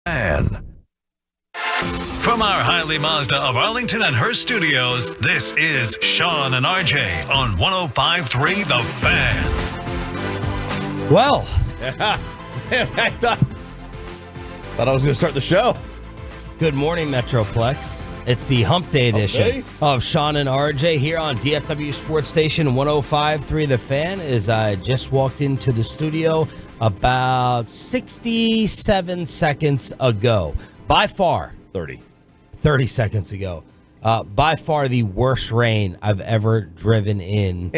And from our Hiley Mazda of Arlington and Hearst studios, this is Sean and RJ on 105.3 The Fan. Well, I thought I was going to start the show. good morning, Metroplex. It's the Hump Day edition of Sean and RJ here on DFW Sports Station 105.3 The Fan. As I just walked into the studio about 67 seconds ago. By far, 30 seconds ago. By far the worst rain I've ever driven in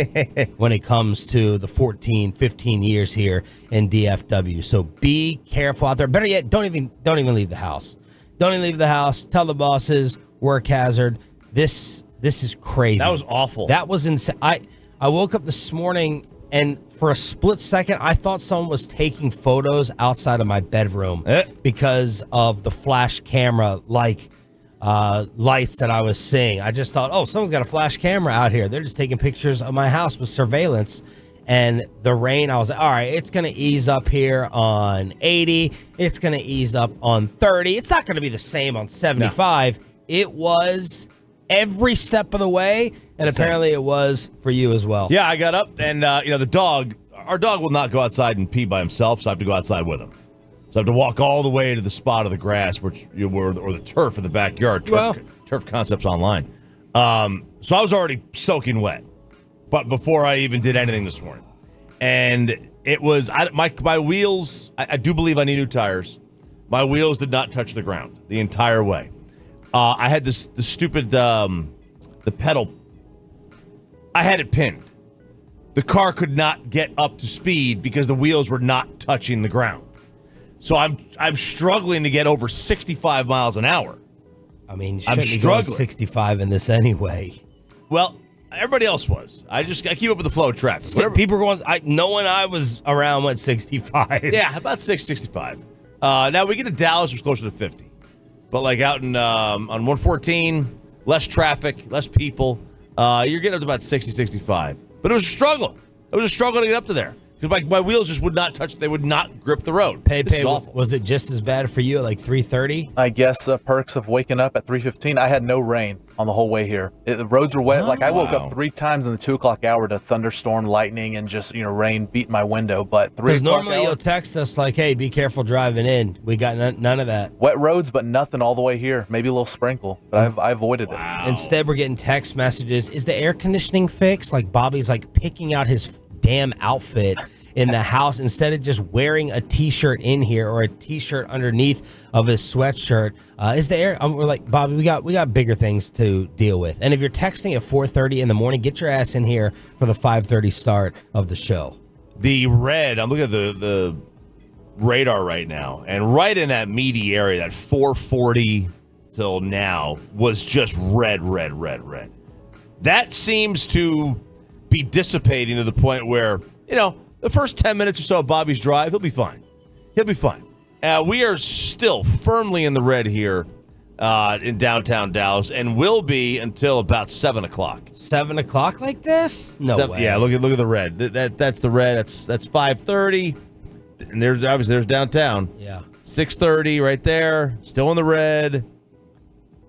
when it comes to the 14, 15 years here in DFW. So be careful out there. Better yet, don't even leave the house. Don't even leave the house. Tell the bosses, work hazard. This is crazy. That was awful. That was insane. I woke up this morning and for a split second, I thought someone was taking photos outside of my bedroom because of the flash camera lights that I was seeing. I just thought, oh, someone's got a flash camera out here. They're just taking pictures of my house with surveillance. And the rain, I was like, all right, it's going to ease up here on 80. It's going to ease up on 30. It's not going to be the same on 75. No. It was every step of the way, and apparently it was for you as well. Yeah, I got up, and our dog will not go outside and pee by himself, so I have to go outside with him. So I have to walk all the way to the spot of the grass, or the turf in the backyard. Turf Concepts Online. So I was already soaking wet, but before I even did anything this morning, and it was my wheels. I do believe I need new tires. My wheels did not touch the ground the entire way. I had the stupid the pedal. I had it pinned. The car could not get up to speed because the wheels were not touching the ground. So I'm struggling to get over 65 miles an hour. I mean, you shouldn't be going 65 in this anyway. Well, everybody else was. I keep up with the flow of traffic. People were going. No one I was around went 65. Yeah, about 65. Now we get to Dallas, it's closer to 50. But like out in on 114, less traffic, less people. You're getting up to about 60, 65. But it was a struggle. It was a struggle to get up to there. Because my wheels just would not touch, they would not grip the road. Was it just as bad for you at like 3:30? I guess perks of waking up at 3:15. I had no rain on the whole way here. The roads were wet. I woke up 3 times in the 2 o'clock hour to thunderstorm, lightning, and just rain beat my window. But 3 because normally you'll text us like, "Hey, be careful driving in." We got none of that. Wet roads, but nothing all the way here. Maybe a little sprinkle, but I avoided it. Instead, we're getting text messages. Is the air conditioning fixed? Like Bobby's like picking out his damn outfit in the house instead of just wearing a t-shirt in here or a t-shirt underneath of his sweatshirt. Is the air? We're like, Bobby, we got bigger things to deal with. And if you're texting at 4:30 in the morning, get your ass in here for the 5:30 start of the show. The red, I'm looking at the radar right now, and right in that meaty area, that 440 till now was just red. That seems to be dissipating to the point where, the first 10 minutes or so of Bobby's drive, he'll be fine. We are still firmly in the red here in downtown Dallas, and will be until about 7 o'clock. 7 o'clock like this? No way. Yeah, look at the red. That's the red. That's 5:30, and there's downtown. Yeah. 6:30 right there, still in the red.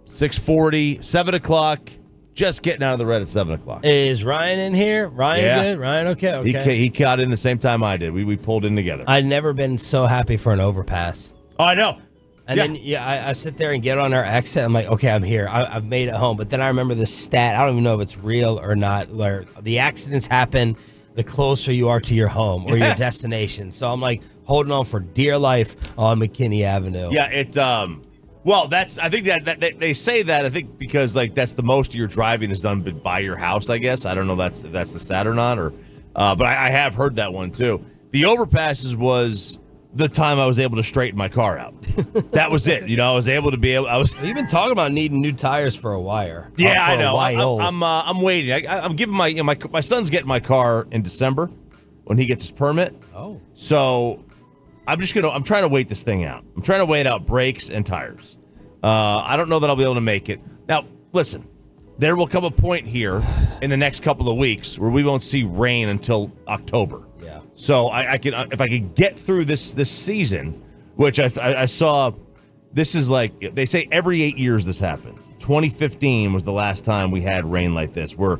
6:40, 7 o'clock. Just getting out of the red at 7 o'clock. Is Ryan in here? Ryan good? Ryan okay. He caught in the same time I did. We pulled in together. I've never been so happy for an overpass. Oh, I know. And then I sit there and get on our exit. I'm like, okay, I'm here. I've made it home. But then I remember this stat. I don't even know if it's real or not. Where the accidents happen the closer you are to your home or your destination. So I'm like holding on for dear life on McKinney Avenue. Yeah, well, I think that they say that, I think, because that's the most of your driving is done by your house, I guess. I don't know if that's the stat or not, but I have heard that one too. The overpasses was the time I was able to straighten my car out. That was it. I was able to You've been talking about needing new tires for a while. Yeah, I know. I'm waiting. I'm giving my son's getting my car in December when he gets his permit. Oh. So I'm trying to wait this thing out. I'm trying to wait out brakes and tires. I don't know that I'll be able to make it. Now, listen, there will come a point here in the next couple of weeks where we won't see rain until October. Yeah. So I can, if I could get through this season, which I saw this is like, they say every 8 years this happens. 2015 was the last time we had rain like this. We're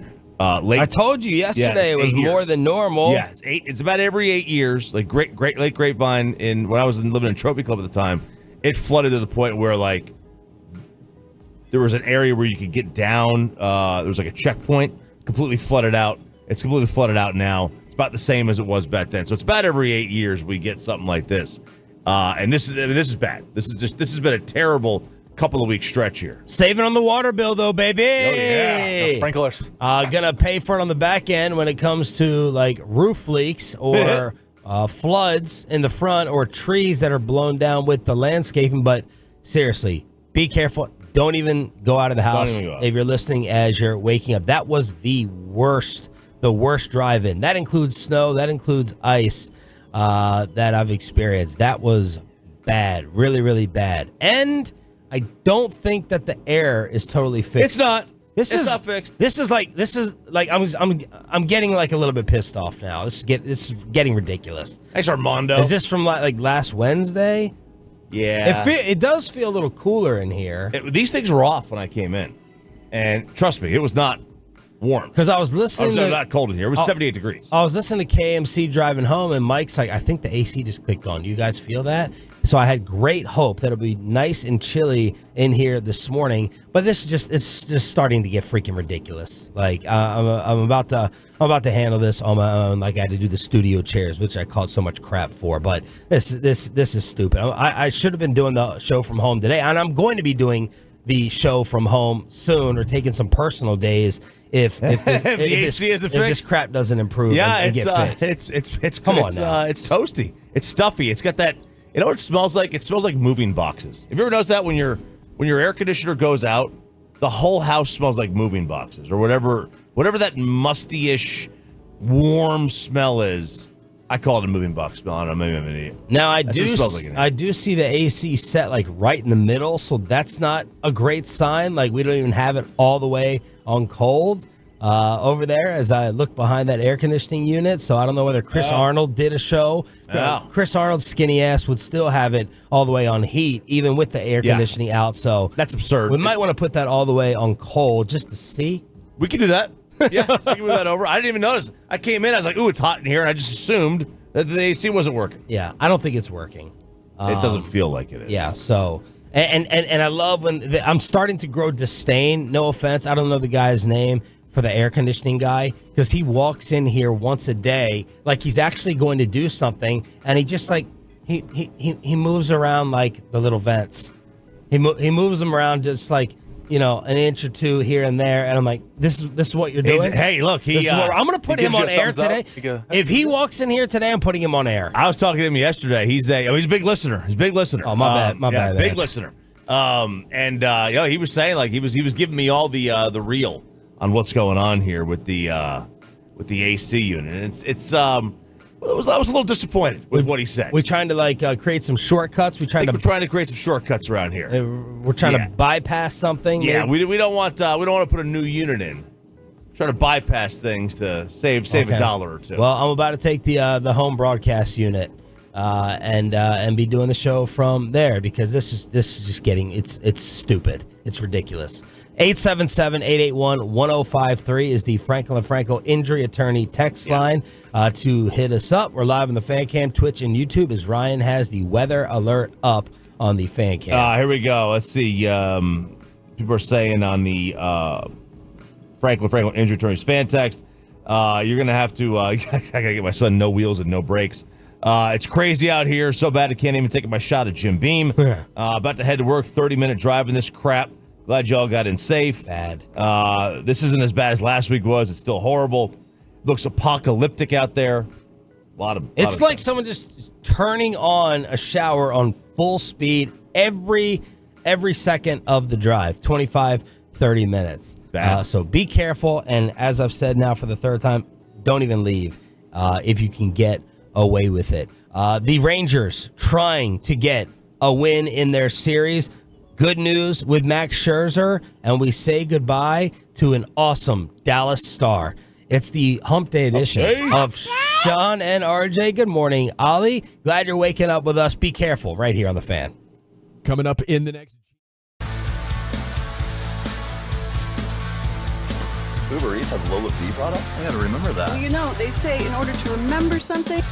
late. I told you yesterday it was more than normal. Yeah, it's about every 8 years. Like Great Lake Grapevine, when I was living in Trophy Club at the time, it flooded to the point where like there was an area where you could get down. There was like a checkpoint, completely flooded out. It's completely flooded out now. It's about the same as it was back then. So it's about every 8 years we get something like this. And this is bad. This has been a terrible couple of weeks stretch here. Saving on the water bill though, baby. Oh yeah, No sprinklers. Gonna pay for it on the back end when it comes to like roof leaks or floods in the front or trees that are blown down with the landscaping. But seriously, be careful. Don't even go out of the house if you're listening as you're waking up. That was the worst drive-in. That includes snow. That includes ice that I've experienced. That was bad, really, really bad. And I don't think that the air is totally fixed. It's not. It's not fixed. This is like I'm getting like a little bit pissed off now. This is getting ridiculous. Thanks, Armando. Is this from like last Wednesday? Yeah. It does feel a little cooler in here. These things were off when I came in, and trust me, it was not warm. Because I was listening. It was not cold in here. It was 78 degrees. I was listening to KMC driving home, and Mike's like, I think the AC just clicked on. Do you guys feel that? So I had great hope that it'll be nice and chilly in here this morning. But it's just starting to get freaking ridiculous. Like I'm about to handle this on my own. Like I had to do the studio chairs, which I caught so much crap for. But this is stupid. I should have been doing the show from home today, and I'm going to be doing the show from home soon, or taking some personal days if AC isn't fixed. If this crap doesn't improve. Yeah, and get fixed. It's come on now. It's toasty. It's stuffy. It's got that. You know what it smells like? It smells like moving boxes. Have you ever noticed that when your air conditioner goes out, the whole house smells like moving boxes or whatever that musty-ish, warm smell is? I call it a moving box smell. I don't know. Maybe I'm an idiot. Now I do see the AC set like right in the middle, so that's not a great sign. Like we don't even have it all the way on cold over there as I look behind that air conditioning unit. So I don't know whether Chris Arnold did a show. Chris Arnold's skinny ass would still have it all the way on heat, even with the air conditioning out. So that's absurd. We might want to put that all the way on cold just to see. We can do that. Yeah, we can move that over. I didn't even notice. I came in, I was like, ooh, it's hot in here, and I just assumed that the AC wasn't working. Yeah, I don't think it's working. It doesn't feel like it is. Yeah, so, and I love when I'm starting to grow disdain, no offense, I don't know the guy's name, for the air conditioning guy, because he walks in here once a day, like he's actually going to do something, and he just like, he moves around like the little vents. He moves them around just like, you know, an inch or two here and there, and I'm like, this is what you're doing? Hey, look, I'm going to put him on air today. If he walks in here today, I'm putting him on air. I was talking to him yesterday. He's a big listener. He's a big listener. Oh, my bad. Big listener. He was saying like he was giving me all the reel on what's going on here with the AC unit. And I was a little disappointed with what he said. We're trying to create some shortcuts. We're trying to create some shortcuts around here. We're trying to bypass something. Yeah, we don't want to put a new unit in. Trying to bypass things to save a dollar or two. Well, I'm about to take the home broadcast unit and be doing the show from there, because this is just getting it's stupid. It's ridiculous. 877-881-1053 is the Franklin & Franco injury attorney text line to hit us up. We're live on the Fan Cam, Twitch, and YouTube as Ryan has the weather alert up on the Fan Cam. Here we go. Let's see. People are saying on the Franklin & Franco injury attorney's fan text, you're going to have to I got to get my son no wheels and no brakes. It's crazy out here. So bad I can't even take my shot at Jim Beam. About to head to work, 30-minute drive in this crap. Glad y'all got in safe. Bad. This isn't as bad as last week was. It's still horrible. Looks apocalyptic out there. It's like someone just turning on a shower on full speed every second of the drive, 25, 30 minutes. So be careful. And as I've said now for the third time, don't even leave if you can get away with it. The Rangers trying to get a win in their series. Good news with Max Scherzer, and we say goodbye to an awesome Dallas Star. It's the Hump Day edition of Sean and RJ. Good morning, Ollie. Glad you're waking up with us. Be careful right here on the Fan. coming up in the next. Uber Eats has Lola B products? I gotta remember that. Well, you know, they say in order to remember something.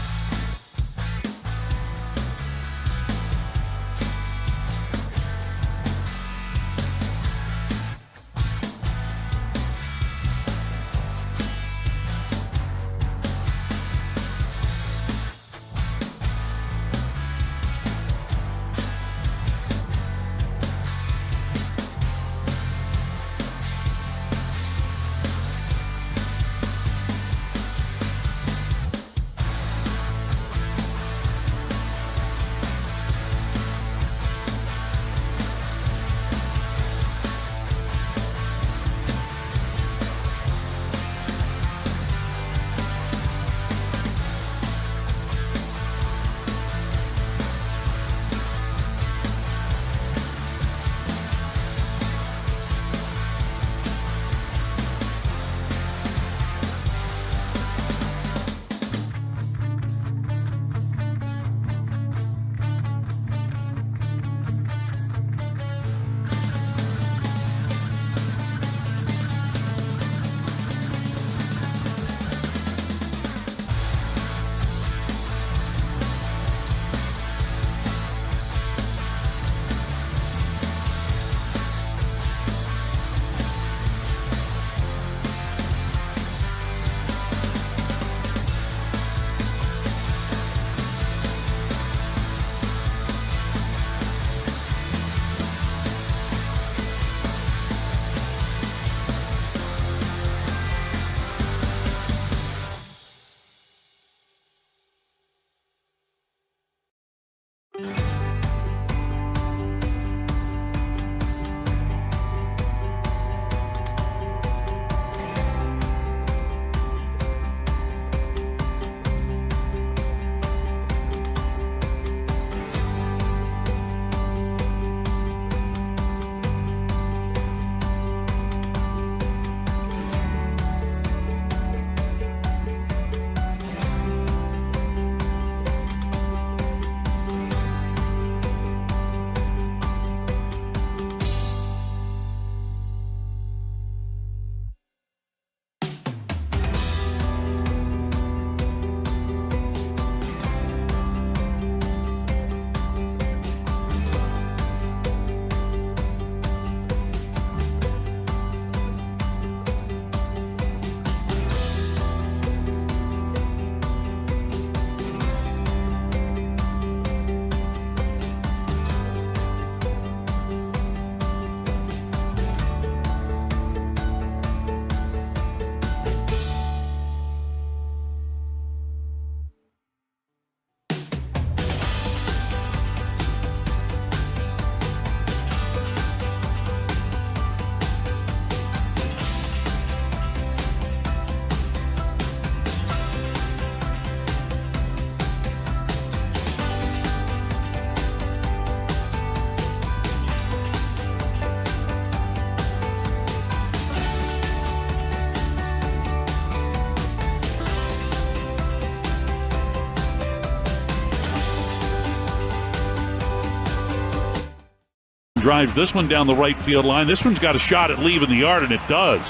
Drives this one down the right field line. This one's got a shot at leaving the yard, and it does.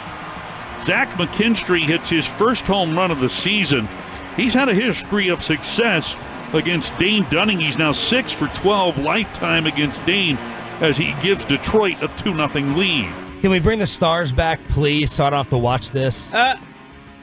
Zach McKinstry hits his first home run of the season. He's had a history of success against Dane Dunning. He's now 6 for 12 lifetime against Dane as he gives Detroit a 2-0 lead. Can we bring the Stars back, please, so I don't have to watch this?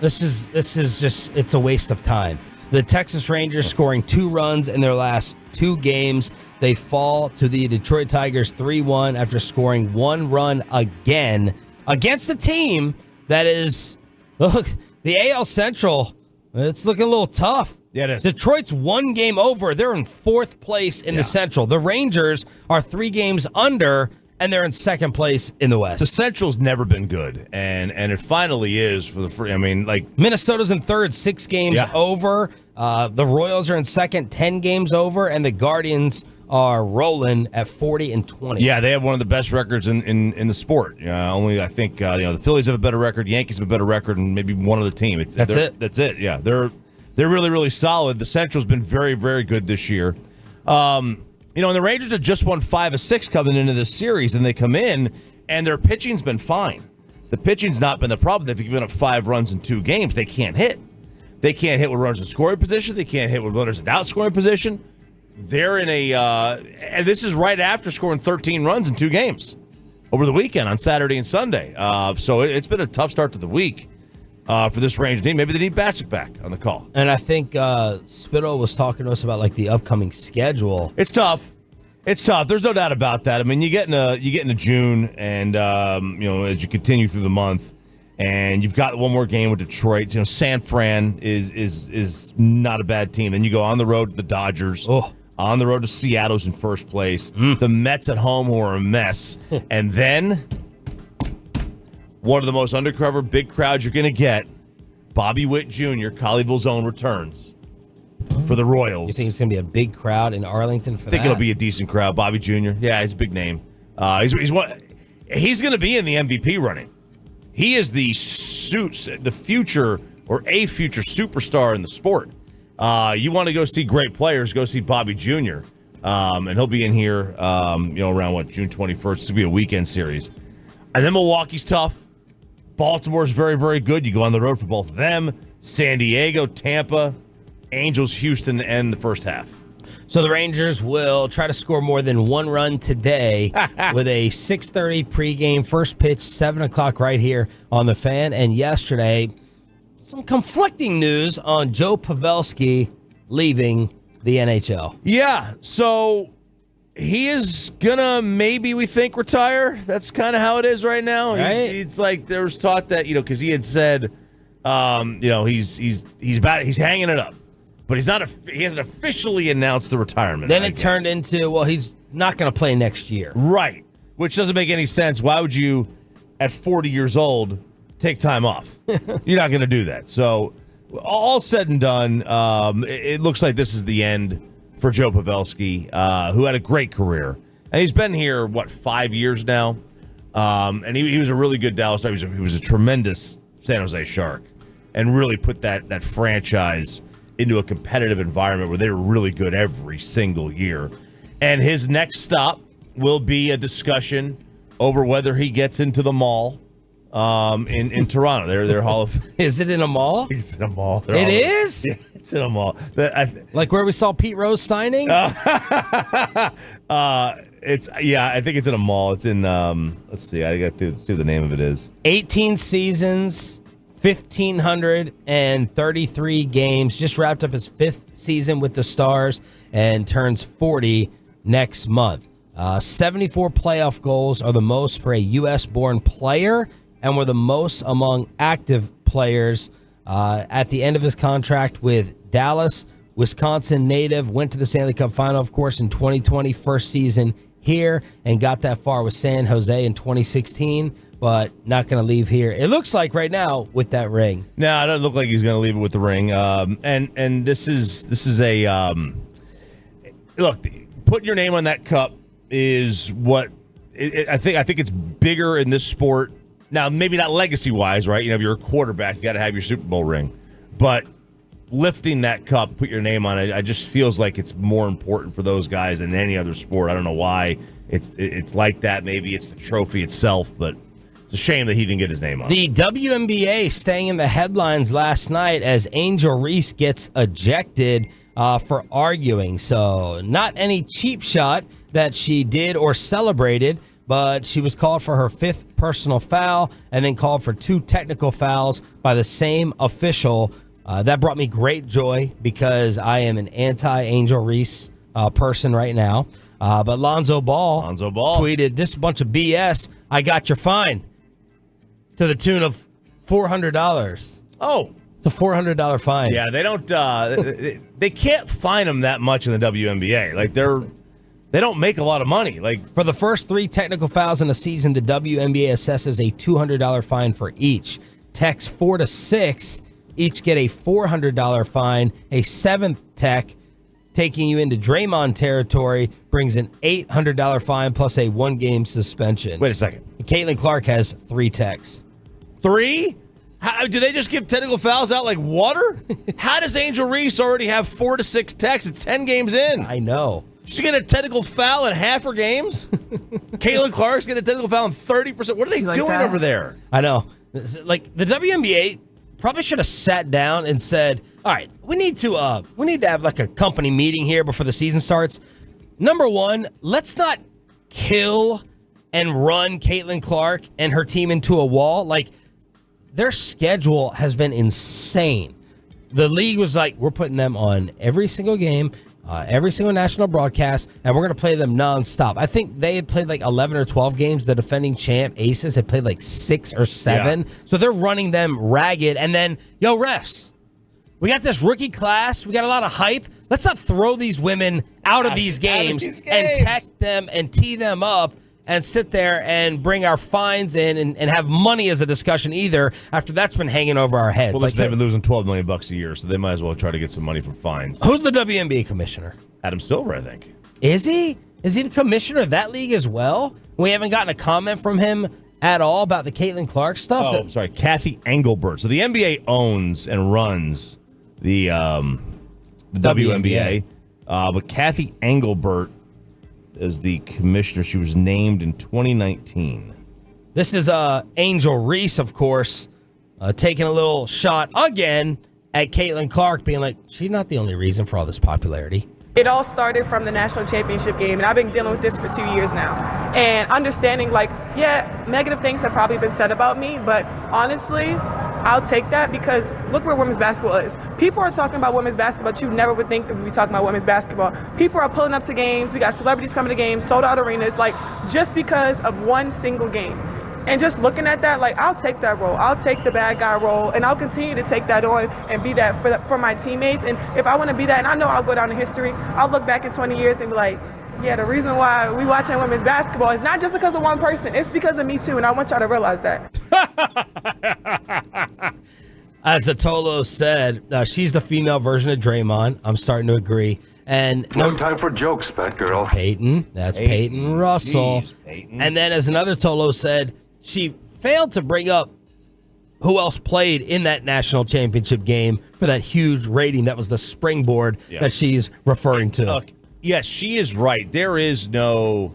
This is just, it's a waste of time. The Texas Rangers scoring 2 runs in their last 2 games. They fall to the Detroit Tigers 3-1 after scoring 1 run again against a team that is, look, the AL Central, it's looking a little tough. Yeah, it is. Detroit's 1 game over. They're in 4th place in the Central. The Rangers are 3 games under, and they're in 2nd place in the West. The Central's never been good, and it finally is for the free. I mean, like Minnesota's in 3rd, 6 games over. The Royals are in 2nd, 10 games over, and the Guardians are rolling at 40-20. Yeah, they have one of the best records in the sport. Only I think the Phillies have a better record, Yankees have a better record, and maybe one other team. That's it. Yeah, they're really, really solid. The Central's been very, very good this year. And the Rangers have just won 5 of 6 coming into this series, and they come in, and their pitching's been fine. The pitching's not been the problem. They've given up 5 runs in 2 games. They can't hit. They can't hit with runners in scoring position. They can't hit with runners in scoring position. They're in and this is right after scoring 13 runs in 2 games over the weekend on Saturday and Sunday. So it's been a tough start to the week for this Ranger team. Maybe they need Bassick back on the call. And I think Spittle was talking to us about like the upcoming schedule. It's tough. There's no doubt about that. I mean, you get into June, and as you continue through the month, and you've got one more game with Detroit. San Fran is not a bad team. Then you go on the road to the Dodgers. On the road to Seattle's in first place. The Mets at home, who are a mess. And then one of the most undercover big crowds you're going to get, Bobby Witt Jr., Colleyville's own, returns for the Royals. You think it's going to be a big crowd in Arlington for that? I think it'll be a decent crowd. Bobby Jr., yeah, he's a big name. He's going to be in the MVP running. He is the future or a future superstar in the sport. You want to go see great players, go see Bobby Jr. And he'll be in here, around June 21st. It's to be a weekend series. And then Milwaukee's tough. Baltimore's very, very good. You go on the road for both of them. San Diego, Tampa, Angels, Houston, and the first half. So the Rangers will try to score more than 1 run today with a 6:30 pregame, first pitch, 7 o'clock right here on the Fan. And yesterday, some conflicting news on Joe Pavelski leaving the NHL. Yeah, so he is gonna maybe, we think, retire. That's kind of how it is right now. Right? It's like there was talk that because he had said, he's hanging it up, but he hasn't officially announced the retirement. Then it turned into, he's not going to play next year. Right, which doesn't make any sense. Why would you, at 40 years old, take time off? You're not going to do that. So all said and done, it looks like this is the end for Joe Pavelski, who had a great career. And he's been here, 5 years now? And he was a really good Dallas Star. He was a tremendous San Jose Shark and really put that franchise into a competitive environment where they were really good every single year. And his next stop will be a discussion over whether he gets into the mall in Toronto. They're Hall of... Is it in a mall? It's in a mall. It is? Yeah, it's in a mall. Like where we saw Pete Rose signing? I think it's in a mall. It's in, let's see, I got to see what the name of it is. 18 seasons, 1,533 games. Just wrapped up his 5th season with the Stars and turns 40 next month. 74 playoff goals are the most for a U.S.-born player and were the most among active players. At the end of his contract with Dallas, Wisconsin native, went to the Stanley Cup final, of course, in 2020, first season here, and got that far with San Jose in 2016, but not going to leave here. It looks like right now with that ring. No, it doesn't look like he's going to leave it with the ring. And this is a look. Putting your name on that cup is what I think it's bigger in this sport. Now, maybe not legacy-wise, right? If you're a quarterback, you got to have your Super Bowl ring. But lifting that cup, put your name on it, just feels like it's more important for those guys than any other sport. I don't know why it's like that. Maybe it's the trophy itself, but it's a shame that he didn't get his name on it. The WNBA staying in the headlines last night as Angel Reese gets ejected for arguing. So not any cheap shot that she did or celebrated, but she was called for her 5th personal foul and then called for 2 technical fouls by the same official. That brought me great joy because I am an anti-Angel Reese person right now. But Lonzo Ball tweeted, "This bunch of BS, I got your fine," to the tune of $400. Oh, it's a $400 fine. Yeah, they don't. They can't fine them that much in the WNBA. Like they don't make a lot of money. Like for the first 3 technical fouls in a season, the WNBA assesses a $200 fine for each. Techs 4 to 6 each get a $400 fine. A 7th tech, taking you into Draymond territory, brings an $800 fine plus a 1-game suspension. Wait a second. Caitlin Clark has 3 techs. 3? How, do they just give technical fouls out like water? How does Angel Reese already have 4 to 6 techs? It's 10 games in. I know. She's get a technical foul in half her games. Caitlin Clark's getting a technical foul in 30%. What are they doing over there? I know. Like, the WNBA probably should have sat down and said, all right, we need to have like a company meeting here before the season starts. Number one, let's not kill and run Caitlin Clark and her team into a wall. Like, their schedule has been insane. The league was like, we're putting them on every single game, every single national broadcast, and we're going to play them nonstop. I think they had played like 11 or 12 games. The defending champ, Aces, had played like 6 or 7. Yeah. So they're running them ragged. And then, refs, we got this rookie class. We got a lot of hype. Let's not throw these women out of these games and tech them and tee them up and sit there and bring our fines in and have money as a discussion either after that's been hanging over our heads. Well, they've been losing $12 million a year, so they might as well try to get some money from fines. Who's the WNBA commissioner? Adam Silver, I think. Is he? Is he the commissioner of that league as well? We haven't gotten a comment from him at all about the Caitlin Clark stuff? Oh, sorry, Kathy Engelbert. So the NBA owns and runs the WNBA. But Kathy Engelbert is the commissioner. She was named in 2019. This is Angel Reese, of course, taking a little shot again at Caitlin Clark, being like, she's not the only reason for all this popularity. It all started from the national championship game, and I've been dealing with this for 2 years now. And understanding, like, yeah, negative things have probably been said about me, but honestly, I'll take that because look where women's basketball is. People are talking about women's basketball, but you never would think that we'd be talking about women's basketball. People are pulling up to games. We got celebrities coming to games, sold out arenas, like, just because of one single game. And just looking at that, like, I'll take that role. I'll take the bad guy role, and I'll continue to take that on and be that for my teammates. And if I want to be that, and I know I'll go down in history, I'll look back in 20 years and be like, yeah, the reason why we watching women's basketball is not just because of one person. It's because of me, too, and I want y'all to realize that. As Atolo said, she's the female version of Draymond. I'm starting to agree. And no time for jokes, fat girl. Peyton. That's Peyton Russell. Jeez, Peyton. And then as another Tolo said, she failed to bring up who else played in that national championship game for that huge rating that was the springboard that she's referring to. Yes, she is right. There is no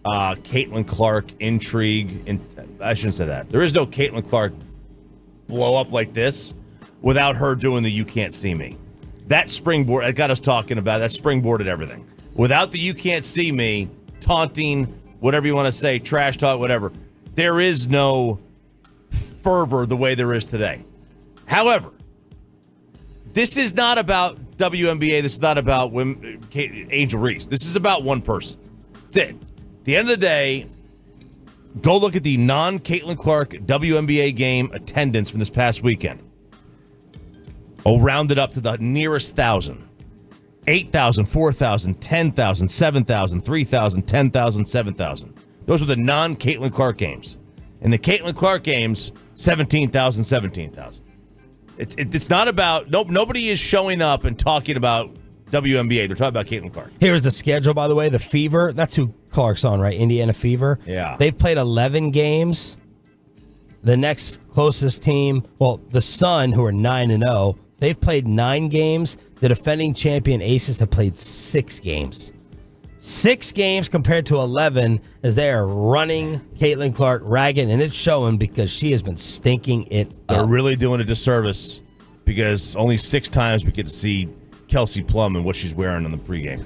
Caitlin Clark intrigue. I shouldn't say that. There is no Caitlin Clark blow up like this without her doing the "you can't see me." That springboard, it got us talking about that springboarded everything. Without the "you can't see me," taunting, whatever you want to say, trash talk, whatever, there is no fervor the way there is today. However, this is not about WNBA. This is not about Angel Reese. This is about one person. That's it. At the end of the day, go look at the non-Caitlin Clark WNBA game attendance from this past weekend. Round it up to the nearest 1,000. 8,000, 4,000, 10,000, 7,000, 3,000, 10,000, 7,000. Those were the non-Caitlin Clark games. In the Caitlin Clark games, 17,000, 17,000. It's not about nobody is showing up and talking about WNBA. They're talking about Caitlin Clark. Here's the schedule, by the way. The Fever, that's who Clark's on, right? Indiana Fever. Yeah. They've played 11 games. The next closest team, well, the Sun, who are 9-0, they've played 9 games. The defending champion Aces have played 6 games. 6 games compared to 11 as they are running Caitlin Clark ragged, and it's showing because she has been stinking it up. They're really doing a disservice because only 6 times we get to see Kelsey Plum and what she's wearing in the pregame.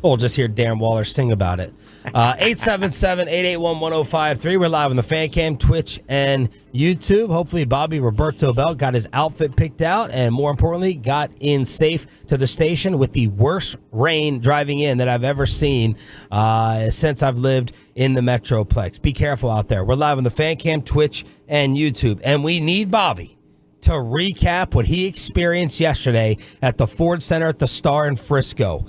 We'll just hear Darren Waller sing about it. 877-881-1053. We're live on the Fan Cam, Twitch, and YouTube. Hopefully Bobby Roberto Bell got his outfit picked out and, more importantly, got in safe to the station with the worst rain driving in that I've ever seen since I've lived in the Metroplex. Be careful out there. We're live on the Fan Cam, Twitch, and YouTube. And we need Bobby to recap what he experienced yesterday at the Ford Center at the Star in Frisco.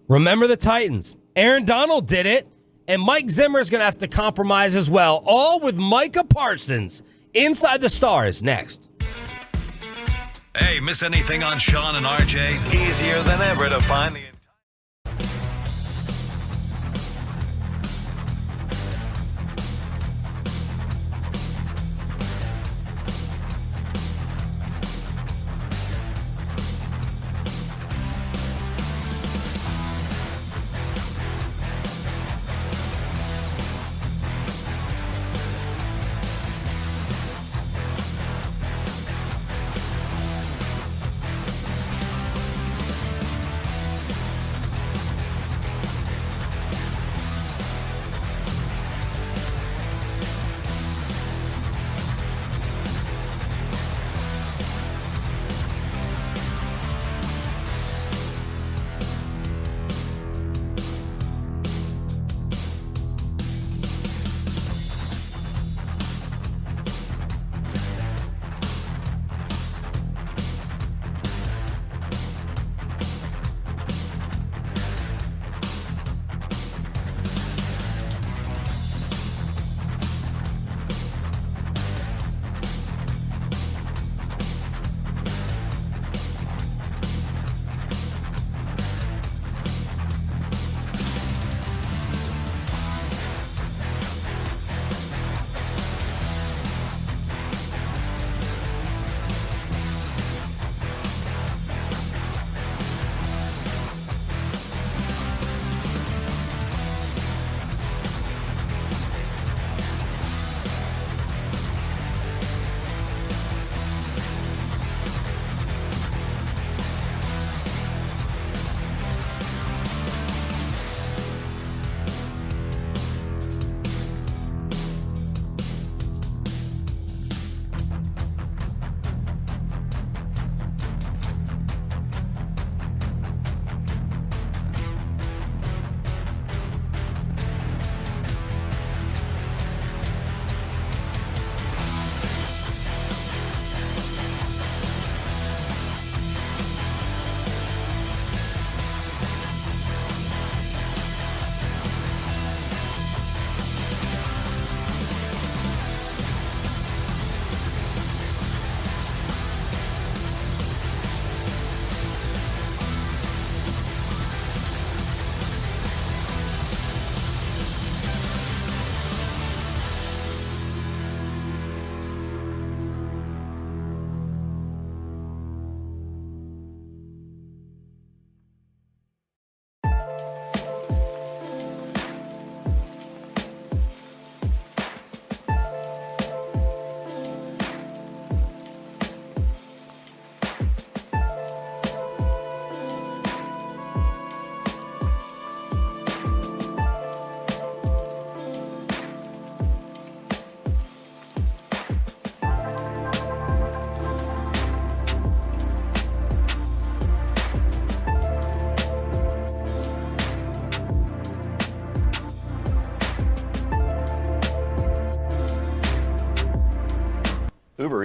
Remember the Titans. Aaron Donald did it, and Mike Zimmer is going to have to compromise as well, all with Micah Parsons inside the Stars next. Hey, miss anything on Sean and RJ? Easier than ever to find the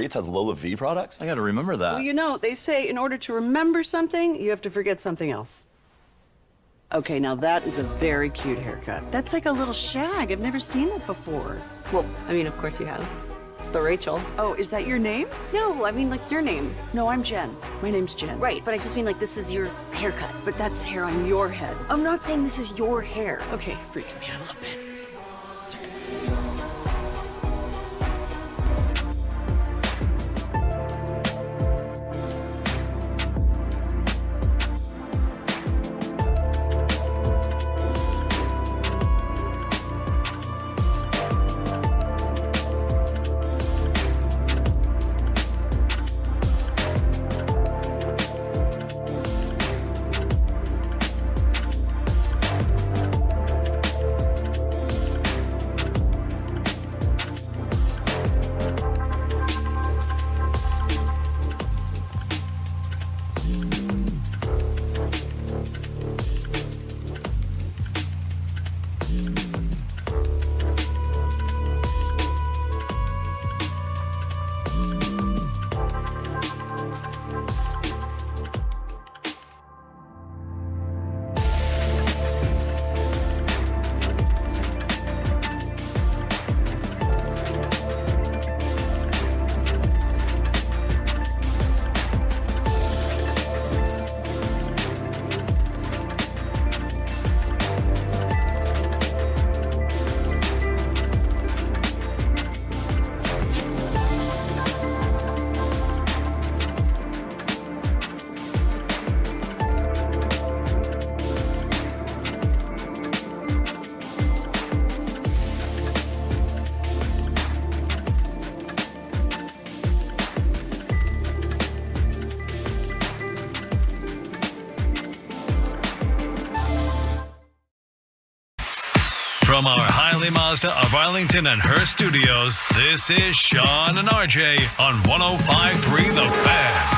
Eats has Lola V products? I gotta remember that. Well, you know, they say in order to remember something, you have to forget something else. Okay, now that is a very cute haircut. That's like a little shag. I've never seen that before. Well, I mean, of course you have. It's the Rachel. Oh, is that your name? No, I mean like your name. No, I'm Jen. My name's Jen. Right, but I just mean like this is your haircut. But that's hair on your head. I'm not saying this is your hair. Okay, freaking me out a little bit. From our Highly Mazda of Arlington and her studios, this is Sean and RJ on 105.3 The Fan.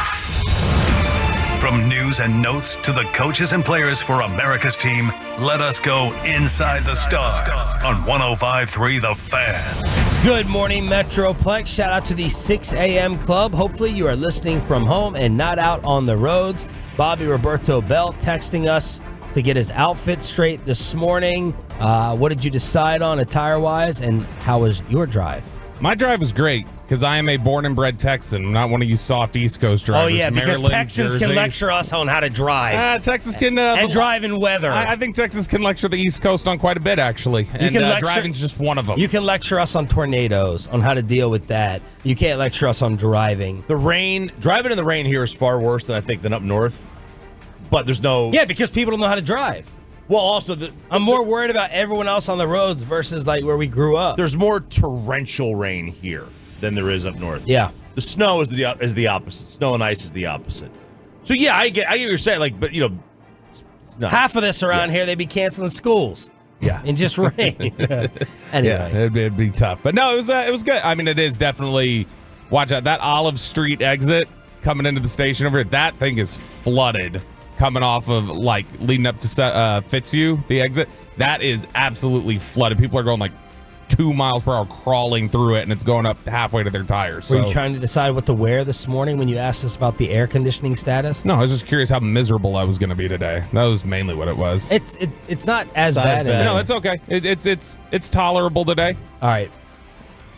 From news and notes to the coaches and players for America's team, let us go inside the stars on 105.3 The Fan. Good morning, Metroplex. Shout out to the 6 a.m. club. Hopefully you are listening from home and not out on the roads. Bobby Roberto Bell texting us to get his outfit straight this morning. What did you decide on attire-wise, and how was your drive? My drive was great because I am a born and bred Texan. I'm not one of you soft East Coast drivers. Oh, yeah, because Maryland, Texans Jersey. can lecture us on how to drive. Texas can... and drive in weather. I think Texas can lecture the East Coast on quite a bit, actually. And driving's just one of them. You can lecture us on tornadoes, on how to deal with that. You can't lecture us on driving. The rain, driving in the rain here is far worse than I think than up north. But there's no... Yeah, because people don't know how to drive. Well, also, I'm more worried about everyone else on the roads versus like where we grew up. There's more torrential rain here than there is up north. Yeah. The snow is the opposite. Snow and ice is the opposite. So, yeah, I get what you're saying. Like, but, you know, it's not... Half of this around here, they'd be canceling schools. Yeah. And just rain. Anyway. Yeah, it'd be tough. But no, it was good. I mean, it is definitely... Watch out. That Olive Street exit coming into the station over here, that thing is flooded. Coming off of, like, leading up to Fitzhugh, the exit, that is absolutely flooded. People are going, like, 2 miles per hour crawling through it, and it's going up halfway to their tires. Were you trying to decide what to wear this morning when you asked us about the air conditioning status? No, I was just curious how miserable I was going to be today. That was mainly what it was. It's not as bad. No, it's okay. It's tolerable today. All right.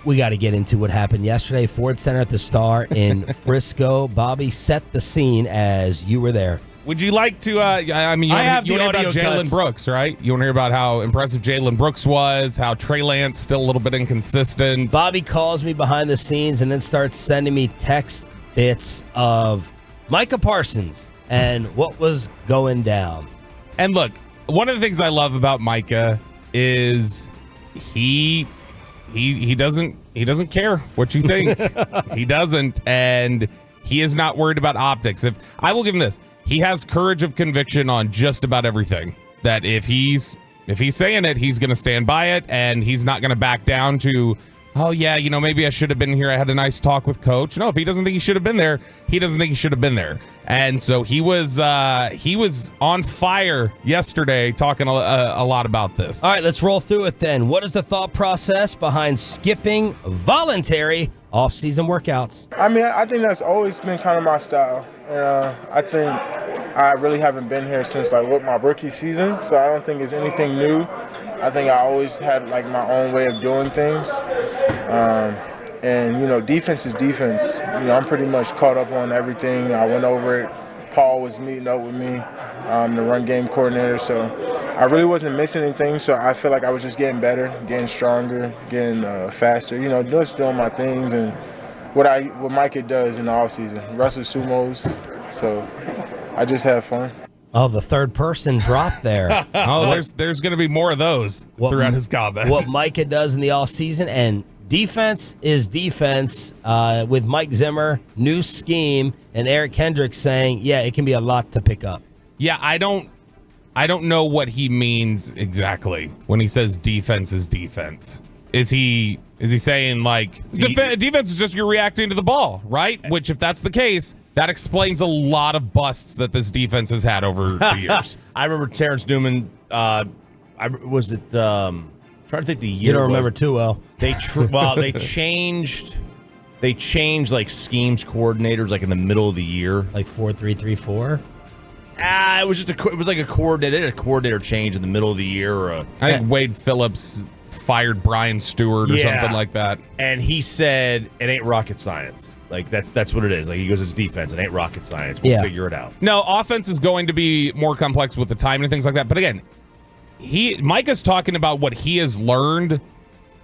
We got to get into what happened yesterday. Ford Center at the Star in Frisco. Bobby, set the scene as you were there. Would you like to, you want to hear about Jalen Brooks, right? You want to hear about how impressive Jalen Brooks was, how Trey Lance still a little bit inconsistent. Bobby calls me behind the scenes and then starts sending me text bits of Micah Parsons and what was going down. And look, one of the things I love about Micah is he doesn't care what you think. He doesn't, and he is not worried about optics. I will give him this. He has courage of conviction on just about everything. That if he's saying it, he's going to stand by it, and he's not going to back down to, oh yeah, maybe I should have been here. I had a nice talk with coach. No, if he doesn't think he should have been there, he doesn't think he should have been there. And so he was on fire yesterday, talking a lot about this. All right, let's roll through it then. What is the thought process behind skipping voluntary off-season workouts. I mean, I think that's always been kind of my style. I think I really haven't been here since my rookie season, so I don't think it's anything new. I think I always had my own way of doing things. And defense is defense. I'm pretty much caught up on everything. I went over it. Paul was meeting up with me, the run game coordinator, so I really wasn't missing anything, so I feel like I was just getting better, getting stronger, getting faster, just doing my things and what Micah does in the offseason. Wrestle sumos, so I just have fun. Oh, the third person drop there. There's going to be more of those throughout his comments. What Micah does in the offseason, and defense is defense with Mike Zimmer, new scheme, and Eric Kendricks saying, yeah, it can be a lot to pick up. Yeah, I don't know what he means exactly when he says defense is defense. Is he saying defense is just you're reacting to the ball, right? Which if that's the case, that explains a lot of busts that this defense has had over the years. I remember Terrence Newman. Trying to think the year. You don't remember too well. They changed schemes coordinators in the middle of the year, 4-3-3-4. It was like a coordinator change in the middle of the year. I think Wade Phillips fired Brian Stewart or something like that. And he said it ain't rocket science. That's what it is. He goes, it's defense. It ain't rocket science. We'll figure it out. No, offense is going to be more complex with the time and things like that. But again, Micah's talking about what he has learned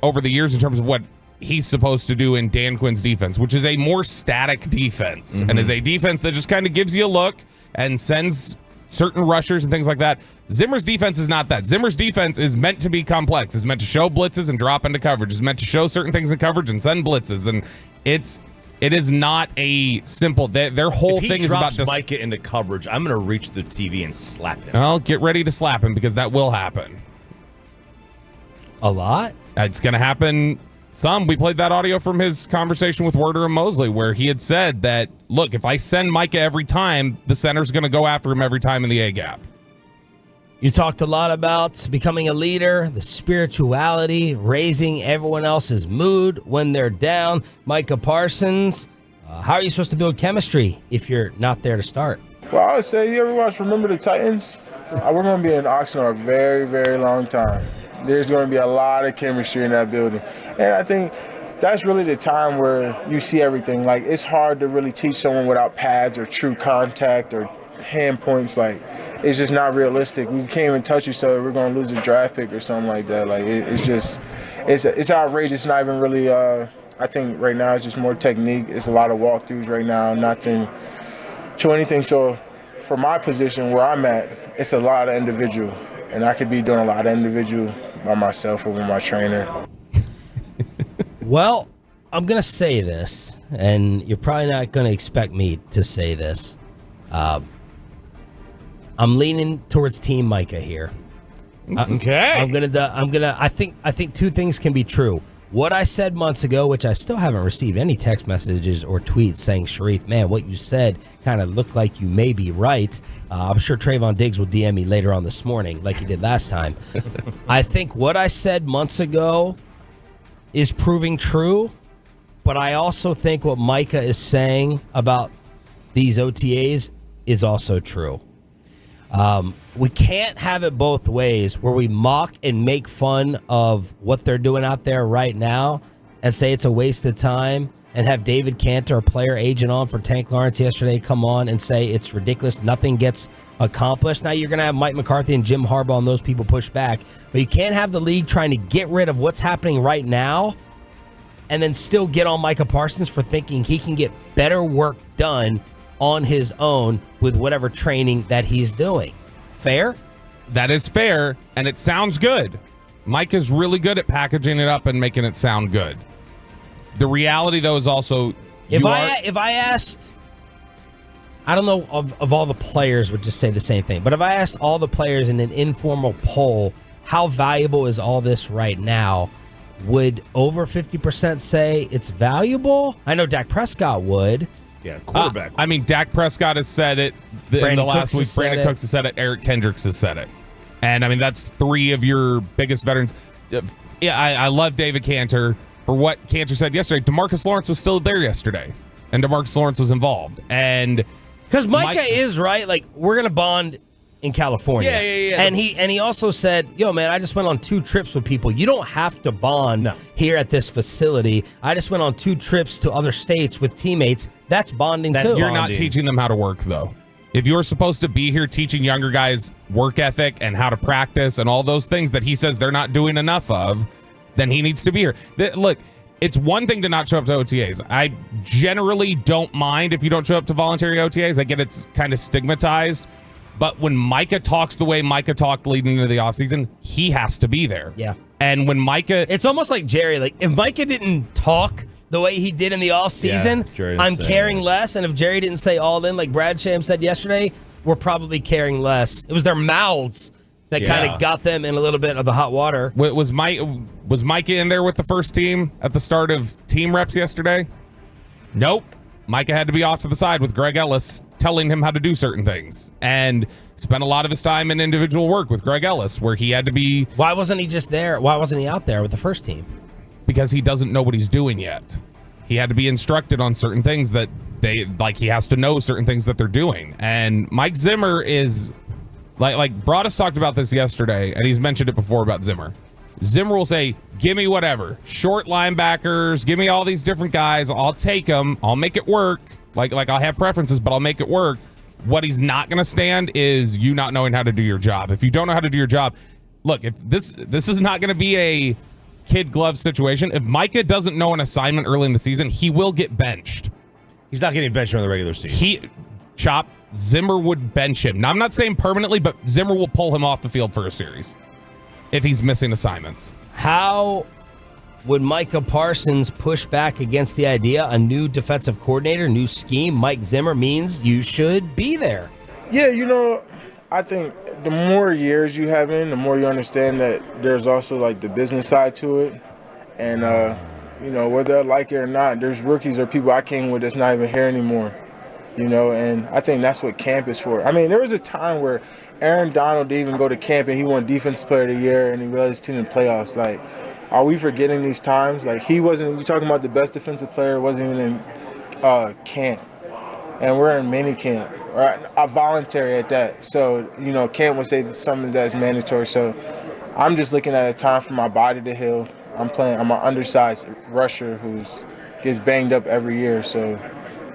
over the years in terms of what he's supposed to do in Dan Quinn's defense, which is a more static defense and is a defense that just kind of gives you a look and sends certain rushers and things like that. Zimmer's defense is not that. Zimmer's defense is meant to be complex. It's meant to show blitzes and drop into coverage. It's meant to show certain things in coverage and send blitzes. And it is not a simple. Their whole thing is about Micah into coverage. I'm going to reach the TV and slap him. Well, get ready to slap him because that will happen. A lot? It's going to happen. Some. We played that audio from his conversation with Werder and Mosley where he had said that, look, if I send Micah every time, the center's going to go after him every time in the A-gap. You talked a lot about becoming a leader, the spirituality, raising everyone else's mood when they're down. Micah Parsons, how are you supposed to build chemistry if you're not there to start? Well, I would say, you ever watch Remember the Titans? We're going to be in Oxnard a very, very long time. There's going to be a lot of chemistry in that building. And I think that's really the time where you see everything. It's hard to really teach someone without pads or true contact or hand points. It's just not realistic. We can't even touch each other. We're going to lose a draft pick or something like that. It's outrageous. It's not even really, I think right now it's just more technique. It's a lot of walkthroughs right now, nothing to anything. So for my position where I'm at, it's a lot of individual. And I could be doing a lot of individual by myself or with my trainer. Well, I'm going to say this, and you're probably not going to expect me to say this. I'm leaning towards Team Micah here. Okay. I think two things can be true. What I said months ago, which I still haven't received any text messages or tweets saying, Sharif, man, what you said kind of looked like you may be right. I'm sure Trayvon Diggs will DM me later on this morning like he did last time. I think what I said months ago is proving true, but I also think what Micah is saying about these OTAs is also true. We can't have it both ways where we mock and make fun of what they're doing out there right now and say it's a waste of time and have David Cantor, a player agent on for Tank Lawrence yesterday, come on and say it's ridiculous. Nothing gets accomplished. Now you're going to have Mike McCarthy and Jim Harbaugh and those people push back, but you can't have the league trying to get rid of what's happening right now and then still get on Micah Parsons for thinking he can get better work done on his own with whatever training that he's doing. Fair? That is fair, and it sounds good. Mike is really good at packaging it up and making it sound good. The reality, though, is also if I asked, I don't know of all the players would just say the same thing, but if I asked all the players in an informal poll, how valuable is all this right now, would over 50% say it's valuable? I know Dak Prescott would. Yeah, quarterback. Dak Prescott has said it in the last week. Brandon Cooks has said it. Eric Kendricks has said it. And, that's three of your biggest veterans. Yeah, I love David Cantor. for what Cantor said yesterday, DeMarcus Lawrence was still there yesterday, and DeMarcus Lawrence was involved. And because Micah is right, like we're gonna bond in California. Yeah. And he also said, yo, man, I just went on 2 trips with people. You don't have to bond here at this facility. I just went on 2 trips to other states with teammates. That's bonding too. You're not teaching them how to work, though. If you're supposed to be here teaching younger guys work ethic and how to practice and all those things that he says they're not doing enough of, then he needs to be here. Look, it's one thing to not show up to OTAs. I generally don't mind if you don't show up to voluntary OTAs. I get it's kind of stigmatized. But when Micah talks the way Micah talked leading into the offseason, he has to be there. Yeah. And when Micah... It's almost like Jerry. Like, if Micah didn't talk the way he did in the offseason, I'm caring less. And if Jerry didn't say all in, like Brad Sham said yesterday, we're probably caring less. It was their mouths that kind of got them in a little bit of the hot water. Was Micah in there with the first team at the start of team reps yesterday? Nope. Micah had to be off to the side with Greg Ellis telling him how to do certain things, and spent a lot of his time in individual work with Greg Ellis where he had to be... Why wasn't he just there? Why wasn't he out there with the first team? Because he doesn't know what he's doing yet. He had to be instructed on certain things that he has to know certain things that they're doing. And Mike Zimmer is... Like Broadus talked about this yesterday, and he's mentioned it before about Zimmer. Zimmer will say, give me whatever. Short linebackers, give me all these different guys. I'll take them. I'll make it work. Like I'll have preferences, but I'll make it work. What he's not going to stand is you not knowing how to do your job. If you don't know how to do your job, look, if this is not going to be a kid glove situation. If Micah doesn't know an assignment early in the season, he will get benched. He's not getting benched during the regular season. Zimmer would bench him. Now, I'm not saying permanently, but Zimmer will pull him off the field for a series if he's missing assignments. How would Micah Parsons push back against the idea a new defensive coordinator, new scheme, Mike Zimmer means you should be there? Yeah, I think the more years you have in, the more you understand that there's also like the business side to it. And, whether I like it or not, there's rookies or people I came with that's not even here anymore. And I think that's what camp is for. I mean, there was a time where Aaron Donald didn't even go to camp and he won Defensive Player of the Year and he realized his team in the playoffs. Like, are we forgetting these times? Like, you're talking about the best defensive player, wasn't even in camp. And we're in mini camp, or voluntary at that. So, camp would say something that's mandatory. So I'm just looking at a time for my body to heal. I'm an undersized rusher who gets banged up every year. So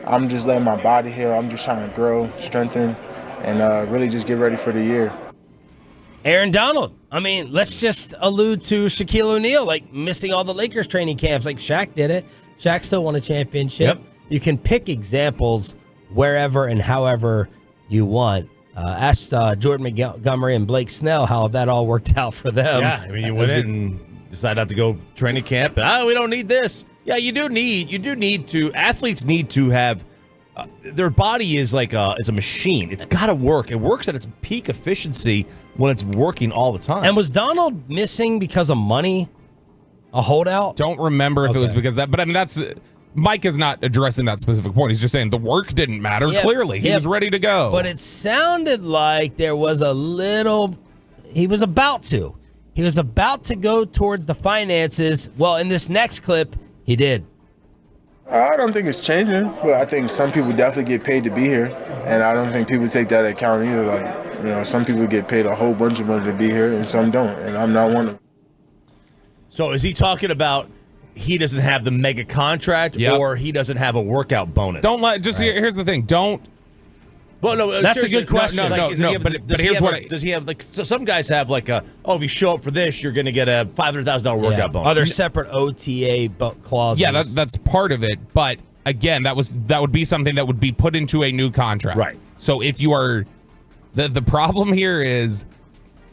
I'm just letting my body heal. I'm just trying to grow, strengthen, and really just get ready for the year. Aaron Donald. I mean, let's just allude to Shaquille O'Neal, like missing all the Lakers training camps. Like Shaq did it. Shaq still won a championship. Yep. You can pick examples wherever and however you want. Ask Jordan Montgomery and Blake Snell how that all worked out for them. Yeah, I mean, you went in and decided not to go training camp. And, we don't need this. Yeah, you do need to. Athletes need to have their body is like it's a machine. It's got to work. It works at its peak efficiency when it's working all the time. And was Donald missing because of money? A holdout? Don't remember if it was because of that, but I mean Mike is not addressing that specific point. He's just saying the work didn't matter. Yeah, clearly, he was ready to go. But it sounded like there was a little. He was about to. He was about to go towards the finances. Well, in this next clip, he did. I don't think it's changing, but I think some people definitely get paid to be here, and I don't think people take that into account either. Like, some people get paid a whole bunch of money to be here, and some don't, and I'm not one of them. So is he talking about he doesn't have the mega contract, or he doesn't have a workout bonus? Here's the thing. Well, no, that's a good question. But here's what does he have? Like, so some guys have like if you show up for this, you're going to get a $500,000 workout bonus. Are there separate OTA clauses? Yeah, that's part of it. But again, that would be something that would be put into a new contract. Right. So if you are, the problem here is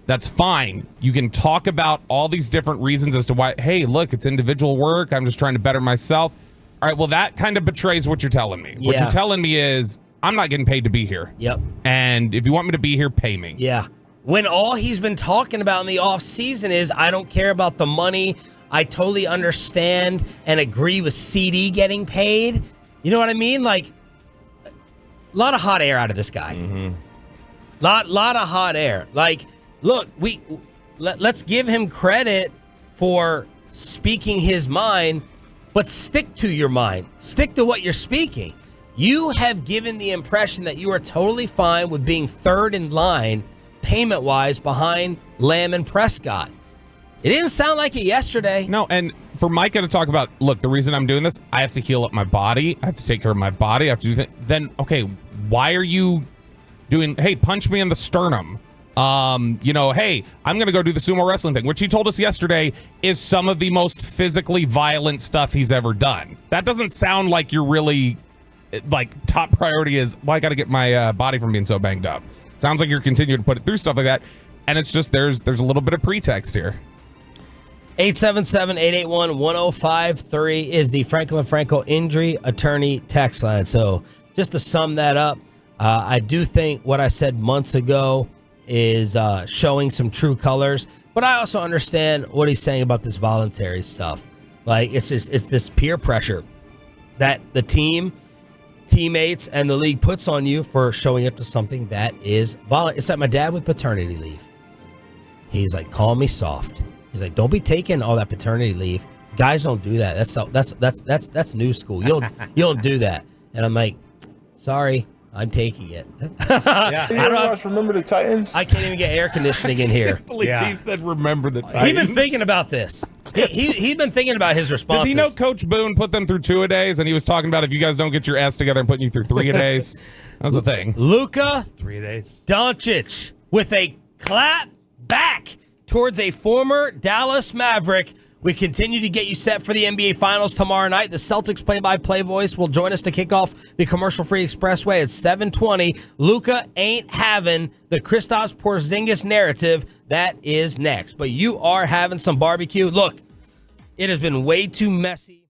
that's fine. You can talk about all these different reasons as to why. Hey, look, it's individual work. I'm just trying to better myself. All right. Well, that kind of betrays what you're telling me. What you're telling me is, I'm not getting paid to be here. Yep. And if you want me to be here, pay me. Yeah. When all he's been talking about in the offseason is, I don't care about the money. I totally understand and agree with CD getting paid. You know what I mean? Like, a lot of hot air out of this guy. Mm-hmm. Lot of hot air. Like, look, let's give him credit for speaking his mind, but stick to your mind. Stick to what you're speaking. You have given the impression that you are totally fine with being third in line payment-wise behind Lamb and Prescott. It didn't sound like it yesterday. No, and for Micah to talk about, look, the reason I'm doing this, I have to heal up my body. I have to take care of my body. I have to do that. Then, okay, why are you doing, hey, punch me in the sternum? Hey, I'm going to go do the sumo wrestling thing, which he told us yesterday is some of the most physically violent stuff he's ever done. That doesn't sound like you're really, like, top priority is, well, I got to get my body from being so banged up. Sounds like you're continuing to put it through stuff like that. And it's just, there's a little bit of pretext here. 877-881-1053 is the Franklin Franco injury attorney text line. So just to sum that up, I do think what I said months ago is showing some true colors, but I also understand what he's saying about this voluntary stuff. Like, it's this peer pressure that the teammates, and the league puts on you for showing up to something that is voluntary. It's like my dad with paternity leave. He's like, call me soft. He's like, don't be taking all that paternity leave. Guys don't do that. That's new school. You don't do that. And I'm like, sorry, I'm taking it. Yeah. You guys remember the Titans? I can't even get air conditioning in here. He said, remember the Titans. He's been thinking about this. He's been thinking about his responses. Does he know Coach Boone put them through 2-a-days, and he was talking about if you guys don't get your ass together and putting you through 3-a-days? That was the thing. Luka 3-a-days. Doncic with a clap back towards a former Dallas Maverick. We continue to get you set for the NBA Finals tomorrow night. The Celtics play-by-play voice will join us to kick off the commercial-free expressway at 7:20. Luka ain't having the Kristaps Porzingis narrative. That is next. But you are having some barbecue. Look, it has been way too messy.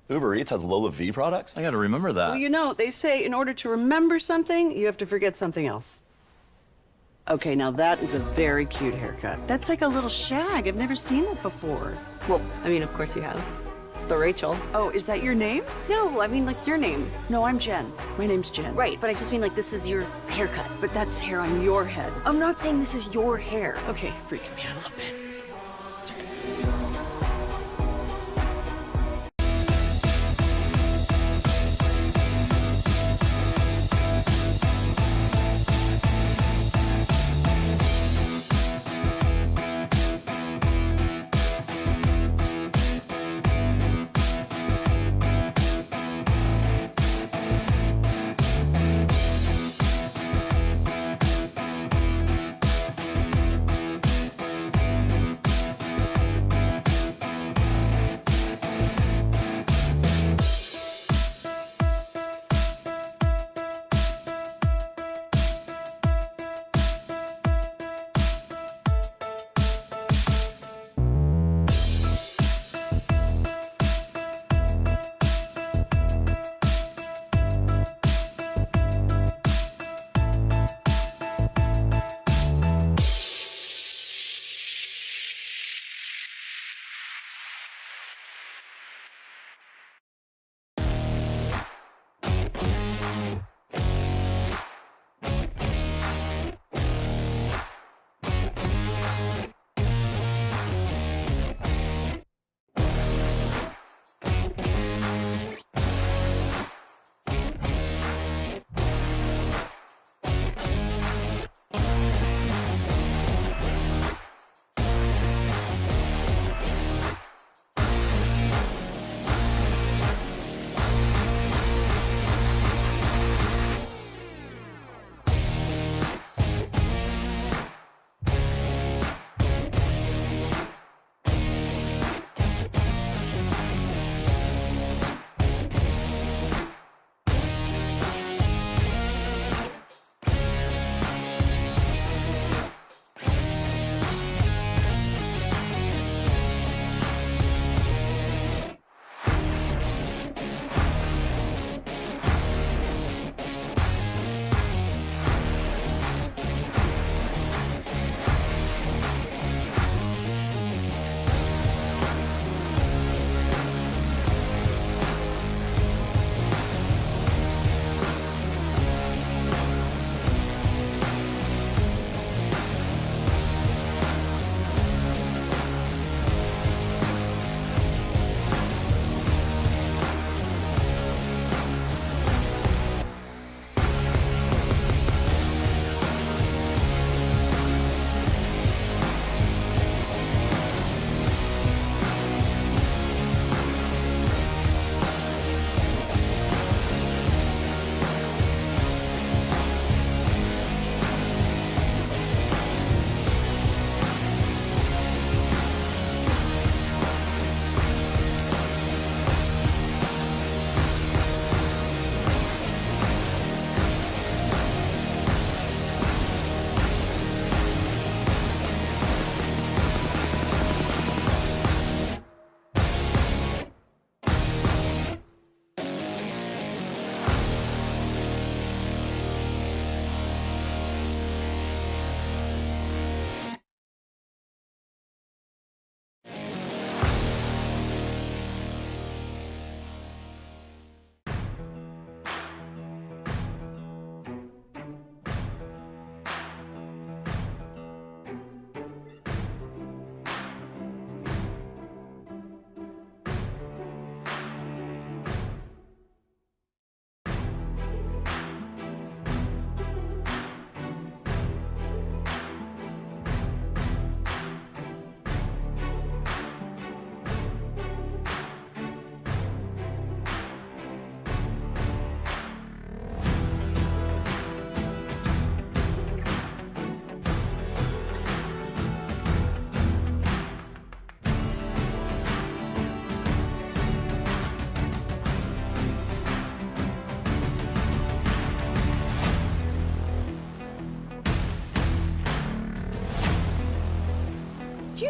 Uber Eats has Lola V products? I gotta remember that. Well, you know, they say in order to remember something, you have to forget something else. Okay, now that is a very cute haircut. That's like a little shag. I've never seen that before. Well, I mean, of course you have. It's the Rachel. Oh, is that your name? No, I mean, like, your name. No, I'm Jen. My name's Jen. Right, but I just mean, like, this is your haircut. But that's hair on your head. I'm not saying this is your hair. Okay, freaking me out a little bit.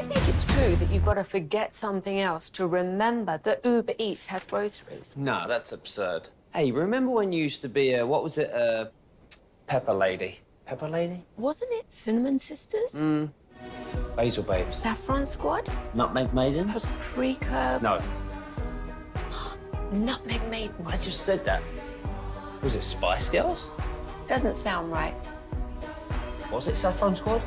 you think it's true that you've got to forget something else to remember that Uber Eats has groceries? No, that's absurd. Hey, remember when you used to be a pepper lady? Pepper lady? Wasn't it Cinnamon Sisters? Basil babes. Saffron Squad? Nutmeg maidens? Paprika? No, Nutmeg Maidens. I just said that. Was it Spice Girls? Doesn't sound right. Was it Saffron Squad?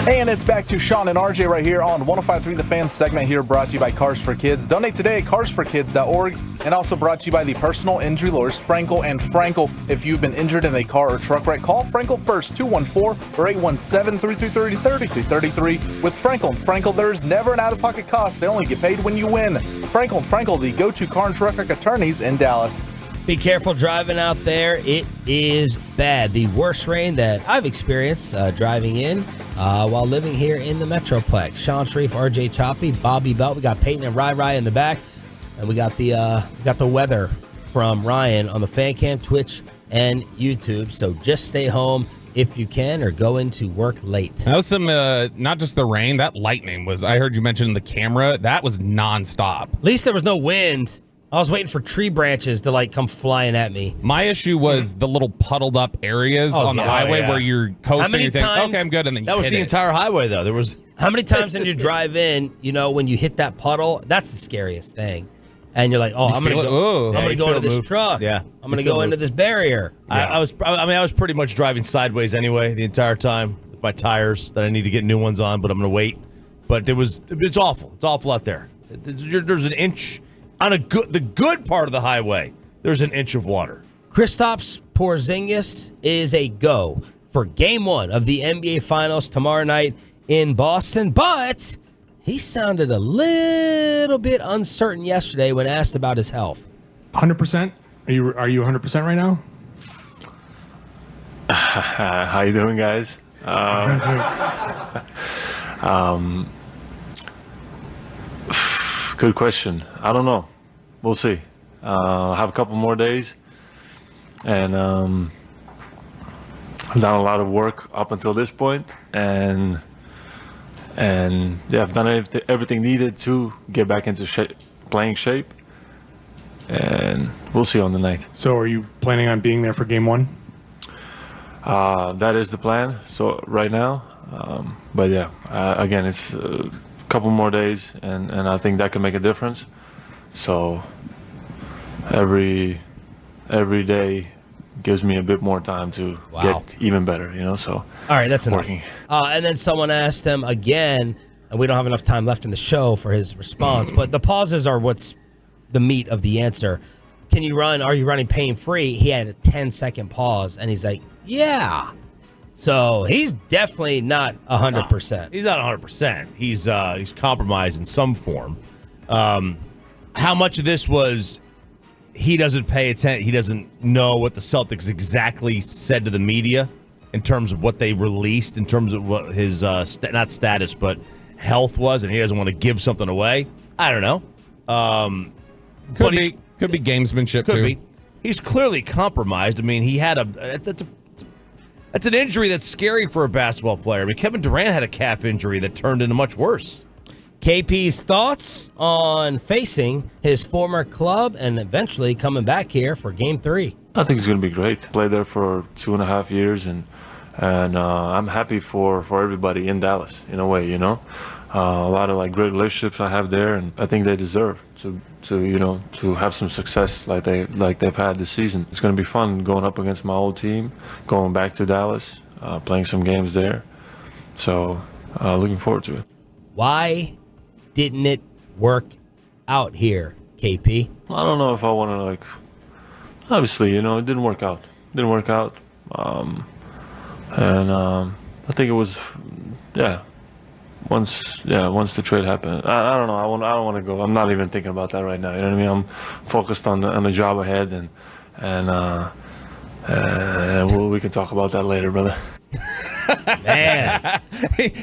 And it's back to Sean and RJ right here on 105.3 The Fan segment here, brought to you by Cars for Kids. Donate today at carsforkids.org, and also brought to you by the personal injury lawyers Frankel and Frankel. If you've been injured in a car or truck wreck, call Frankel first, 214 or 817-333-3333. With Frankel and Frankel, there's never an out-of-pocket cost. They only get paid when you win. Frankel and Frankel, the go-to car and truck wreck attorneys in Dallas. Be careful driving out there. It is bad. The worst rain that I've experienced driving in while living here in the Metroplex. Sean Sharif, RJ Choppy, Bobby Belt. We got Peyton and Rai in the back. And we got the weather from Ryan on the fan cam, Twitch, and YouTube. So just stay home if you can, or go into work late. That was some, not just the rain, that lightning was, I heard you mention the camera. That was nonstop. At least there was no wind. I was waiting for tree branches to come flying at me. My issue was the little puddled up areas on the highway where you're coasting. You think, okay, I'm good, and then that was the entire highway though. There was how many times when you drive in, when you hit that puddle, that's the scariest thing, and you're like, oh, I'm gonna go into this truck. Yeah, I'm gonna go into this barrier. Yeah. I was pretty much driving sideways anyway the entire time with my tires that I need to get new ones on, but I'm gonna wait. But it's awful. It's awful out there. There's an inch. On the good part of the highway, there's an inch of water. Kristaps Porzingis is a go for Game 1 of the NBA Finals tomorrow night in Boston, but he sounded a little bit uncertain yesterday when asked about his health. 100%? Are you 100% right now? How you doing, guys? Good question. I don't know. We'll see. I have a couple more days, and I've done a lot of work up until this point, and yeah, I've done everything needed to get back into playing shape, and we'll see on the night. So are you planning on being there for Game 1? That is the plan. So right now, but yeah, again, it's a couple more days, and I think that can make a difference. So every day gives me a bit more time to get even better, so all right, that's enough. And then someone asked him again, and we don't have enough time left in the show for his response, but the pauses are what's the meat of the answer. Are you running pain free? He had a 10-second pause, and he's like, yeah. So he's definitely not 100%. He's not 100%. He's compromised in some form. How much of this was he doesn't pay attention? He doesn't know what the Celtics exactly said to the media in terms of what they released, in terms of what his not status but health was, and he doesn't want to give something away. I don't know. Could be gamesmanship could too. Be. He's clearly compromised. I mean, he had that's an injury that's scary for a basketball player. I mean, Kevin Durant had a calf injury that turned into much worse. KP's thoughts on facing his former club and eventually coming back here for Game 3. I think it's going to be great. Played there for 2.5 years, and I'm happy for everybody in Dallas in a way. A lot of great relationships I have there, and I think they deserve to have some success like they've had this season. It's going to be fun going up against my old team, going back to Dallas, playing some games there. So looking forward to it. Why didn't it work out here, KP? I don't know if I want to, like, obviously, it didn't work out. I think it was, once the trade happened. I don't know. I don't want to go. I'm not even thinking about that right now. You know what I mean? I'm focused on the job ahead, and we can talk about that later, brother. Man,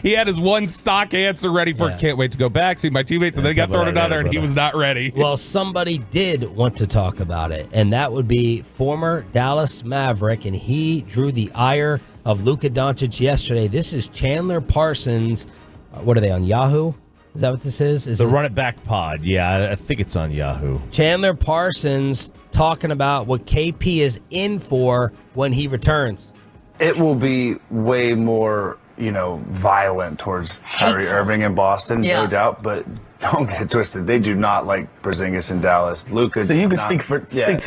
he had his one stock answer ready for can't wait to go back, see my teammates, and then he got thrown another, and he was not ready. Well, somebody did want to talk about it, and that would be former Dallas Maverick, and he drew the ire of Luka Doncic yesterday. This is Chandler Parsons. What are they, on Yahoo? Is that what this is? The Run It Back pod. Yeah, I think it's on Yahoo. Chandler Parsons talking about what KP is in for when he returns. It will be way more, violent towards Kyrie Irving in Boston, no doubt. But don't get it twisted. They do not like Porzingis in Dallas. Luka. So you can speak to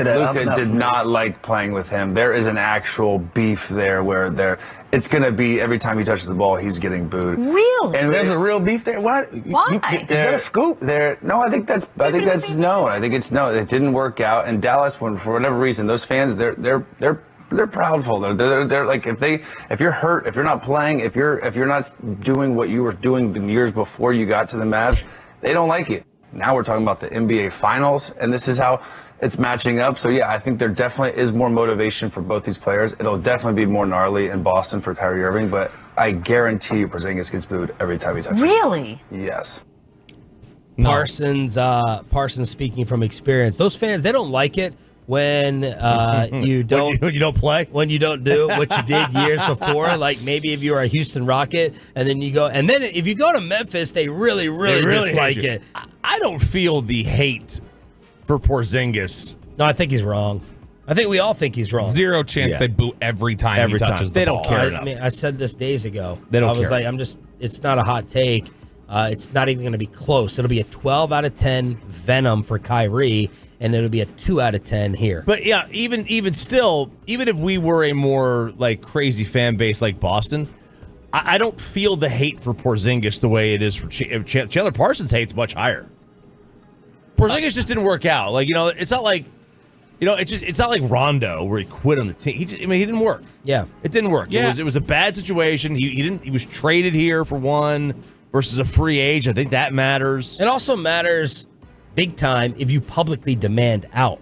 that. Luka did not like playing with him. There is an actual beef there where it's going to be every time he touches the ball, he's getting booed. Really? And there's a real beef there. Why? Is that a scoop? No, I think that's known. I think it's known. It didn't work out. And Dallas, for whatever reason, those fans, they're proudful. They're like, if you're hurt, if you're not playing, if you're not doing what you were doing the years before you got to the Mavs, they don't like you. Now we're talking about the NBA Finals, and this is how it's matching up. So yeah, I think there definitely is more motivation for both these players. It'll definitely be more gnarly in Boston for Kyrie Irving, but I guarantee you Porzingis gets booed every time he touches. Really? Yes. Parsons speaking from experience. Those fans, they don't like it when you don't when you don't play, when you don't do what you did years before. Like maybe if you were a Houston Rocket and then you go, and then if you go to Memphis, they really dislike it. I don't feel the hate for Porzingis. No, I think he's wrong. I think we all think he's wrong. Zero chance they boo every time he touches the ball. They don't care enough. I mean, I said this days ago. They don't I was care. like, it's not a hot take. It's not even going to be close. It'll be a 12 out of 10 Venom for Kyrie, and it'll be a 2 out of 10 here. But yeah, even still, even if we were a more like crazy fan base like Boston, I don't feel the hate for Porzingis the way it is for Chandler Parsons. Hate's much higher. Porzingis just didn't work out. Like, it's not like, it's not like Rondo where he quit on the team. He didn't work. Yeah, it didn't work. Yeah. It was a bad situation. He was traded here for one versus a free agent. I think that matters. It also matters big time if you publicly demand out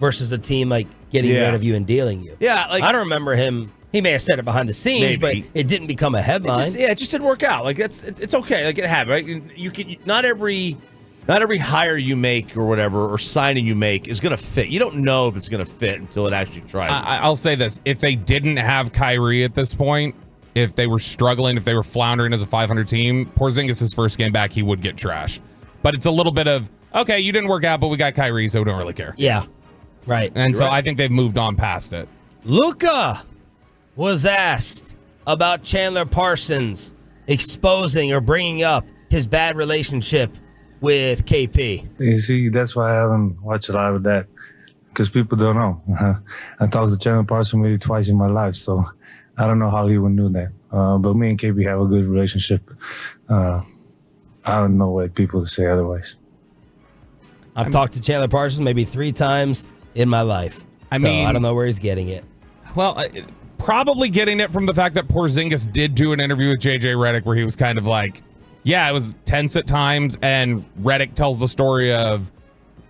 versus a team like getting rid of you and dealing you. Yeah, like I don't remember him. He may have said it behind the scenes, Maybe. but it didn't become a headline. It just didn't work out. Like it's okay. Like it happened. Right? You can not every hire you make or whatever or signing you make is going to fit. You don't know if it's going to fit until it actually tries. I'll say this: if they didn't have Kyrie at this point, if they were struggling, if they were floundering as a 500 team, Porzingis' first game back, he would get trashed. But it's a little bit of, okay, you didn't work out, but we got Kyrie, so we don't really care. Yeah, right. And I think they've moved on past it. Luka was asked about Chandler Parsons exposing or bringing up his bad relationship with KP. You see, that's why I haven't watched a lot of that, because people don't know. I talked to Chandler Parsons maybe twice in my life, so I don't know how he would know that. But me and KP have a good relationship. I don't know what people to say otherwise. I've talked to Chandler Parsons maybe 3 times in my life. I don't know where he's getting it. Well, probably getting it from the fact that Porzingis did do an interview with JJ Redick where he was kind of like, yeah, it was tense at times, and Redick tells the story of,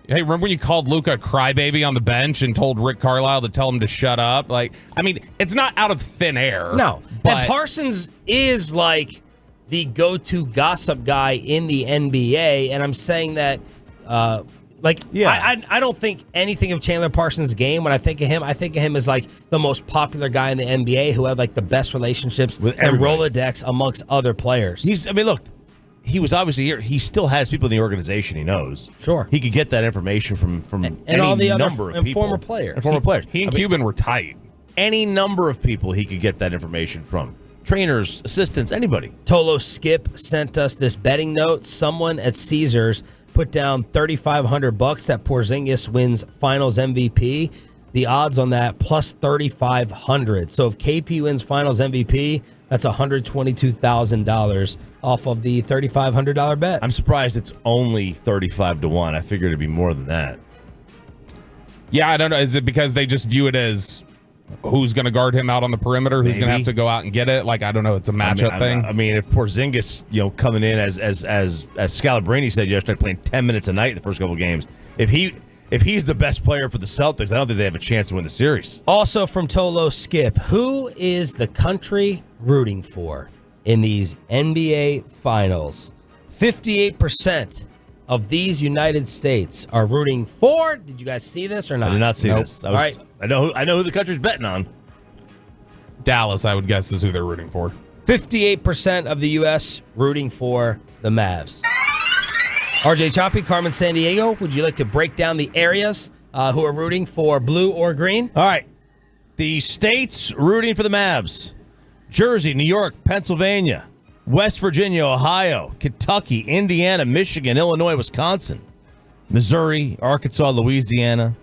hey, remember when you called Luka a crybaby on the bench and told Rick Carlisle to tell him to shut up? Like, I mean, it's not out of thin air. No. But And Parsons is like the go-to gossip guy in the NBA, and I'm saying that, I don't think anything of Chandler Parsons' game. When I think of him as like the most popular guy in the NBA who had like the best relationships with and Rolodex amongst other players. He was obviously here. He still has people in the organization he knows. Sure. He could get that information from and any all the other number of people. former players. And former players. He and Cuban were tight. Any number of people he could get that information from. Trainers, assistants, anybody. Tolo Skip sent us this betting note. Someone at Caesars put down $3,500 that Porzingis wins Finals MVP. The odds on that plus 3,500. So if KP wins Finals MVP, that's $122,000 off of the $3,500 bet. I'm surprised it's only 35 to 1. I figured it'd be more than that. Yeah, I don't know. Is it because they just view it as who's going to guard him out on the perimeter? Who's going to have to go out and get it? Like, I don't know. It's a matchup thing. I mean, if Porzingis, coming in as Scalabrine said yesterday, playing 10 minutes a night in the first couple of games, if he's the best player for the Celtics, I don't think they have a chance to win the series. Also from Tolo Skip, who is the country rooting for in these NBA Finals? 58% of these United States are rooting for. Did you guys see this or not? I did not see this. All right. I know who the country's betting on. Dallas, I would guess, is who they're rooting for. 58% of the U.S. rooting for the Mavs. RJ Choppy, Carmen Sandiego, would you like to break down the areas who are rooting for blue or green? All right. The states rooting for the Mavs: Jersey, New York, Pennsylvania, West Virginia, Ohio, Kentucky, Indiana, Michigan, Illinois, Wisconsin, Missouri, Arkansas, Louisiana,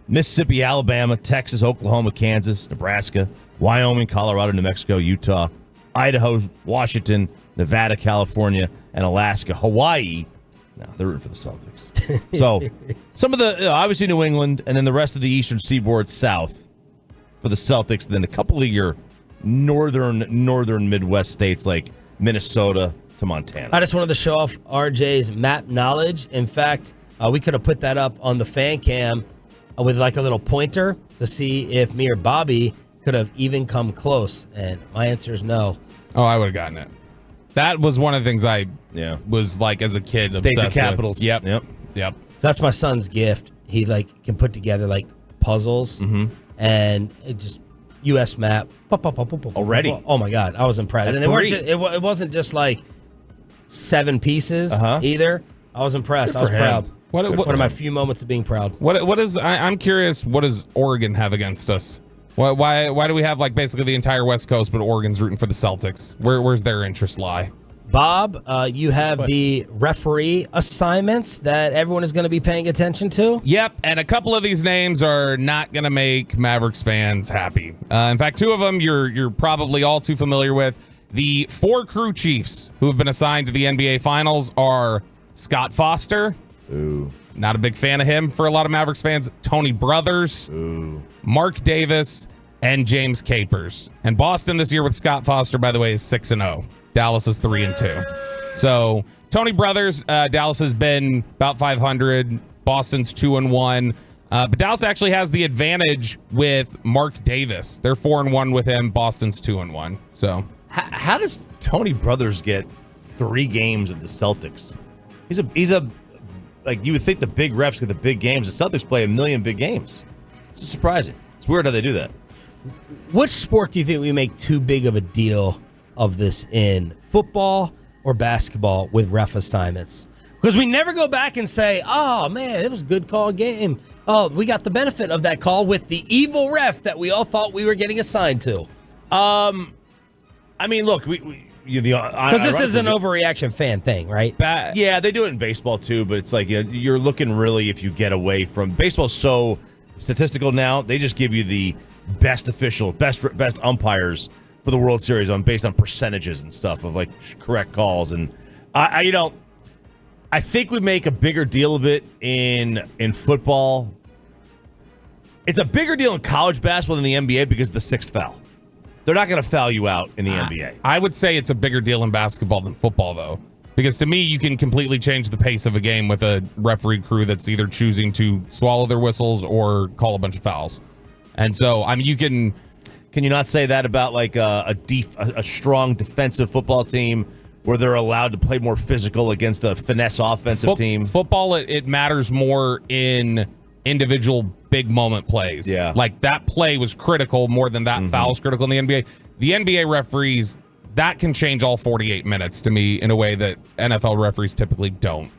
Mississippi, Alabama, Texas, Oklahoma, Kansas, Nebraska, Wyoming, Colorado, New Mexico, Utah, Idaho, Washington, Nevada, California, and Alaska. Hawaii, no, they're rooting for the Celtics. So some of the, obviously New England, and then the rest of the Eastern Seaboard South for the Celtics, then a couple of your northern Midwest states like Minnesota to Montana. I just wanted to show off RJ's map knowledge. In fact, we could have put that up on the fan cam with like a little pointer to see if me or Bobby could have even come close. And my answer is no. Oh, I would have gotten it. That was one of the things I was like as a kid. States and obsessed capitals. With. Yep. That's my son's gift. He like can put together like puzzles and it just U.S. map. Already? Oh my God, I was impressed. And they weren't it wasn't just like 7 pieces either. I was impressed. I was proud. One of my few moments of being proud. What is? I'm curious. What does Oregon have against us? Why do we have like basically the entire West Coast, but Oregon's rooting for the Celtics? Where's their interest lie? Bob, you have the referee assignments that everyone is going to be paying attention to. Yep, and a couple of these names are not going to make Mavericks fans happy. In fact, 2 of them you're probably all too familiar with. The 4 crew chiefs who have been assigned to the NBA Finals are Scott Foster. Ooh. Not a big fan of him for a lot of Mavericks fans. Tony Brothers. Ooh. Mark Davis, and James Capers. And Boston this year with Scott Foster, by the way, is 6-0. Dallas is 3-2. So Tony Brothers, Dallas has been about 500. Boston's 2-1. But Dallas actually has the advantage with Mark Davis. They're 4-1 with him. Boston's 2-1. So how does Tony Brothers get 3 games with the Celtics? He's a like you would think the big refs get the big games. The Celtics play a million big games. It's surprising. It's weird how they do that. Which sport do you think we make too big of a deal of this in? Football or basketball with ref assignments? Because we never go back and say, oh, man, it was a good call game. Oh, we got the benefit of that call with the evil ref that we all thought we were getting assigned to. I mean, look, because this is an overreaction fan thing, right? Yeah, they do it in baseball too, but it's like you're looking really if you get away from baseball's so statistical now. They just give you the best official, best umpires for the World Series based on percentages and stuff of like correct calls. And I think we make a bigger deal of it in football. It's a bigger deal in college basketball than the NBA because of the 6th foul. They're not going to foul you out in the NBA. I would say it's a bigger deal in basketball than football, though. Because to me, you can completely change the pace of a game with a referee crew that's either choosing to swallow their whistles or call a bunch of fouls. And so, I mean, you can... Can you not say that about like a strong defensive football team where they're allowed to play more physical against a finesse offensive team? Football, it matters more in individual big moment plays. Yeah. Like that play was critical more than that foul is critical in the NBA. The NBA referees, that can change all 48 minutes to me in a way that NFL referees typically don't.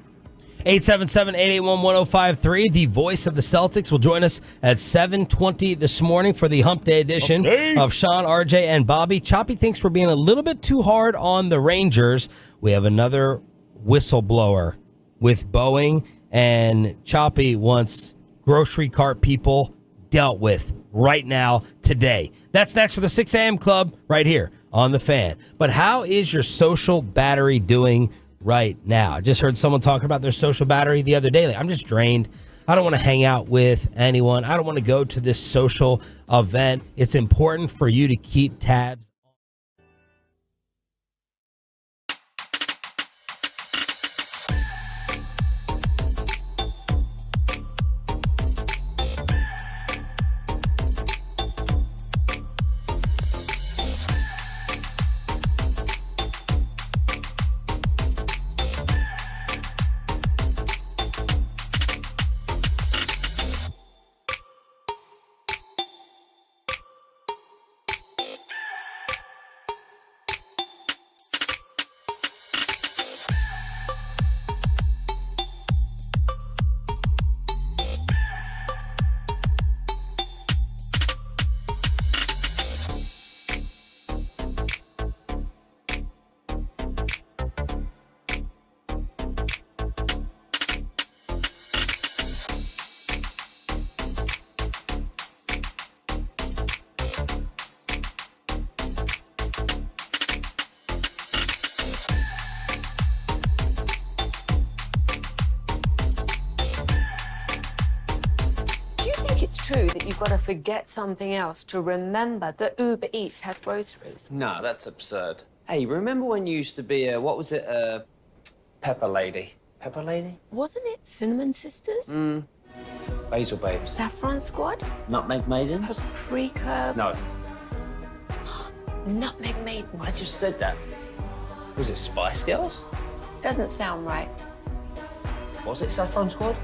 877-881-1053. The voice of the Celtics will join us at 7:20 this morning for the Hump Day edition of Sean, RJ, and Bobby. Choppy thinks we're being a little bit too hard on the Rangers. We have another whistleblower with Boeing, and Choppy wants grocery cart people dealt with right now, today. That's next for the 6 a.m. Club right here on The Fan. But how is your social battery doing right now? I just heard someone talking about their social battery the other day. Like, I'm just drained. I don't want to hang out with anyone. I don't want to go to this social event. It's important for you to keep tabs. It's true that you've got to forget something else to remember that Uber Eats has groceries. No, that's absurd. Hey, remember when you used to be a, what was it, Pepper Lady? Pepper Lady? Wasn't it Cinnamon Sisters? Basil Babes. Saffron Squad? Nutmeg Maidens? Paprika? No. Nutmeg Maidens. I just said that. Was it Spice Girls? Doesn't sound right. Was it Saffron Squad?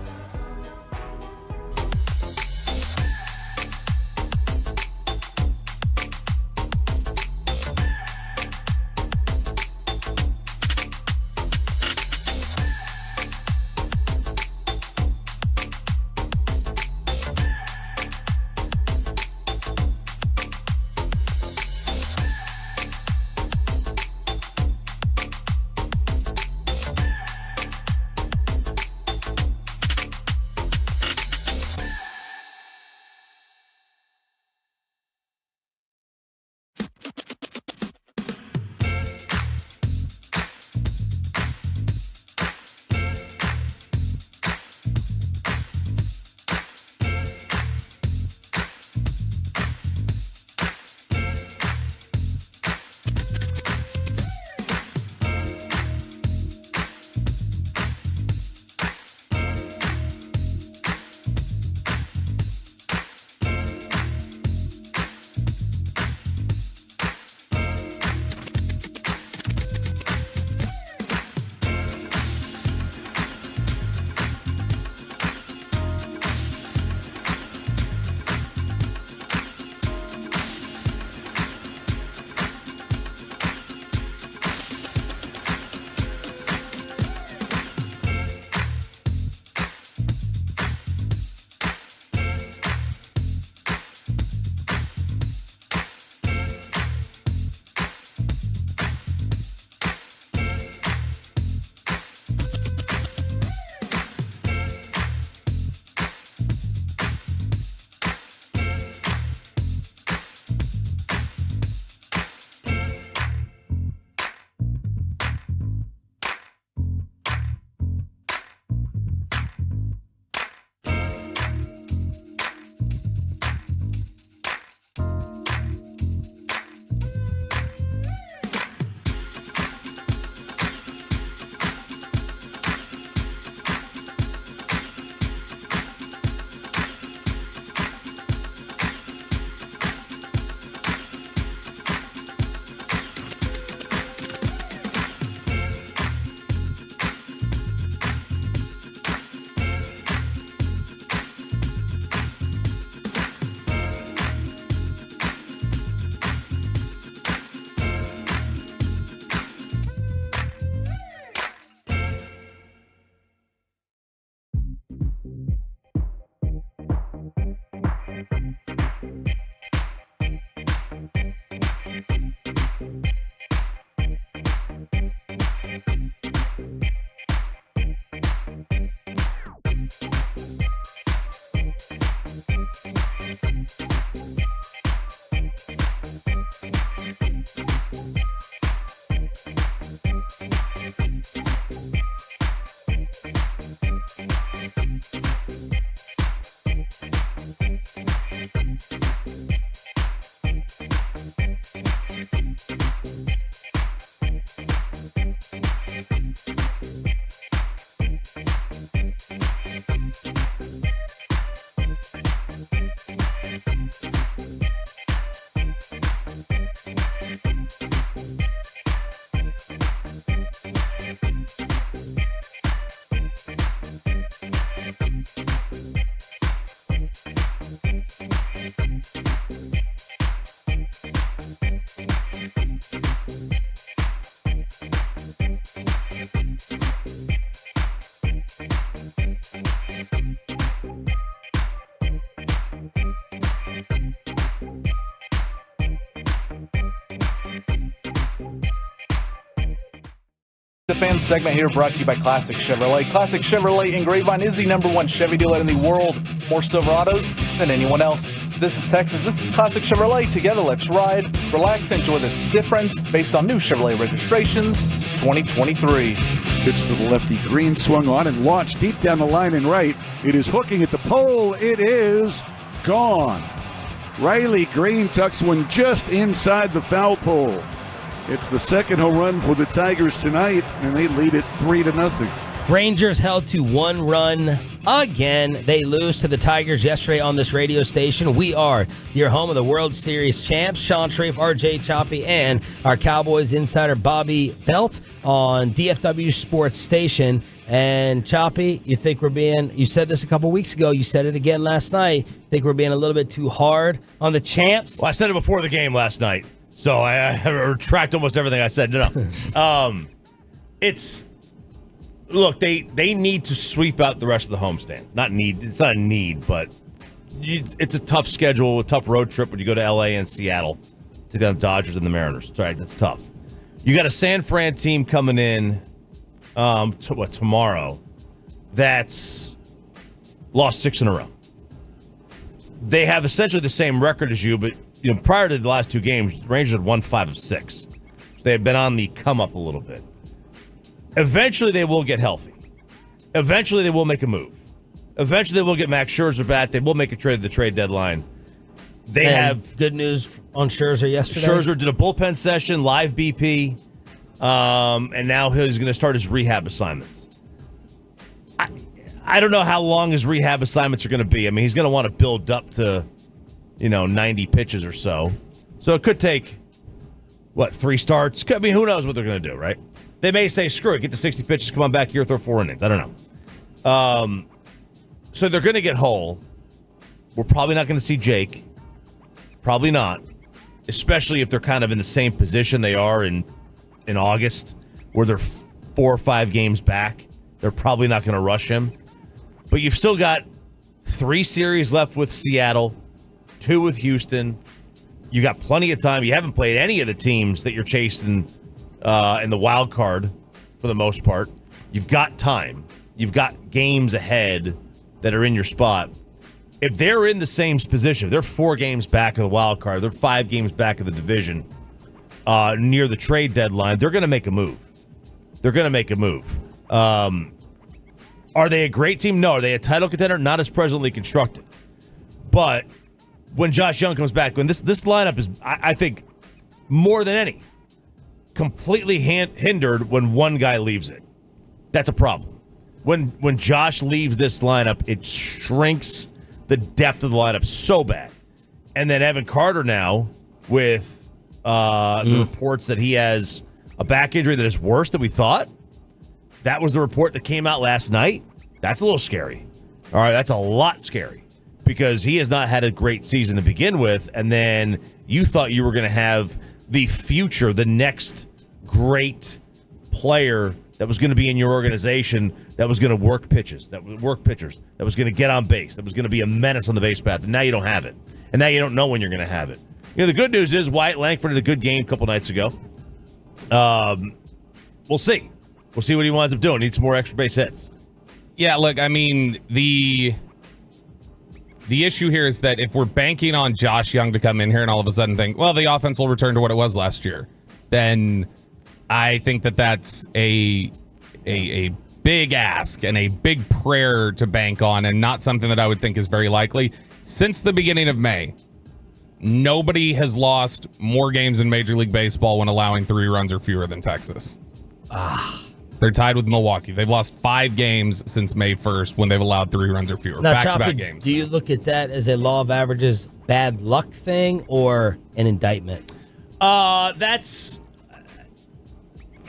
The fan segment here brought to you by Classic Chevrolet. Classic Chevrolet in Grapevine is the #1 Chevy dealer in the world. More Silverados than anyone else. This is Texas. This is Classic Chevrolet. Together, let's ride, relax, enjoy the difference based on new Chevrolet registrations 2023. Pitch to the lefty. Green swung on and launched deep down the line and right. It is hooking at the pole. It is gone. Riley Green tucks one just inside the foul pole. It's the second home run for the Tigers tonight, and they lead it 3-0. Rangers held to 1 run again. They lose to the Tigers yesterday on this radio station. We are your home of the World Series champs. Sean Sharif, RJ Choppy, and our Cowboys insider Bobby Belt on DFW Sports Station. And Choppy, you think you said this a couple weeks ago, you said it again last night, think we're being a little bit too hard on the champs? Well, I said it before the game last night. So I retract almost everything I said. No. Look, they need to sweep out the rest of the homestand. It's not a need, but it's a tough schedule, a tough road trip when you go to LA and Seattle to the Dodgers and the Mariners. Right, that's tough. You got a San Fran team coming in tomorrow that's lost 6 in a row. They have essentially the same record as you, but prior to the last 2 games, the Rangers had won 5 of 6. So they have been on the come up a little bit. Eventually, they will get healthy. Eventually, they will make a move. Eventually, they will get Max Scherzer back. They will make a trade at the trade deadline. They have good news on Scherzer yesterday. Scherzer did a bullpen session, live BP, and now he's going to start his rehab assignments. I don't know how long his rehab assignments are going to be. I mean, he's going to want to build up to 90 pitches or so. So it could take, 3 starts? I mean, who knows what they're going to do, right? They may say, screw it, get to 60 pitches, come on back here, throw 4 innings. I don't know. So they're going to get whole. We're probably not going to see Jake. Probably not. Especially if they're kind of in the same position they are in August, where they're 4 or 5 games back. They're probably not going to rush him. But you've still got 3 series left with Seattle, 2 with Houston. You got plenty of time. You haven't played any of the teams that you're chasing in the wild card for the most part. You've got time. You've got games ahead that are in your spot. If they're in the same position, if they're 4 games back of the wild card, they're 5 games back of the division near the trade deadline, they're going to make a move. They're going to make a move. Are they a great team? No. Are they a title contender? Not as presently constructed. But when Josh Young comes back, when this lineup is, I think, more than any, completely hindered when one guy leaves it. That's a problem. When Josh leaves this lineup, it shrinks the depth of the lineup so bad. And then Evan Carter now, with the reports that he has a back injury that is worse than we thought. That was the report that came out last night. That's a little scary. All right, that's a lot scary because he has not had a great season to begin with, and then you thought you were going to have the future, the next great player that was going to be in your organization, that was going to work pitchers, that was going to get on base, that was going to be a menace on the base path, and now you don't have it. And now you don't know when you're going to have it. The good news is Wyatt Langford had a good game a couple nights ago. We'll see. We'll see what he winds up doing. Needs some more extra base hits. Yeah, look, I mean, the issue here is that if we're banking on Josh Young to come in here and all of a sudden think, well, the offense will return to what it was last year, then I think that that's a big ask and a big prayer to bank on, and not something that I would think is very likely. Since the beginning of May, nobody has lost more games in Major League Baseball when allowing 3 runs or fewer than Texas. They're tied with Milwaukee. They've lost 5 games since May 1st when they've allowed 3 runs or fewer. Now, back-to-back Choppy, games. Do you look at that as a law of averages bad luck thing or an indictment? That's...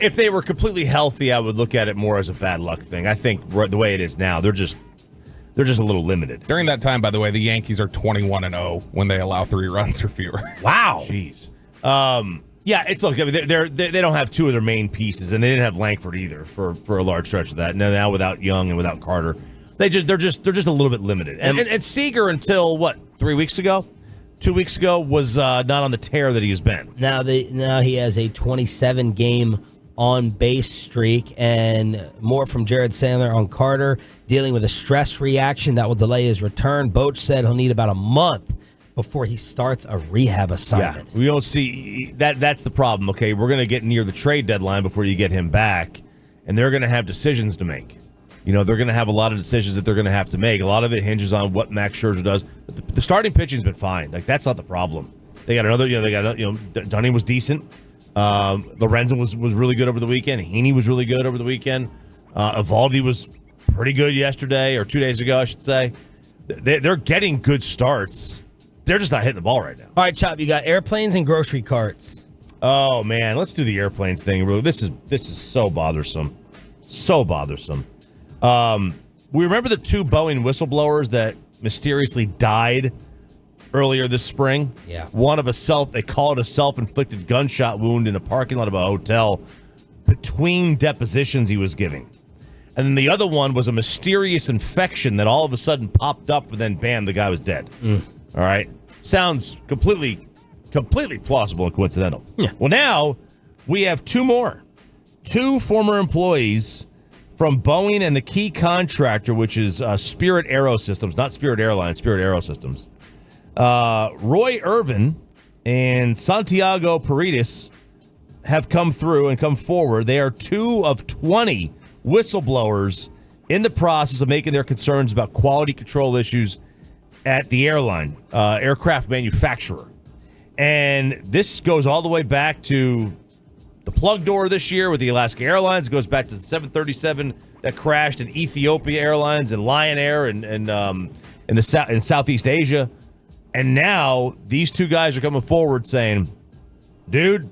If they were completely healthy, I would look at it more as a bad luck thing. I think the way it is now, they're just a little limited. During that time, by the way, the Yankees are 21-0 when they allow 3 runs or fewer. Wow. Jeez. Yeah, it's look. I mean, they don't have two of their main pieces, and they didn't have Langford either for a large stretch of that. Now without Young and without Carter, they're just a little bit limited. And Seager until what 3 weeks ago, 2 weeks ago was not on the tear that he has been. Now he has a 27 game on base streak, and more from Jared Sandler on Carter dealing with a stress reaction that will delay his return. Boach said he'll need about a month before he starts a rehab assignment. Yeah, we don't see that. That's the problem. Okay, we're going to get near the trade deadline before you get him back, and they're going to have decisions to make. You know, they're going to have a lot of decisions that they're going to have to make. A lot of it hinges on what Max Scherzer does. But the starting pitching's been fine. Like, that's not the problem. They got another. Dunning was decent. Lorenzen was really good over the weekend. Heaney was really good over the weekend. Evaldi was pretty good yesterday or 2 days ago, I should say. They're getting good starts. They're just not hitting the ball right now. All right, Chop, you got airplanes and grocery carts. Oh, man, let's do the airplanes thing. Really, this is so bothersome. So bothersome. We remember the two Boeing whistleblowers that mysteriously died earlier this spring? Yeah. One of they call it a self-inflicted gunshot wound in a parking lot of a hotel between depositions he was giving. And then the other one was a mysterious infection that all of a sudden popped up, and then bam, the guy was dead. All right. Sounds completely plausible and coincidental. Yeah. Well, now we have two more. Two former employees from Boeing and the key contractor, which is Spirit Aerosystems, not Spirit Airlines, Spirit Aerosystems. Roy Irvin and Santiago Paredes have come through and come forward. They are 2 of 20 whistleblowers in the process of making their concerns about quality control issues at the aircraft manufacturer. And this goes all the way back to the plug door this year with the Alaska Airlines. It goes back to the 737 that crashed in Ethiopia Airlines and Lion Air in Southeast Asia. And now these two guys are coming forward saying, dude,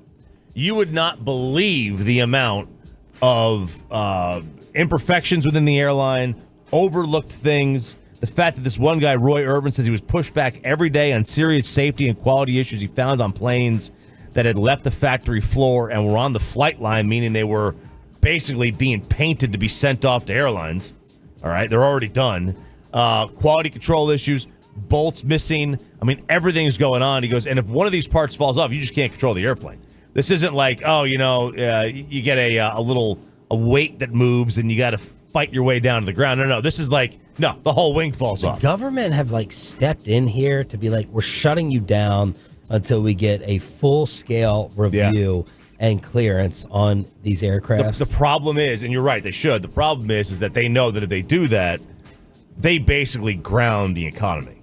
you would not believe the amount of imperfections within the airline, overlooked things. The fact that this one guy, Roy Irvin, says he was pushed back every day on serious safety and quality issues he found on planes that had left the factory floor and were on the flight line, meaning they were basically being painted to be sent off to airlines. All right, they're already done. Quality control issues, bolts missing. I mean, everything's going on. He goes, and if one of these parts falls off, you just can't control the airplane. This isn't like, you get a weight that moves and you got to fight your way down to the ground. No, this is like, the whole wing falls off. The government have stepped in here to be like, we're shutting you down until we get a full-scale review and clearance on these aircrafts. The problem is, and you're right, they should. The problem is that they know that if they do that, they basically ground the economy.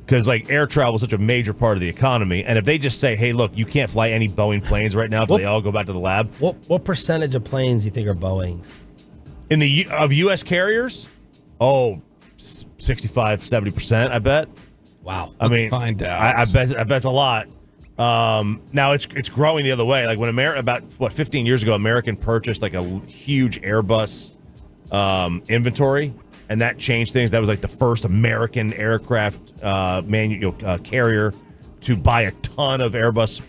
Because air travel is such a major part of the economy, and if they just say, "Hey, look, you can't fly any Boeing planes right now," until they all go back to the lab. What percentage of planes do you think are Boeings? Of U.S. carriers? 65, 70%, I bet. Wow. Let's find out. I bet it's a lot. Now it's growing the other way. Like when about 15 years ago, American purchased a huge Airbus inventory, and that changed things. That was the first American aircraft carrier to buy a ton of Airbus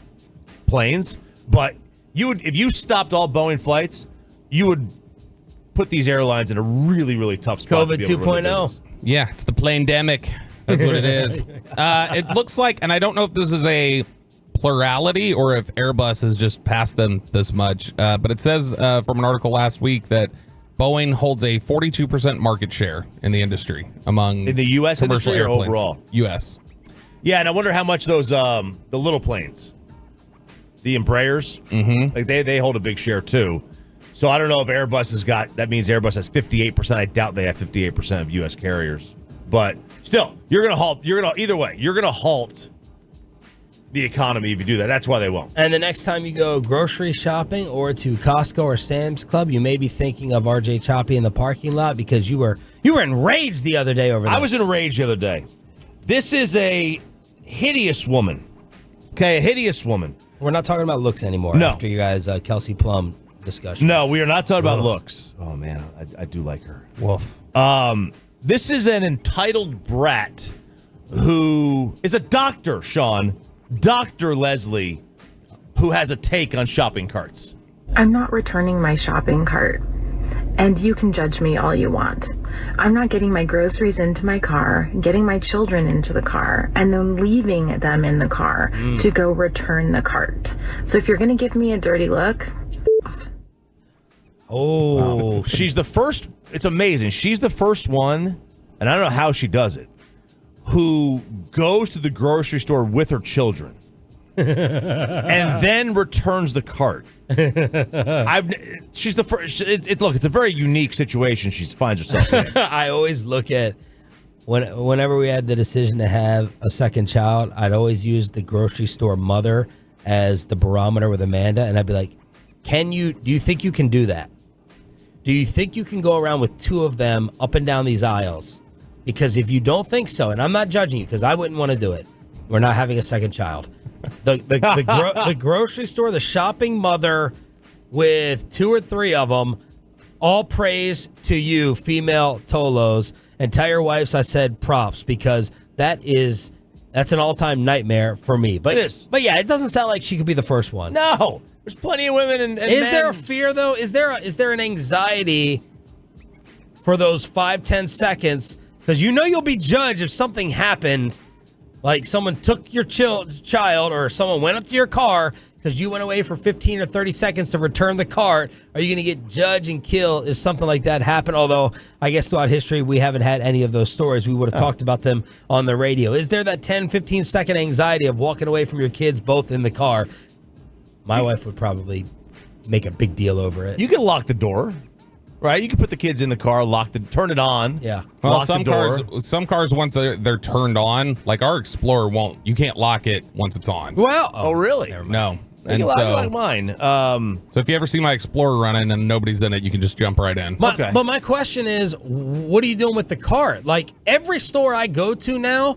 planes. But if you stopped all Boeing flights, you would put these airlines in a really, really tough spot. COVID 2.0. Yeah, it's the plane-demic. That's what it is. It looks like, and I don't know if this is a plurality or if Airbus has just passed them this much, but it says from an article last week that Boeing holds a 42% market share in the industry in the U.S. industry or overall? U.S. Yeah, and I wonder how much those the little planes, the Embraers, they hold a big share too. So I don't know if Airbus has got. That means Airbus has 58%. I doubt they have 58% of U.S. carriers. But still, you're going to halt. Either way, you're going to halt the economy if you do that. That's why they won't. And the next time you go grocery shopping or to Costco or Sam's Club, you may be thinking of RJ Choppy in the parking lot because you were enraged the other day over this. I was enraged the other day. This is a hideous woman. Okay, a hideous woman. We're not talking about looks anymore. No. After you guys Kelsey Plum discussion. No, we are not talking about looks. Oh man, I do like her. Woof. This is an entitled brat who is a doctor, Sean. Dr. Leslie who has a take on shopping carts. I'm not returning my shopping cart. And you can judge me all you want. I'm not getting my groceries into my car, getting my children into the car, and then leaving them in the car to go return the cart. So if you're going to give me a dirty look, off. Oh, she's the first. It's amazing. She's the first one, and I don't know how she does it, who goes to the grocery store with her children and then returns the cart. She's the first. Look, it's a very unique situation she finds herself in. I always look at whenever we had the decision to have a second child, I'd always use the grocery store mother as the barometer with Amanda, and I'd be like, do you think you can do that? Do you think you can go around with two of them up and down these aisles? Because if you don't think so, and I'm not judging you because I wouldn't want to do it, we're not having a second child. The grocery store, the shopping mother with two or three of them, all praise to you, female Tolos, and tell your wives I said props because that's an all-time nightmare for me. But, it is. But yeah, it doesn't sound like she could be the first one. No, there's plenty of women and is men. there a fear though? Is there an anxiety for those 5-10 seconds? Because you'll be judged if something happened. Like someone took your child or someone went up to your car because you went away for 15 or 30 seconds to return the cart. Are you going to get judged and killed if something like that happened? Although I guess throughout history, we haven't had any of those stories. We would have talked about them on the radio. Is there that 10, 15 second anxiety of walking away from your kids both in the car? My wife would probably make a big deal over it. You can lock the door. Right, you can put the kids in the car, turn it on. Yeah. Well, lock the door. some cars once they're turned on, like our Explorer won't. You can't lock it once it's on. Well, oh really? No. And so like mine. So if you ever see my Explorer running and nobody's in it, you can just jump right in. But my question is, what are you doing with the cart? Like every store I go to now,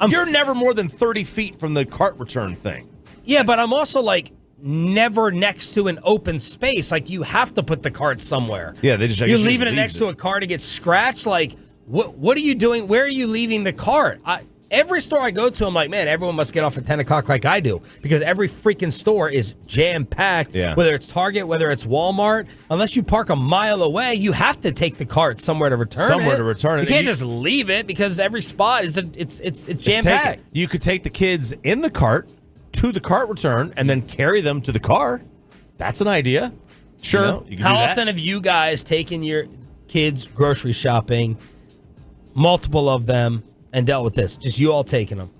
you're never more than 30 feet from the cart return thing. Yeah, but I'm also like never next to an open space. Like you have to put the cart somewhere. Yeah, you're leaving it next to a car to get scratched. Like what are you doing? Where are you leaving the cart? Every store I go to, I'm like, man, everyone must get off at 10 o'clock like I do because every freaking store is jam-packed, whether it's Target, whether it's Walmart. Unless you park a mile away, you have to take the cart somewhere to return it. You can't just leave it because every spot is it's jam-packed. You could take the kids in the cart to the cart return and then carry them to the car. That's an idea. Sure. You can How do that. often have you guys taken your kids grocery shopping, multiple of them, and dealt with this? Just you all taking them?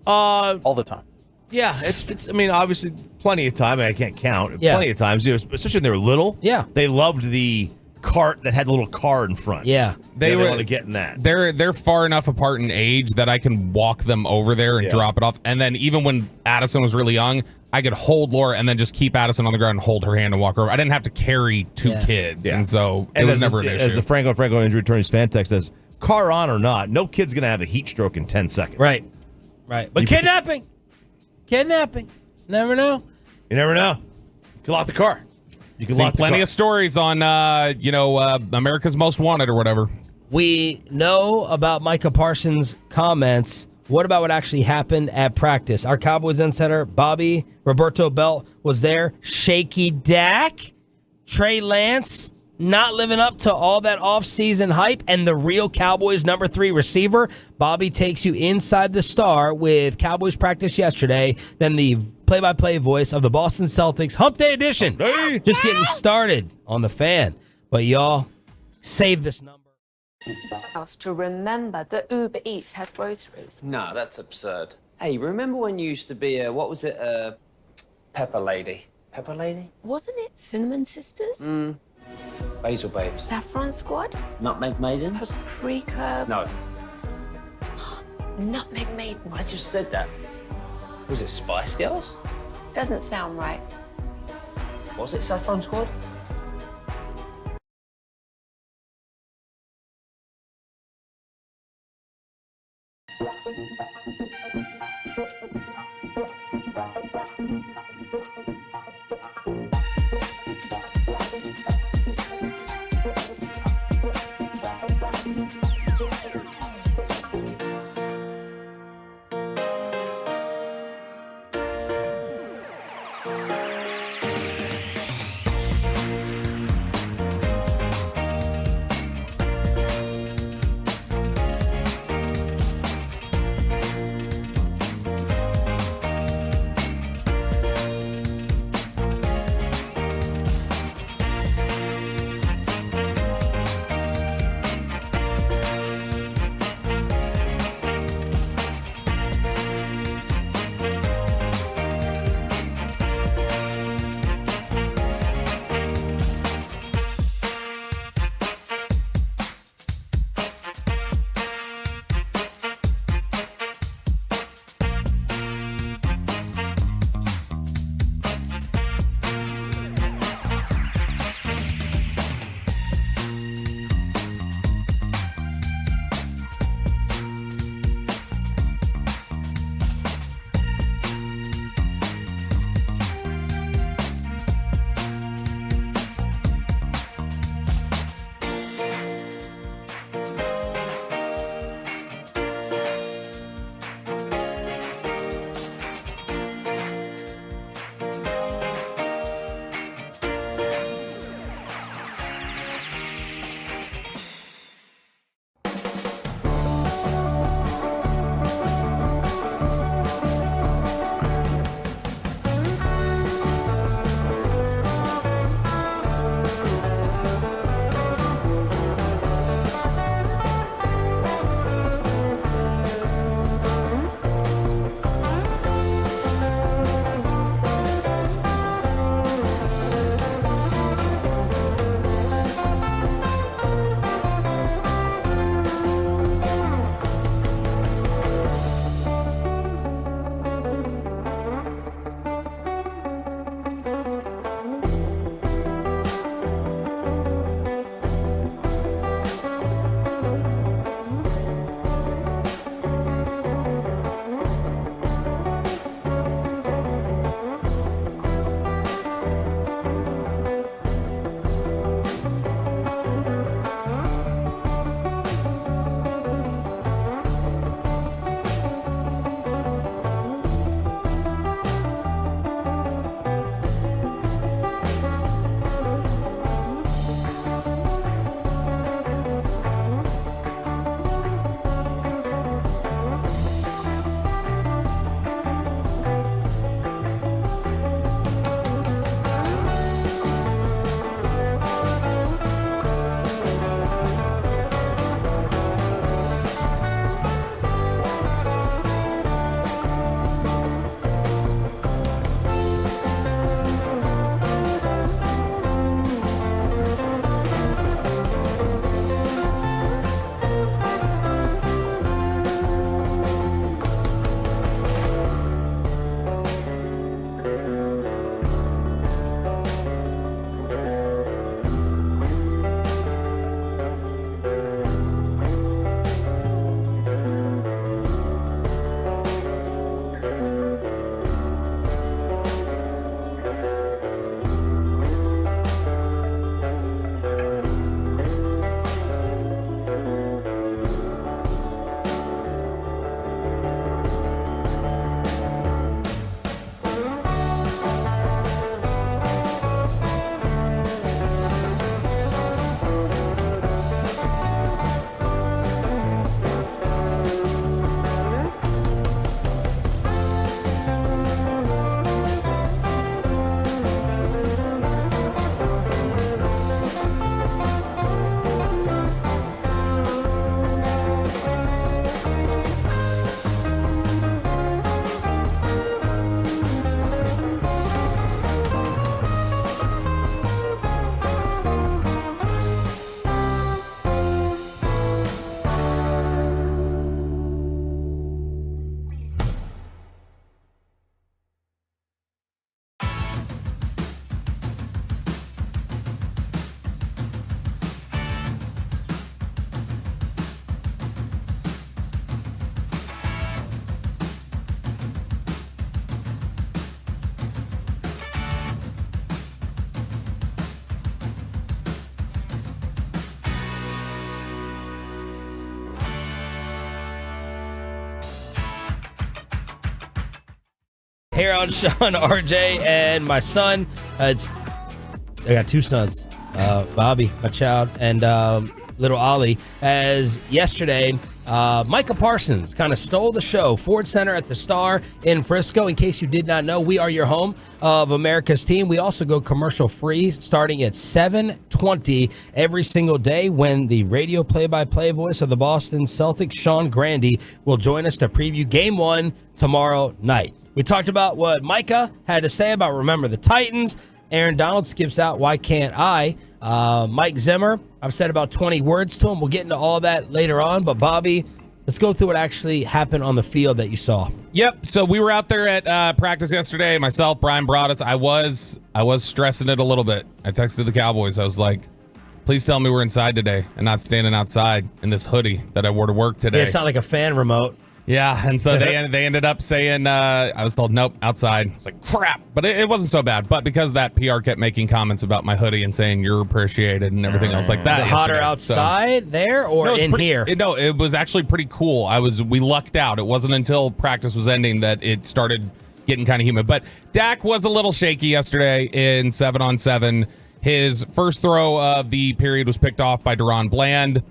All the time. Yeah, it's. I mean, obviously, plenty of time. I can't count. Yeah. Plenty of times, especially when they were little. Yeah, they loved the cart that had a little car in front. Yeah, they want to get in that. They're far enough apart in age that I can walk them over there and drop it off. And then even when Addison was really young, I could hold Laura and then just keep Addison on the ground and hold her hand and walk her over. I didn't have to carry two kids, and so it was never an issue. As the Franco Injury Attorney's fan text says, car on or not, no kid's going to have a heat stroke in 10 seconds. Right. But kidnapping. Never know. You never know. You can lock the car. You can see plenty of stories on, America's Most Wanted or whatever. We know about Micah Parsons' comments. What about what actually happened at practice? Our Cowboys insider, Bobby Roberto Belt, was there. Shaky Dak, Trey Lance, not living up to all that offseason hype, and the real Cowboys number 3 receiver. Bobby takes you inside the Star with Cowboys practice yesterday, then the play-by-play voice of the Boston Celtics Hump Day edition. Just getting started on the Fan. But y'all, save this number. To remember that Uber Eats has groceries. No, that's absurd. Hey, remember when you used to be Pepper Lady? Pepper Lady? Wasn't it Cinnamon Sisters? Basil Babes. Saffron Squad? Nutmeg Maidens? Paprika? No. Nutmeg Maidens. I just said that. Was it Spice Girls? Doesn't sound right. Was it Saffron Squad? here on Sean, RJ, and my son. I got two sons, Bobby, my child, and little Ollie. As yesterday, Micah Parsons kind of stole the show. Ford Center at the Star in Frisco. In case you did not know, we are your home of America's team. We also go commercial free starting at 7:20 every single day when the radio play-by-play voice of the Boston Celtics, Sean Grandy, will join us to preview Game 1 tomorrow night. We talked about what Micah had to say about Remember the Titans. Aaron Donald skips out, why can't I? Mike Zimmer, I've said about 20 words to him. We'll get into all that later on. But, Bobby, let's go through what actually happened on the field that you saw. Yep. So we were out there at practice yesterday. Myself, Brian brought us. I was stressing it a little bit. I texted the Cowboys. I was like, please tell me we're inside today and not standing outside in this hoodie that I wore to work today. Yeah, it's not like a fan remote. Yeah, and so they ended up saying, I was told, nope, outside. It's like, crap. But it wasn't so bad. But because that PR kept making comments about my hoodie and saying you're appreciated and everything else like that. Is it hotter outside there or in here? No, it was actually pretty cool. We lucked out. It wasn't until practice was ending that it started getting kind of humid. But Dak was a little shaky yesterday in 7-on-7. His first throw of the period was picked off by Deron Bland.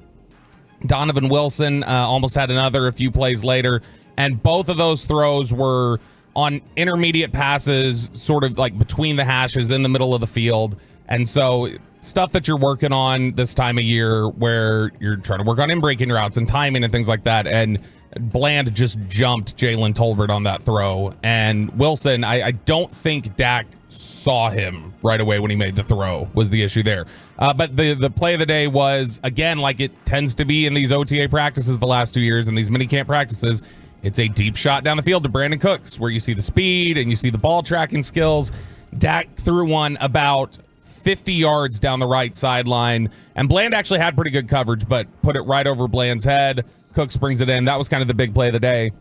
Donovan Wilson almost had another a few plays later, and both of those throws were on intermediate passes, sort of like between the hashes in the middle of the field. And so stuff that you're working on this time of year where you're trying to work on in-breaking routes and timing and things like that. And Bland just jumped Jalen Tolbert on that throw. And Wilson, I don't think Dak saw him right away when he made the throw was the issue there. But the play of the day was, again, like it tends to be in these OTA practices the last 2 years and these minicamp practices, it's a deep shot down the field to Brandon Cooks where you see the speed and you see the ball tracking skills. Dak threw one about 50 yards down the right sideline, and Bland actually had pretty good coverage, but put it right over Bland's head. Cooks brings it in. That was kind of the big play of the day.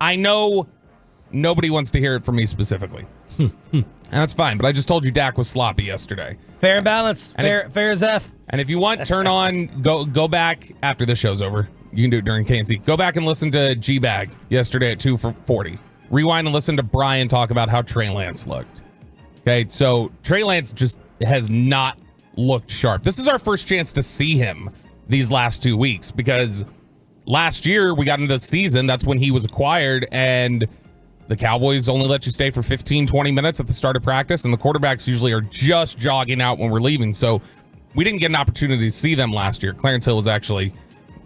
I know nobody wants to hear it from me specifically. And that's fine, but I just told you Dak was sloppy yesterday. Fair and balanced. Fair as F. And if you want, turn on, go back after the show's over. You can do it during KNC. Go back and listen to G-Bag yesterday at 2:40. Rewind and listen to Brian talk about how Trey Lance looked. Okay, so Trey Lance just has not looked sharp. This is our first chance to see him these last 2 weeks because last year we got into the season. That's when he was acquired, and the Cowboys only let you stay for 15, 20 minutes at the start of practice, and the quarterbacks usually are just jogging out when we're leaving. So we didn't get an opportunity to see them last year. Clarence Hill was actually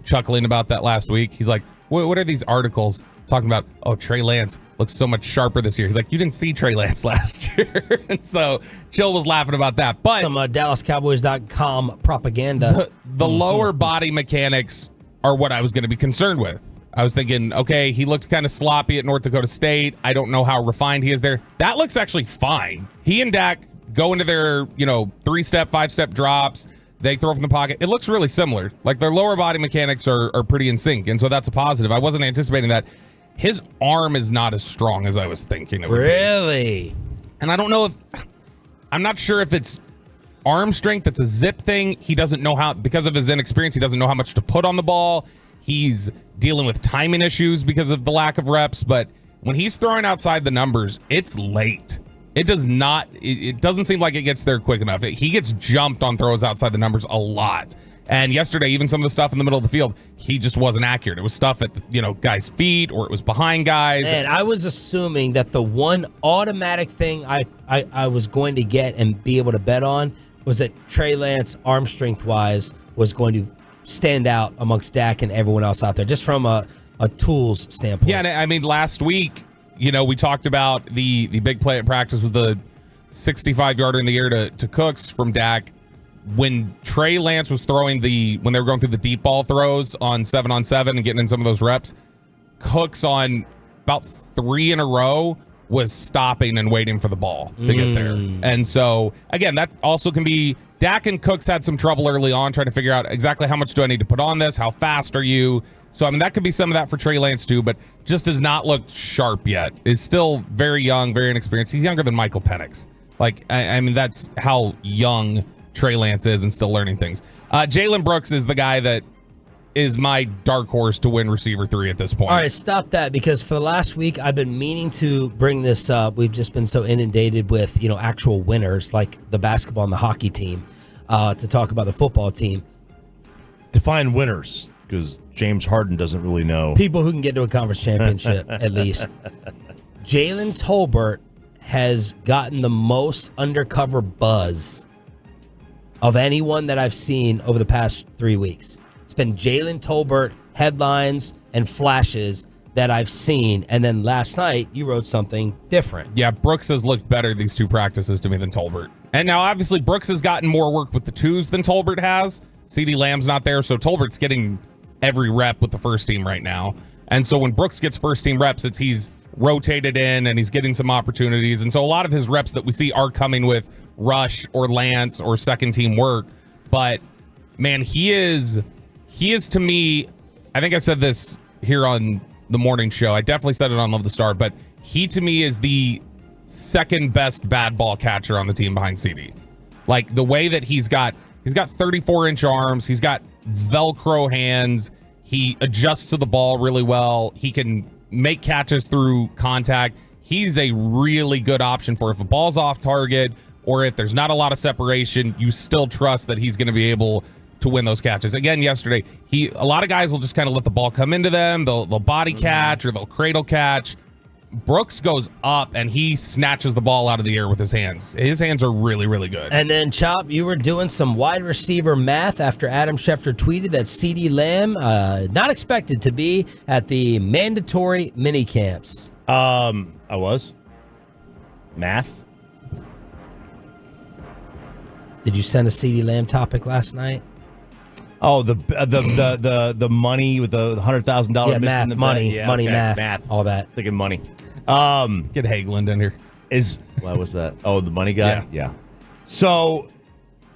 chuckling about that last week. He's like, what are these articles talking about? Oh, Trey Lance looks so much sharper this year. He's like, you didn't see Trey Lance last year. And so Chill was laughing about that. But some DallasCowboys.com propaganda. The lower body mechanics are what I was going to be concerned with. I was thinking, okay, he looked kind of sloppy at North Dakota State. I don't know how refined he is there. That looks actually fine. He and Dak go into their, 3-step, 5-step drops. They throw from the pocket. It looks really similar. Like their lower body mechanics are pretty in sync. And so that's a positive. I wasn't anticipating that. His arm is not as strong as I was thinking it would be. Really? And I don't know I'm not sure if it's arm strength. It's a zip thing. He doesn't know how, because of his inexperience, he doesn't know how much to put on the ball. He's dealing with timing issues because of the lack of reps, but when he's throwing outside the numbers, it's late. It doesn't seem like it gets there quick enough. He gets jumped on throws outside the numbers a lot. And yesterday, even some of the stuff in the middle of the field, he just wasn't accurate. It was stuff at guys' feet or it was behind guys. And I was assuming that the one automatic thing I was going to get and be able to bet on was that Trey Lance, arm strength wise, was going to stand out amongst Dak and everyone else out there, just from a tools standpoint. Yeah, and I mean, last week, we talked about the big play at practice was the 65-yarder in the air to Cooks from Dak. When Trey Lance was throwing when they were going through the deep ball throws on 7-on-7 and getting in some of those reps, Cooks on about 3 in a row was stopping and waiting for the ball to get there. And so, again, that also can be Dak and Cooks had some trouble early on trying to figure out exactly how much do I need to put on this? How fast are you? So, I mean, that could be some of that for Trey Lance, too, but just has not looked sharp yet. Is still very young, very inexperienced. He's younger than Michael Penix. Like, I mean, that's how young Trey Lance is and still learning things. Jalen Brooks is the guy that is my dark horse to win receiver 3 at this point. All right, stop that, because for the last week I've been meaning to bring this up. We've just been so inundated with, actual winners like the basketball and the hockey team to talk about the football team. Define winners, because James Harden doesn't really know. People who can get to a conference championship, at least. Jalen Tolbert has gotten the most undercover buzz of anyone that I've seen over the past 3 weeks. It's been Jalen Tolbert headlines and flashes that I've seen. And then last night, you wrote something different. Yeah, Brooks has looked better these 2 practices to me than Tolbert. And now, obviously, Brooks has gotten more work with the 2s than Tolbert has. CeeDee Lamb's not there, so Tolbert's getting every rep with the first team right now. And so when Brooks gets first team reps, he's rotated in and he's getting some opportunities. And so a lot of his reps that we see are coming with Rush or Lance or second team work. But man, he is to me, I think I said this here on the morning show. I definitely said it on Love the Star, but he to me is the second best bad ball catcher on the team behind CD. Like the way that he's got 34-inch arms, he's got Velcro hands, he adjusts to the ball really well, he can make catches through contact. He's a really good option for if a ball's off target or if there's not a lot of separation, you still trust that he's going to be able to win those catches. Again, yesterday, a lot of guys will just kind of let the ball come into them. They'll body catch or they'll cradle catch. Brooks goes up and he snatches the ball out of the air with his hands. His hands are really, really good. And then, Chop, you were doing some wide receiver math after Adam Schefter tweeted that CeeDee Lamb not expected to be at the mandatory mini camps. I was. Math? Did you send a CeeDee Lamb topic last night? Oh, the money with the $100,000 yeah, math, the money, yeah, money, okay, math, all that. Thinking money. Get Hageland in here. What was that? Oh, the money guy? Yeah. So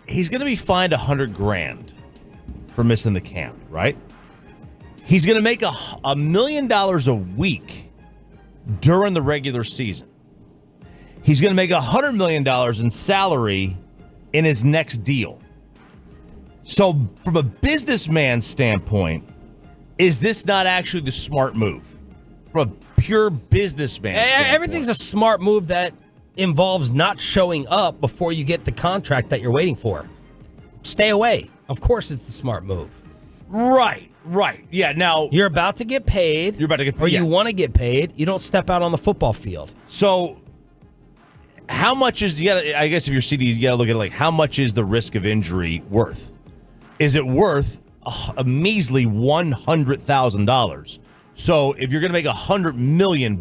he's going to be fined $100,000 for missing the camp, right? He's going to make $1 million a week during the regular season. He's going to make $100 million in salary in his next deal. So from a businessman standpoint, is this not actually the smart move? From a pure businessman standpoint. Everything's a smart move that involves not showing up before you get the contract that you're waiting for. Stay away. Of course it's the smart move. Right. Yeah, now you're about to get paid. Or you want to get paid. You don't step out on the football field. So how much is, I guess if you're CD, you got to look at like how much is the risk of injury worth? Is it worth a measly $100,000? So if you're going to make $100 million,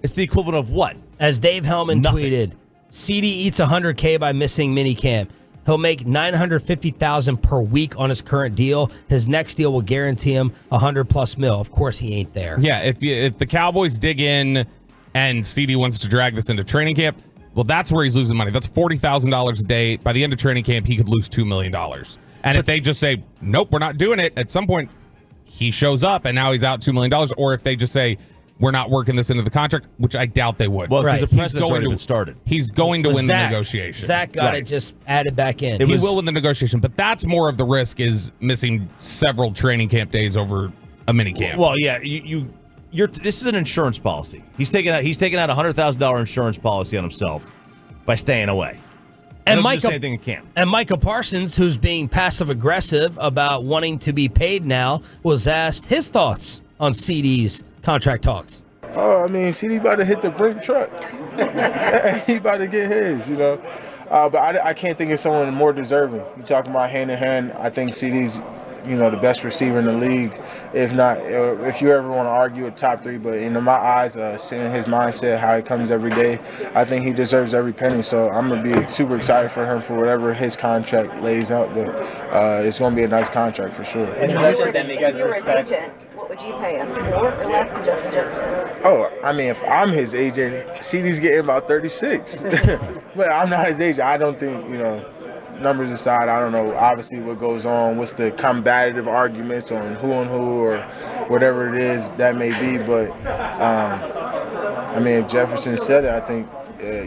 it's the equivalent of what? As Dave Hellman tweeted, CD eats $100K by missing minicamp. He'll make $950,000 per week on his current deal. His next deal will guarantee him $100+ mil. Of course, he ain't there. Yeah, if the Cowboys dig in and CD wants to drag this into training camp, well, that's where he's losing money. That's $40,000 a day. By the end of training camp, he could lose $2 million. And if they just say, nope, we're not doing it, at some point, he shows up and now he's out $2 million. Or if they just say, we're not working this into the contract, which I doubt they would. Well, because the precedent's already been started. He's going to win the negotiation. Zach got it just added back in. He will win the negotiation, but that's more of the risk is missing several training camp days over a mini camp. Well, yeah, this is an insurance policy. He's taking out a $100,000 insurance policy on himself by staying away. And Micah, the same thing in camp. And Micah Parsons, who's being passive-aggressive about wanting to be paid now, was asked his thoughts on CD's contract talks. Oh, I mean, CD about to hit the brink truck. He about to get his, But I can't think of someone more deserving. You're talking about hand-in-hand. I think CD's, the best receiver in the league. If not, if you ever want to argue a top three, but in my eyes, seeing his mindset, how he comes every day, I think he deserves every penny. So I'm going to be super excited for him for whatever his contract lays out. But it's going to be a nice contract for sure. If you were his agent, what would you pay him? More or less than Justin Jefferson? Oh, I mean, if I'm his agent, CD's getting about 36. But I'm not his agent. I don't think, numbers aside, I don't know obviously what goes on, what's the combative arguments on who and who or whatever it is that may be. But, I mean, if Jefferson said it, I think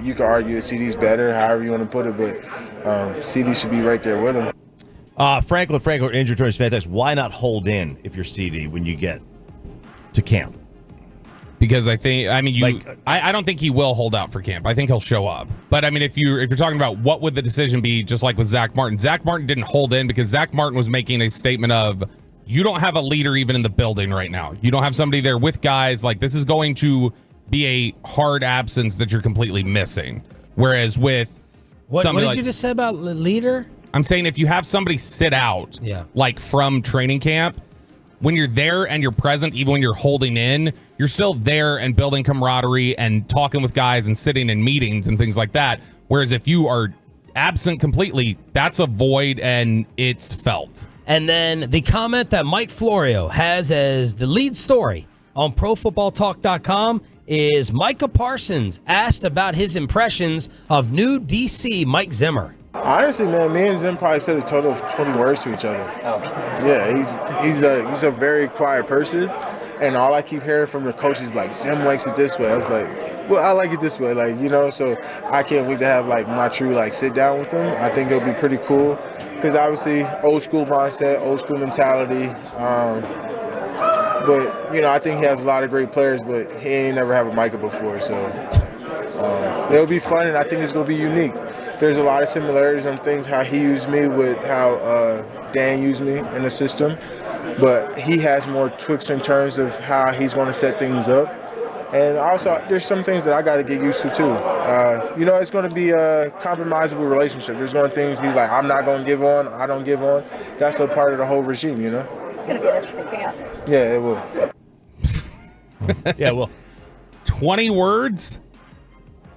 you could argue that CD's better, however you want to put it. But CD should be right there with him. Franco injured towards Fantex. Why not hold in if you're CD when you get to camp? Because I don't think he will hold out for camp. I think he'll show up. But I mean, if you're talking about what would the decision be, just like with Zach Martin didn't hold in because Zach Martin was making a statement of, you don't have a leader even in the building right now. You don't have somebody there with guys. Like, this is going to be a hard absence that you're completely missing. Whereas with what did you just say about the leader? I'm saying if you have somebody sit out, like from training camp, when you're there and you're present, even when you're holding in, you're still there and building camaraderie and talking with guys and sitting in meetings and things like that. Whereas if you are absent completely, that's a void and it's felt. And then the comment that Mike Florio has as the lead story on ProFootballTalk.com is Micah Parsons asked about his impressions of new DC Mike Zimmer. Honestly, man, me and Zim probably said a total of 20 words to each other. Yeah, he's a very quiet person, and all I keep hearing from the coaches is like, Zim likes it this way. I was like, well, I like it this way, so I can't wait to have my true sit down with him. I think it'll be pretty cool because obviously old school mindset, old school mentality. But I think he has a lot of great players, but he ain't never had a Micah before, so it'll be fun, and I think it's gonna be unique. There's a lot of similarities on things, how he used me with how Dan used me in the system, but he has more twists and turns of how he's going to set things up. And also, there's some things that I got to get used to too. It's going to be a compromisable relationship. There's going to things he's like, I'm not going to give on, I don't give on. That's a part of the whole regime, It's going to be an interesting camp. Yeah, it will. Yeah, well, 20 words?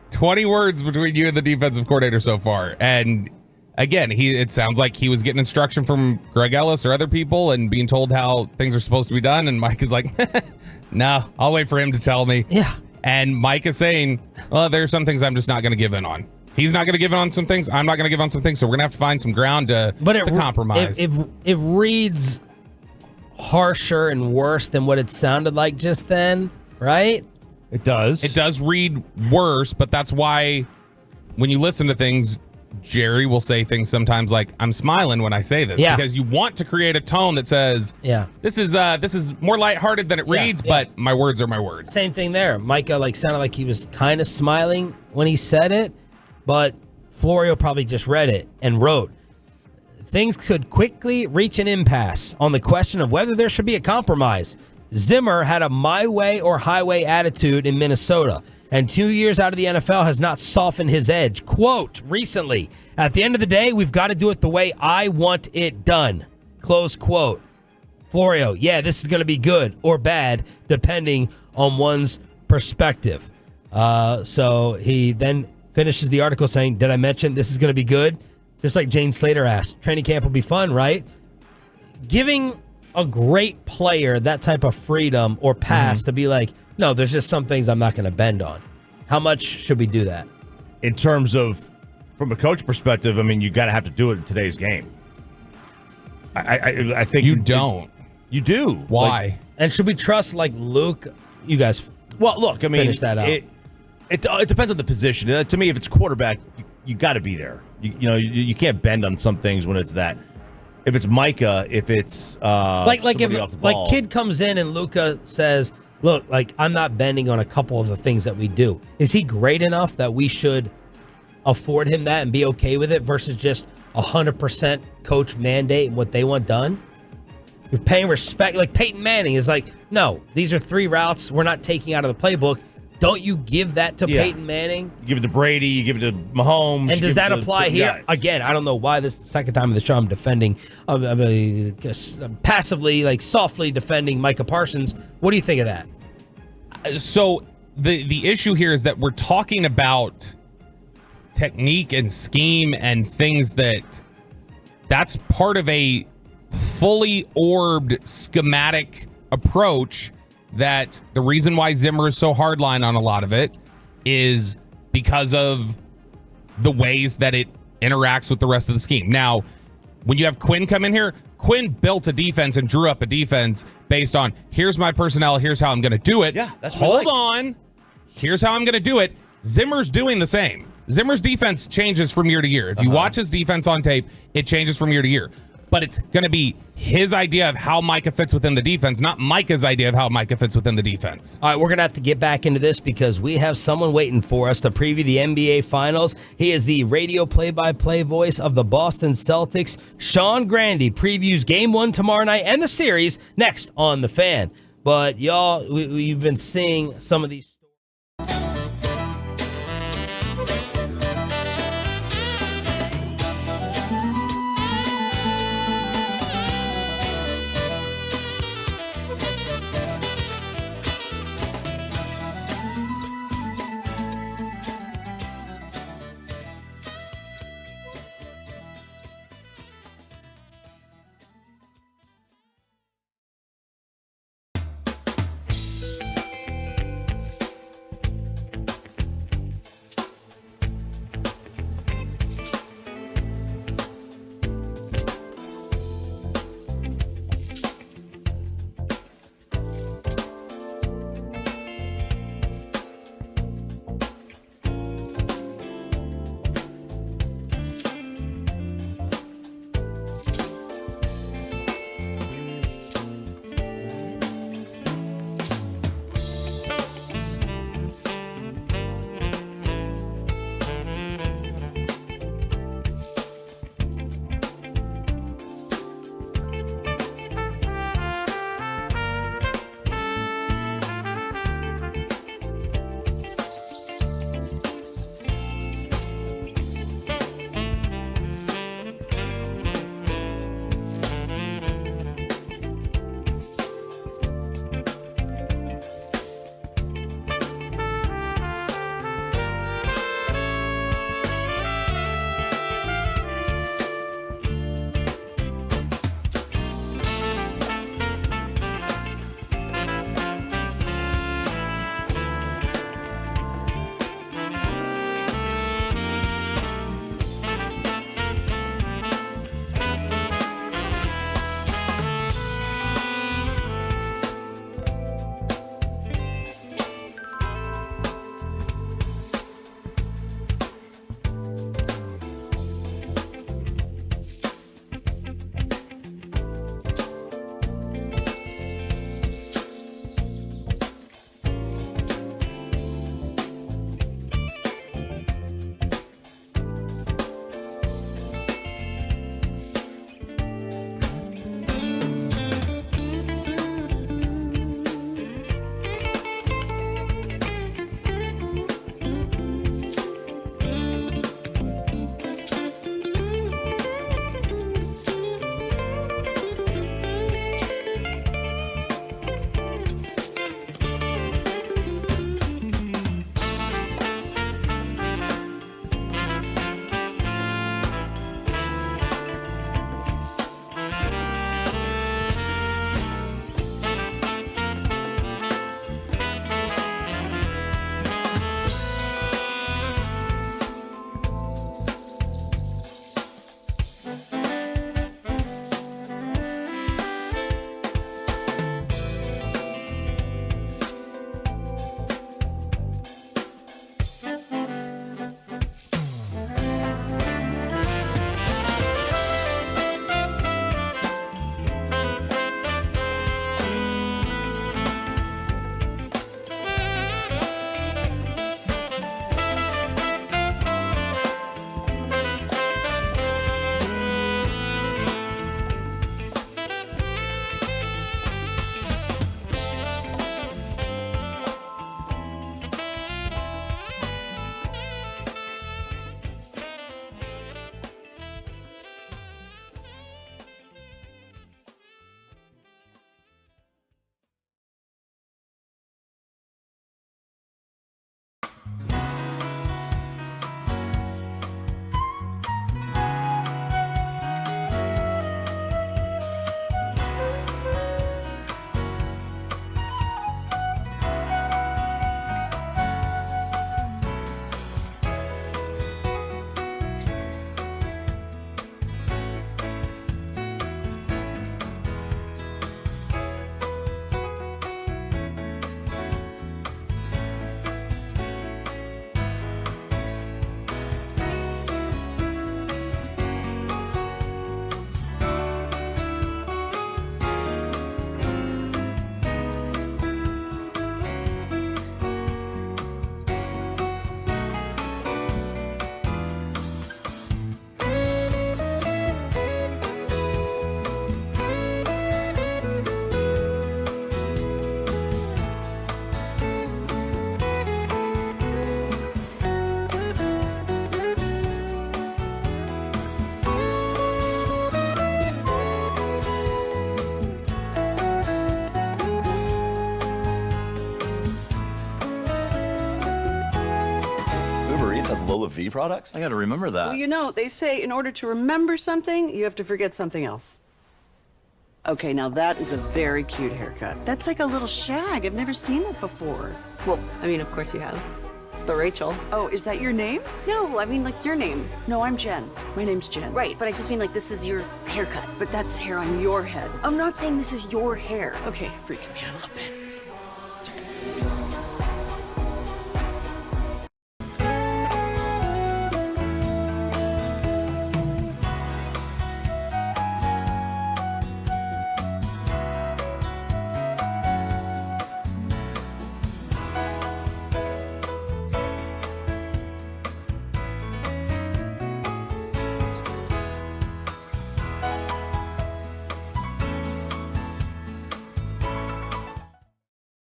20 words between you and the defensive coordinator so far. And again, it sounds like he was getting instruction from Greg Ellis or other people and being told how things are supposed to be done. And Mike is like, no, I'll wait for him to tell me. Yeah. And Mike is saying, well, there are some things I'm just not going to give in on. He's not going to give in on some things. I'm not going to give on some things. So we're going to have to find some ground to compromise. It reads harsher and worse than what it sounded like just then, right? It does. It does read worse, but that's why when you listen to things, Jerry will say things sometimes like, I'm smiling when I say this. Yeah. Because you want to create a tone that says, this is more lighthearted than it reads, but my words are my words. Same thing there. Micah sounded like he was kind of smiling when he said it, but Florio probably just read it and wrote, things could quickly reach an impasse on the question of whether there should be a compromise. Zimmer had a my way or highway attitude in Minnesota, and 2 years out of the NFL has not softened his edge. Quote, recently, at the end of the day, we've got to do it the way I want it done. Close quote. Florio, this is going to be good or bad, depending on one's perspective. So he then finishes the article saying, did I mention this is going to be good? Just like Jane Slater asked, training camp will be fun, right? Giving a great player that type of freedom or pass to be like, no, there's just some things I'm not going to bend on. How much should we do that? In terms of, from a coach perspective, I mean, you got to have to do it in today's game. I think you don't. You do. Why? And should we trust Luke? You guys. Well, look, I mean, finish that out. It depends on the position. To me, if it's quarterback, you got to be there. You can't bend on some things when it's that. If it's Micah, if it's if kid comes in and Luka says, look, I'm not bending on a couple of the things that we do. Is he great enough that we should afford him that and be okay with it versus just 100% coach mandate and what they want done? You're paying respect. Like Peyton Manning is like, no, these are 3 routes we're not taking out of the playbook. Don't you give that to Peyton Manning? You give it to Brady. You give it to Mahomes. And does that apply here? Guys. Again, I don't know why this is the second time of the show I'm defending, passively, softly defending Micah Parsons. What do you think of that? So the issue here is that we're talking about technique and scheme and things that's part of a fully orbed schematic approach. That the reason why Zimmer is so hardline on a lot of it is because of the ways that it interacts with the rest of the scheme. Now, when you have Quinn come in here, Quinn built a defense and drew up a defense based on, here's my personnel, here's how I'm going to do it. Yeah, that's Hold on. Here's how I'm going to do it. Zimmer's doing the same. Zimmer's defense changes from year to year. If you watch his defense on tape, it changes from year to year. but it's going to be his idea of how Micah fits within the defense, not Micah's idea of how Micah fits within the defense. All right, we're going to have to get back into this because we have someone waiting for us to preview the NBA Finals. He is the radio play-by-play voice of the Boston Celtics. Sean Grandy previews Game 1 tomorrow night and the series next on The Fan. But, y'all, we've been seeing some of these. Lola V products? I got to remember that. Well, you know, they say in order to remember something, you have to forget something else. Okay, now that is a very cute haircut. That's like a little shag. I've never seen that before. Well, I mean, of course you have. It's the Rachel. Oh, is that your name? No, I mean, like your name. No, I'm Jen. My name's Jen. Right, but I just mean like this is your haircut. But that's hair on your head. I'm not saying this is your hair. Okay, freaking me out a little bit.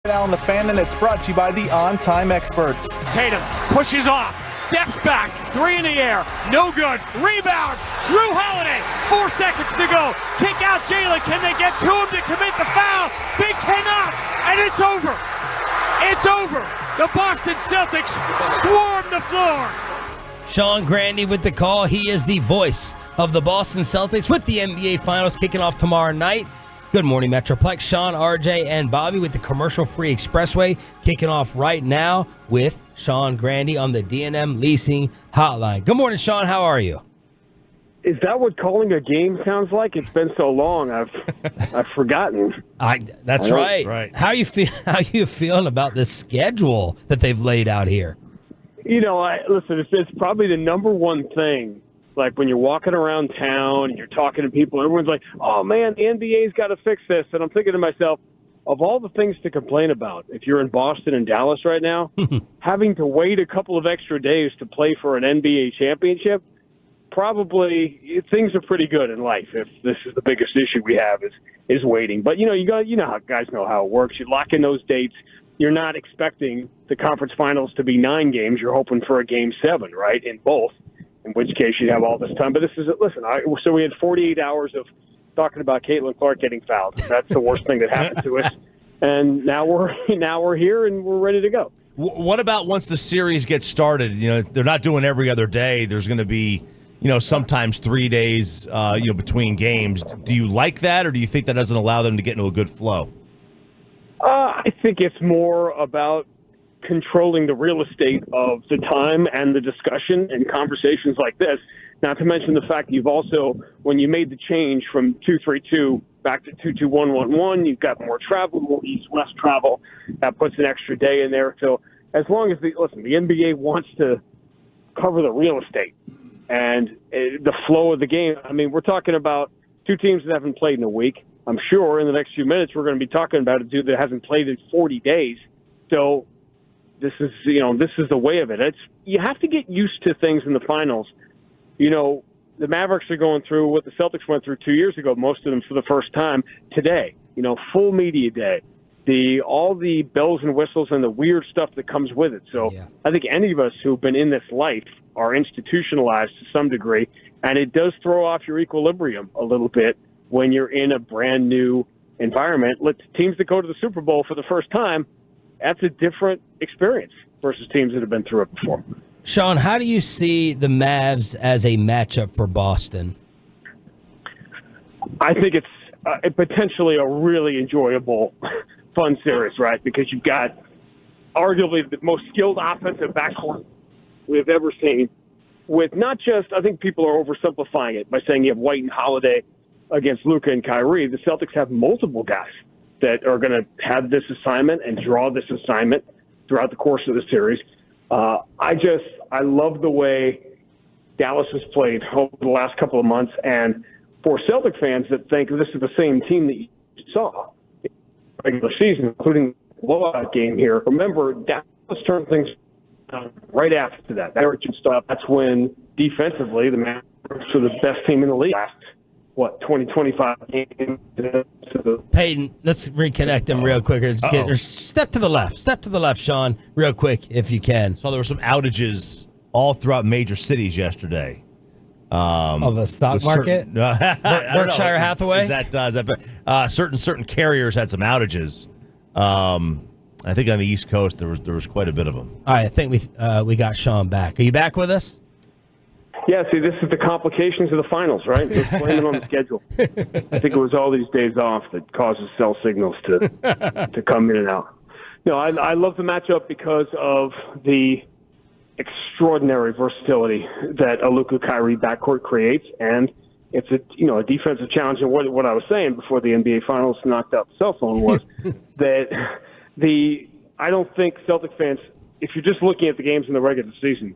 Now on the fan, and it's brought to you by the On-Time Experts. Tatum pushes off, steps back, three in the air, no good. Rebound, Drew Holiday, 4 seconds to go. Kick out Jalen, can they get to him to commit the foul? They cannot, and it's over. It's over. The Boston Celtics swarm the floor. Sean Grandy with the call. He is the voice of the Boston Celtics with the NBA Finals kicking off tomorrow night. Good morning, Metroplex. Sean, RJ, and Bobby with the commercial-free Expressway kicking off right now with Sean Grandy on the D&M Leasing Hotline. Good morning, Sean. How are you? Is that what calling a game sounds like? It's been so long, I've forgotten. That's right. How you feeling about this schedule that they've laid out here? You know, listen. It's probably the number one thing. Like when you're walking around town and you're talking to people, everyone's like, "Oh man, the NBA's got to fix this." And I'm thinking to myself, of all the things to complain about, if you're in Boston and Dallas right now, having to wait a couple of extra days to play for an NBA championship, probably things are pretty good in life. If this is the biggest issue we have is waiting. But you know how guys know how it works. You lock in those dates. You're not expecting the conference finals to be 9 games. You're hoping for a game 7, right? In both. In which case you'd have all this time. But so we had 48 hours of talking about Caitlin Clark getting fouled. That's the worst thing that happened to us. And now we're here and we're ready to go. What about once the series gets started? You know, they're not doing every other day. There's going to be, sometimes 3 days, between games. Do you like that, or do you think that doesn't allow them to get into a good flow? I think it's more about controlling the real estate of the time and the discussion and conversations like this. Not to mention the fact that you've also, when you made the change from 2-3-2 back to 2-2-1-1-1, you've got more travel, more east-west travel. That puts an extra day in there. So as long as the NBA wants to cover the real estate and the flow of the game. I mean, we're talking about two teams that haven't played in a week. I'm sure in the next few minutes we're going to be talking about a dude that hasn't played in 40 days. So this is the way of it. You have to get used to things in the finals. The Mavericks are going through what the Celtics went through 2 years ago, most of them for the first time today. Full media day, all the bells and whistles and the weird stuff that comes with it. So I think any of us who've been in this life are institutionalized to some degree, and it does throw off your equilibrium a little bit when you're in a brand new environment. Teams that go to the Super Bowl for the first time, that's a different experience versus teams that have been through it before. Sean, how do you see the Mavs as a matchup for Boston? I think it's potentially a really enjoyable, fun series, right? Because you've got arguably the most skilled offensive backcourt we've ever seen. With not just, I think people are oversimplifying it by saying you have White and Holiday against Luka and Kyrie. The Celtics have multiple guys that are going to have this assignment and draw this assignment throughout the course of the series. I love the way Dallas has played over the last couple of months. And for Celtic fans that think this is the same team that you saw in the regular season, including the blowout game here, remember, Dallas turned things right after that. That's when defensively the Mavericks were the best team in the league last, 20-25 games. Peyton, let's reconnect them real quick. Step to the left, Sean, real quick, if you can. So there were some outages all throughout major cities yesterday. Of the stock market? Berkshire Hathaway? Certain carriers had some outages. I think on the East Coast there was quite a bit of them. All right, I think we got Sean back. Are you back with us? Yeah, see, this is the complications of the finals, right? They're blaming on the schedule. I think it was all these days off that causes cell signals to come in and out. No, I love the matchup because of the extraordinary versatility that a Luka-Kyrie backcourt creates, and it's a defensive challenge. And what I was saying before the NBA Finals knocked out the cell phone was that I don't think Celtic fans, if you're just looking at the games in the regular season,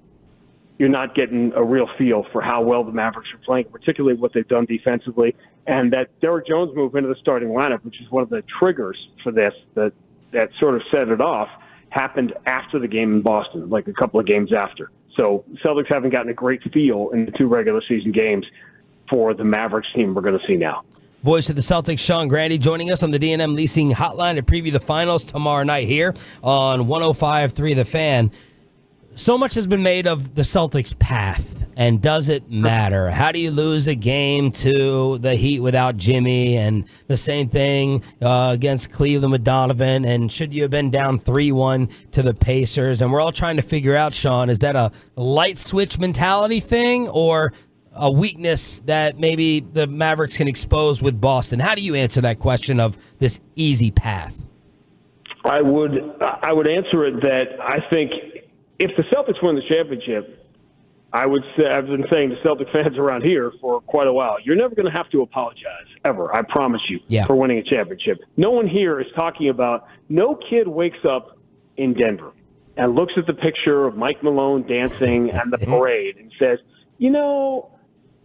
you're not getting a real feel for how well the Mavericks are playing, particularly what they've done defensively. And that Derrick Jones move into the starting lineup, which is one of the triggers for this, that sort of set it off, happened after the game in Boston, like a couple of games after. So Celtics haven't gotten a great feel in the 2 regular season games for the Mavericks team we're going to see now. Voice of the Celtics, Sean Grandy, joining us on the D&M Leasing Hotline to preview the finals tomorrow night here on 105.3 The Fan. So much has been made of the Celtics' path, and does it matter? How do you lose a game to the Heat without Jimmy, and the same thing against Cleveland with Donovan, and should you have been down 3-1 to the Pacers? And we're all trying to figure out, Sean, is that a light switch mentality thing or a weakness that maybe the Mavericks can expose with Boston? How do you answer that question of this easy path? I would answer it that I think if the Celtics win the championship, I would say, I've been saying to Celtic fans around here for quite a while, you're never going to have to apologize, ever, I promise you, for winning a championship. No one here is talking about, no kid wakes up in Denver and looks at the picture of Mike Malone dancing and the parade and says,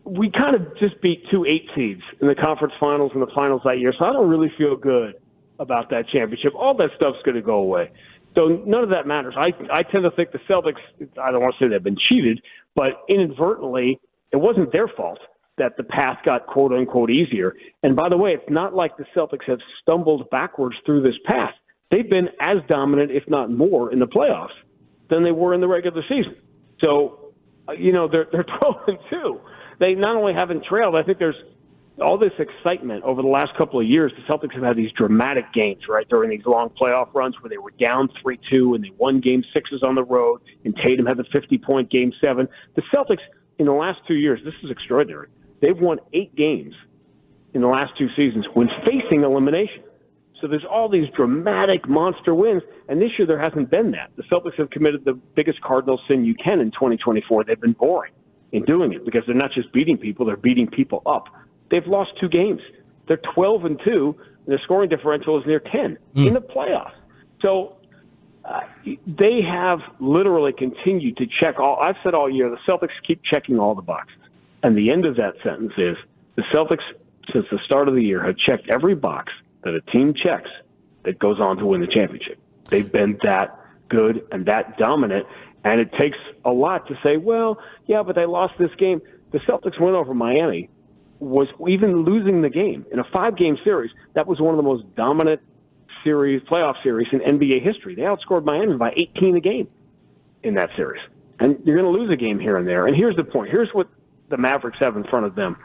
we kind of just beat 2 8 seeds in the conference finals and the finals that year, so I don't really feel good about that championship. All that stuff's going to go away. So none of that matters. I tend to think the Celtics, I don't want to say they've been cheated, but inadvertently, it wasn't their fault that the path got quote-unquote easier. And by the way, it's not like the Celtics have stumbled backwards through this path. They've been as dominant, if not more, in the playoffs than they were in the regular season. So, they're 12-2. They not only haven't trailed, I think there's all this excitement over the last couple of years. The Celtics have had these dramatic games, right, during these long playoff runs where they were down 3-2 and they won Game 6s on the road, and Tatum had the 50-point Game 7. The Celtics, in the last 2 years, this is extraordinary. They've won 8 games in the last 2 seasons when facing elimination. So there's all these dramatic monster wins, and this year there hasn't been that. The Celtics have committed the biggest cardinal sin you can in 2024. They've been boring in doing it because they're not just beating people, they're beating people up. They've lost 2 games. They're 12-2, and their scoring differential is near 10 in the playoffs. So they have literally continued to check all. I've said all year, the Celtics keep checking all the boxes. And the end of that sentence is the Celtics, since the start of the year, have checked every box that a team checks that goes on to win the championship. They've been that good and that dominant, and it takes a lot to say, well, yeah, but they lost this game. The Celtics win over Miami. Was even losing the game in a 5-game series, that was one of the most dominant playoff series in NBA history. They outscored Miami by 18 a game in that series. And you're going to lose a game here and there. And here's the point. Here's what the Mavericks have in front of them.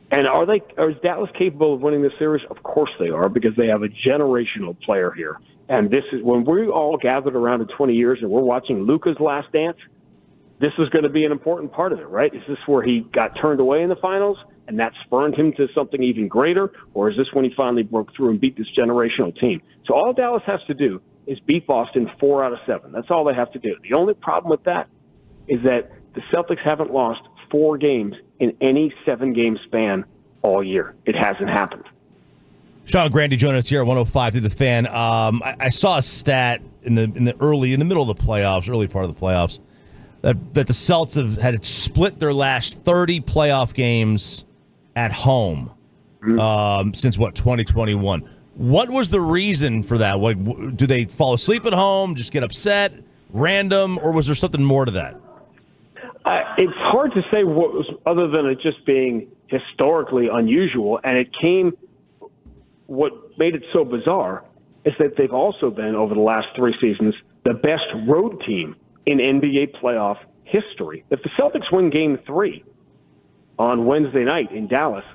And is Dallas capable of winning this series? Of course they are, because they have a generational player here. And this is when we all gathered around in 20 years and we're watching Luka's last dance, this is going to be an important part of it, right? Is this where he got turned away in the finals and that spurned him to something even greater? Or is this when he finally broke through and beat this generational team? So all Dallas has to do is beat Boston 4 out of 7. That's all they have to do. The only problem with that is that the Celtics haven't lost 4 games in any 7-game span all year. It hasn't happened. Sean Grandy joining us here at 105 through the Fan. I saw a stat in the middle of the playoffs, early part of the playoffs, that the Celtics had split their last 30 playoff games at home since 2021. What was the reason for that? Do they fall asleep at home, just get upset, random, or was there something more to that? It's hard to say what was, other than it just being historically unusual, and what made it so bizarre is that they've also been, over the last 3 seasons, the best road team in NBA playoff history. If the Celtics win Game 3 on Wednesday night in Dallas,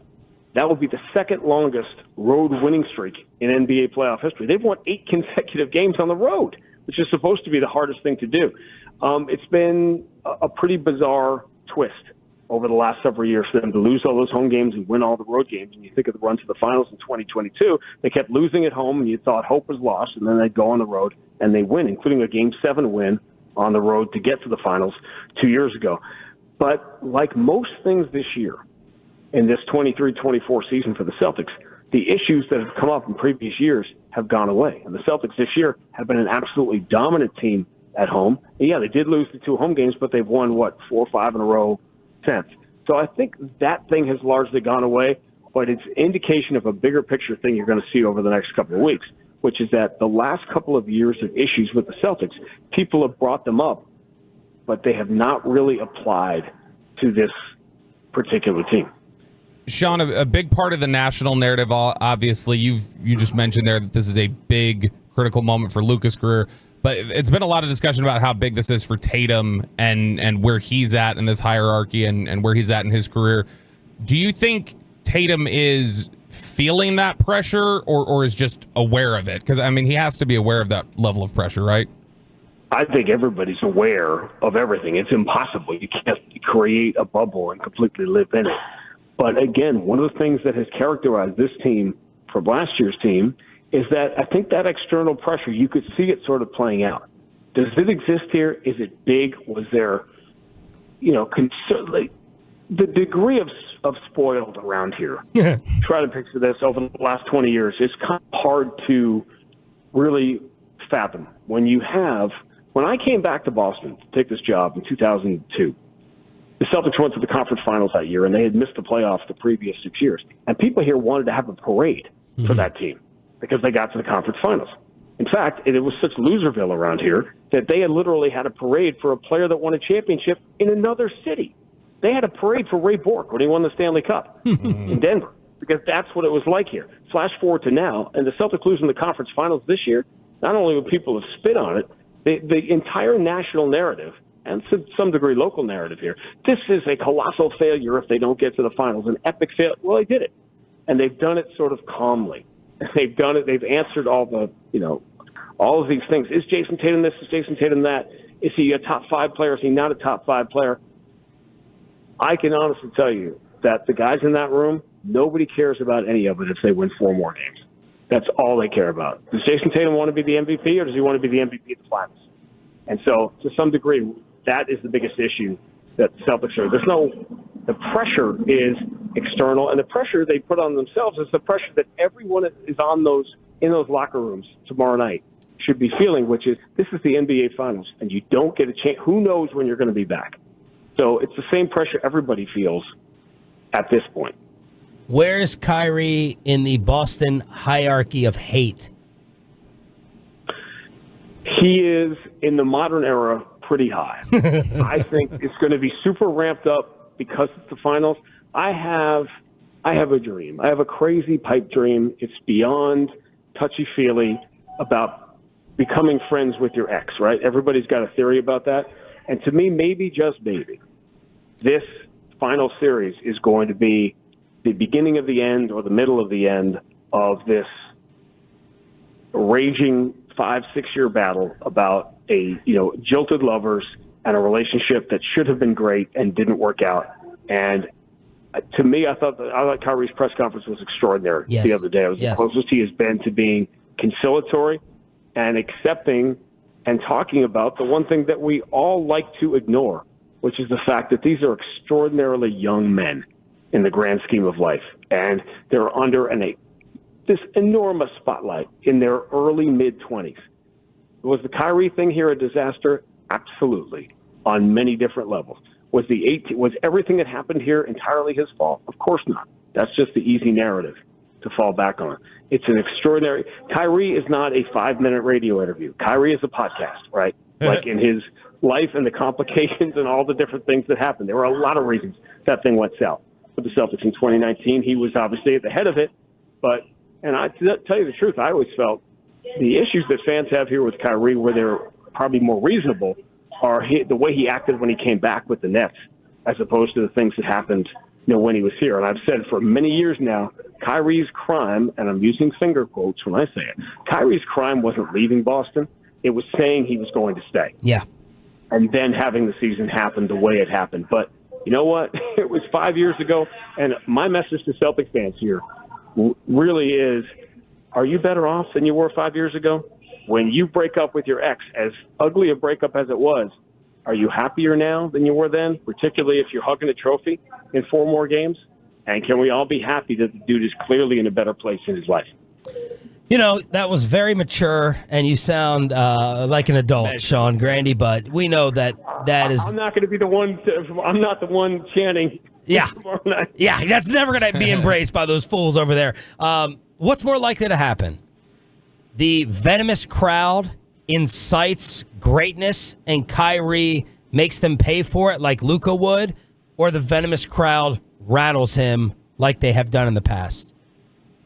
That would be the second longest road winning streak in NBA playoff history. They've won 8 consecutive games on the road, which is supposed to be the hardest thing to do. It's been a pretty bizarre twist over the last several years for them to lose all those home games and win all the road games. And you think of the run to the finals in 2022, they kept losing at home and you thought hope was lost, and then they'd go on the road and they win, including a Game 7 win on the road to get to the finals 2 years ago. But like most things this year, in this 23-24 season for the Celtics, the issues that have come up in previous years have gone away. And the Celtics this year have been an absolutely dominant team at home. And yeah, they did lose the 2 home games, but they've won, 4 or 5 in a row since. So I think that thing has largely gone away, but it's indication of a bigger picture thing you're going to see over the next couple of weeks, which is that the last couple of years of issues with the Celtics, people have brought them up, but they have not really applied to this particular team. Sean, a big part of the national narrative, obviously, you just mentioned there that this is a big critical moment for Luka's career, but it's been a lot of discussion about how big this is for Tatum and where he's at in this hierarchy and where he's at in his career. Do you think Tatum is feeling that pressure or is just aware of it? Because, I mean, he has to be aware of that level of pressure, right? I think everybody's aware of everything. It's impossible. You can't create a bubble and completely live in it. But again, one of the things that has characterized this team from last year's team is that I think that external pressure, you could see it sort of playing out. Does it exist here? Is it big? Was there, the degree of spoiled around here? Try to picture this over the last 20 years. It's kind of hard to really fathom. When I came back to Boston to take this job in 2002, the Celtics went to the conference finals that year, and they had missed the playoffs the previous 6 years. And people here wanted to have a parade for that team because they got to the conference finals. In fact, it was such Loserville around here that they had literally had a parade for a player that won a championship in another city. They had a parade for Ray Bork when he won the Stanley Cup in Denver because that's what it was like here. Flash forward to now, and the Celtics losing the conference finals this year, not only would people have spit on it, the entire national narrative and to some degree local narrative here, this is a colossal failure if they don't get to the finals, an epic failure. Well, they did it. And they've done it sort of calmly. They've done it. They've answered all of these things. Is Jason Tatum this? Is Jason Tatum that? Is he a top 5 player? Is he not a top 5 player? I can honestly tell you that the guys in that room, nobody cares about any of it if they win 4 more games. That's all they care about. Does Jason Tatum want to be the MVP or does he want to be the MVP of the finals? And so, to some degree, that is the biggest issue that the Celtics are. The pressure is external, and the pressure they put on themselves is the pressure that everyone is in those locker rooms tomorrow night should be feeling, which is this is the NBA Finals, and you don't get a chance. Who knows when you're going to be back? So it's the same pressure everybody feels at this point. Where is Kyrie in the Boston hierarchy of hate? He is, in the modern era, pretty high. I think it's going to be super ramped up because it's the finals. I have a dream. I have a crazy pipe dream. It's beyond touchy-feely about becoming friends with your ex, right? Everybody's got a theory about that. And to me, maybe, just maybe, this final series is going to be the beginning of the end or the middle of the end of this raging 5-6 year battle about jilted lovers and a relationship that should have been great and didn't work out. And to me, I thought Kyrie's press conference was extraordinary the other day. It was the closest he has been to being conciliatory and accepting and talking about the one thing that we all like to ignore, which is the fact that these are extraordinarily young men in the grand scheme of life. And they're under this enormous spotlight in their early mid-20s. Was the Kyrie thing here a disaster? Absolutely, on many different levels. Was everything that happened here entirely his fault? Of course not. That's just the easy narrative to fall back on. It's an extraordinary. Kyrie is not a 5-minute radio interview. Kyrie is a podcast, right? Like in his life and the complications and all the different things that happened. There were a lot of reasons that thing went south with the Celtics in 2019. He was obviously at the head of it, and I tell you the truth, I always felt the issues that fans have here with Kyrie, where they're probably more reasonable, are the way he acted when he came back with the Nets, as opposed to the things that happened when he was here. And I've said for many years now, Kyrie's crime, and I'm using finger quotes when I say it, Kyrie's crime wasn't leaving Boston. It was saying he was going to stay. Yeah. And then having the season happen the way it happened. But you know what? It was 5 years ago. And my message to Celtics fans here really is, are you better off than you were 5 years ago? When you break up with your ex, as ugly a breakup as it was, are you happier now than you were then, particularly if you're hugging a trophy in 4 more games? And can we all be happy that the dude is clearly in a better place in his life? That was very mature, and you sound like an adult, Sean Grandy, but we know that is... I'm not going to be the one, I'm not the one chanting. Yeah, yeah, that's never going to be embraced by those fools over there. What's more likely to happen? The venomous crowd incites greatness and Kyrie makes them pay for it like Luka would, or the venomous crowd rattles him like they have done in the past?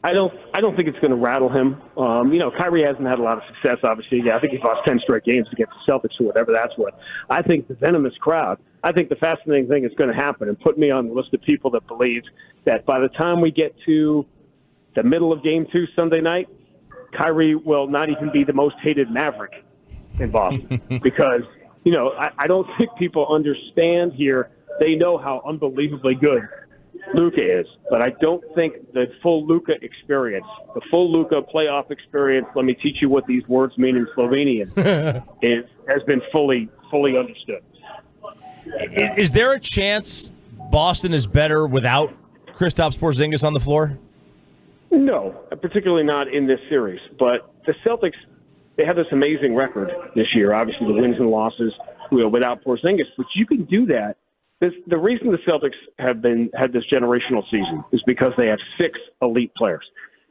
I don't think it's going to rattle him. Kyrie hasn't had a lot of success, obviously. Yeah, I think he's lost 10 straight games against the Celtics or whatever that's worth. I think the venomous crowd, I think the fascinating thing is going to happen, and put me on the list of people that believe that by the time we get to the middle of Game 2 Sunday night, Kyrie will not even be the most hated Maverick in Boston. Because, I don't think people understand here. They know how unbelievably good Luka is, but I don't think the full Luka experience, the full Luka playoff experience, let me teach you what these words mean in Slovenian, has been fully understood. Is there a chance Boston is better without Kristaps Porzingis on the floor? No, particularly not in this series. But the Celtics, they have this amazing record this year. Obviously, the wins and losses without Porzingis, but you can do that. The reason the Celtics have had this generational season is because they have 6 elite players.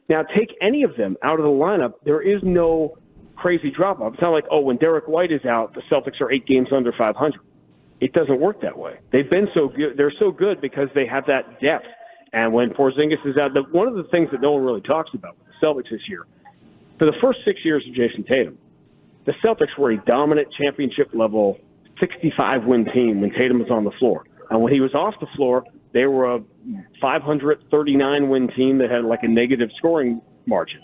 Now, take any of them out of the lineup, there is no crazy drop-off. It's not like, when Derek White is out, the Celtics are 8 games under 500. It doesn't work that way. They've been so good. They're so good because they have that depth. And when Porzingis is out, one of the things that no one really talks about with the Celtics this year, for the first 6 years of Jason Tatum, the Celtics were a dominant championship-level 65-win team when Tatum was on the floor. And when he was off the floor, they were a 539-win team that had like a negative scoring margin.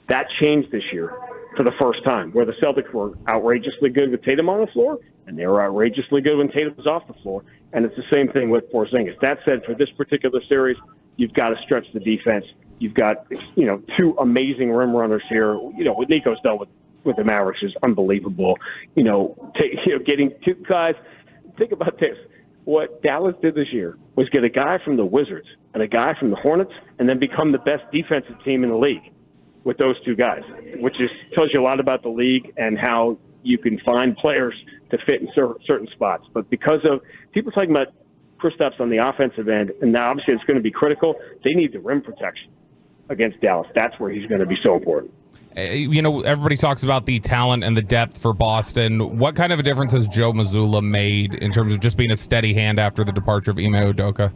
That changed this year for the first time, where the Celtics were outrageously good with Tatum on the floor, and they were outrageously good when Tatum was off the floor. And it's the same thing with Porzingis. That said, for this particular series, you've got to stretch the defense. You've got, 2 amazing rim runners here. What Nico's done with the Mavericks is unbelievable. Getting 2 guys. Think about this. What Dallas did this year was get a guy from the Wizards and a guy from the Hornets, and then become the best defensive team in the league with those 2 guys, which tells you a lot about the league and how you can find players to fit in certain spots. But because of people talking about Kristaps on the offensive end, and now obviously it's going to be critical, they need the rim protection against Dallas. That's where he's going to be so important. Everybody talks about the talent and the depth for Boston. What kind of a difference has Joe Mazzulla made in terms of just being a steady hand after the departure of Ime Udoka?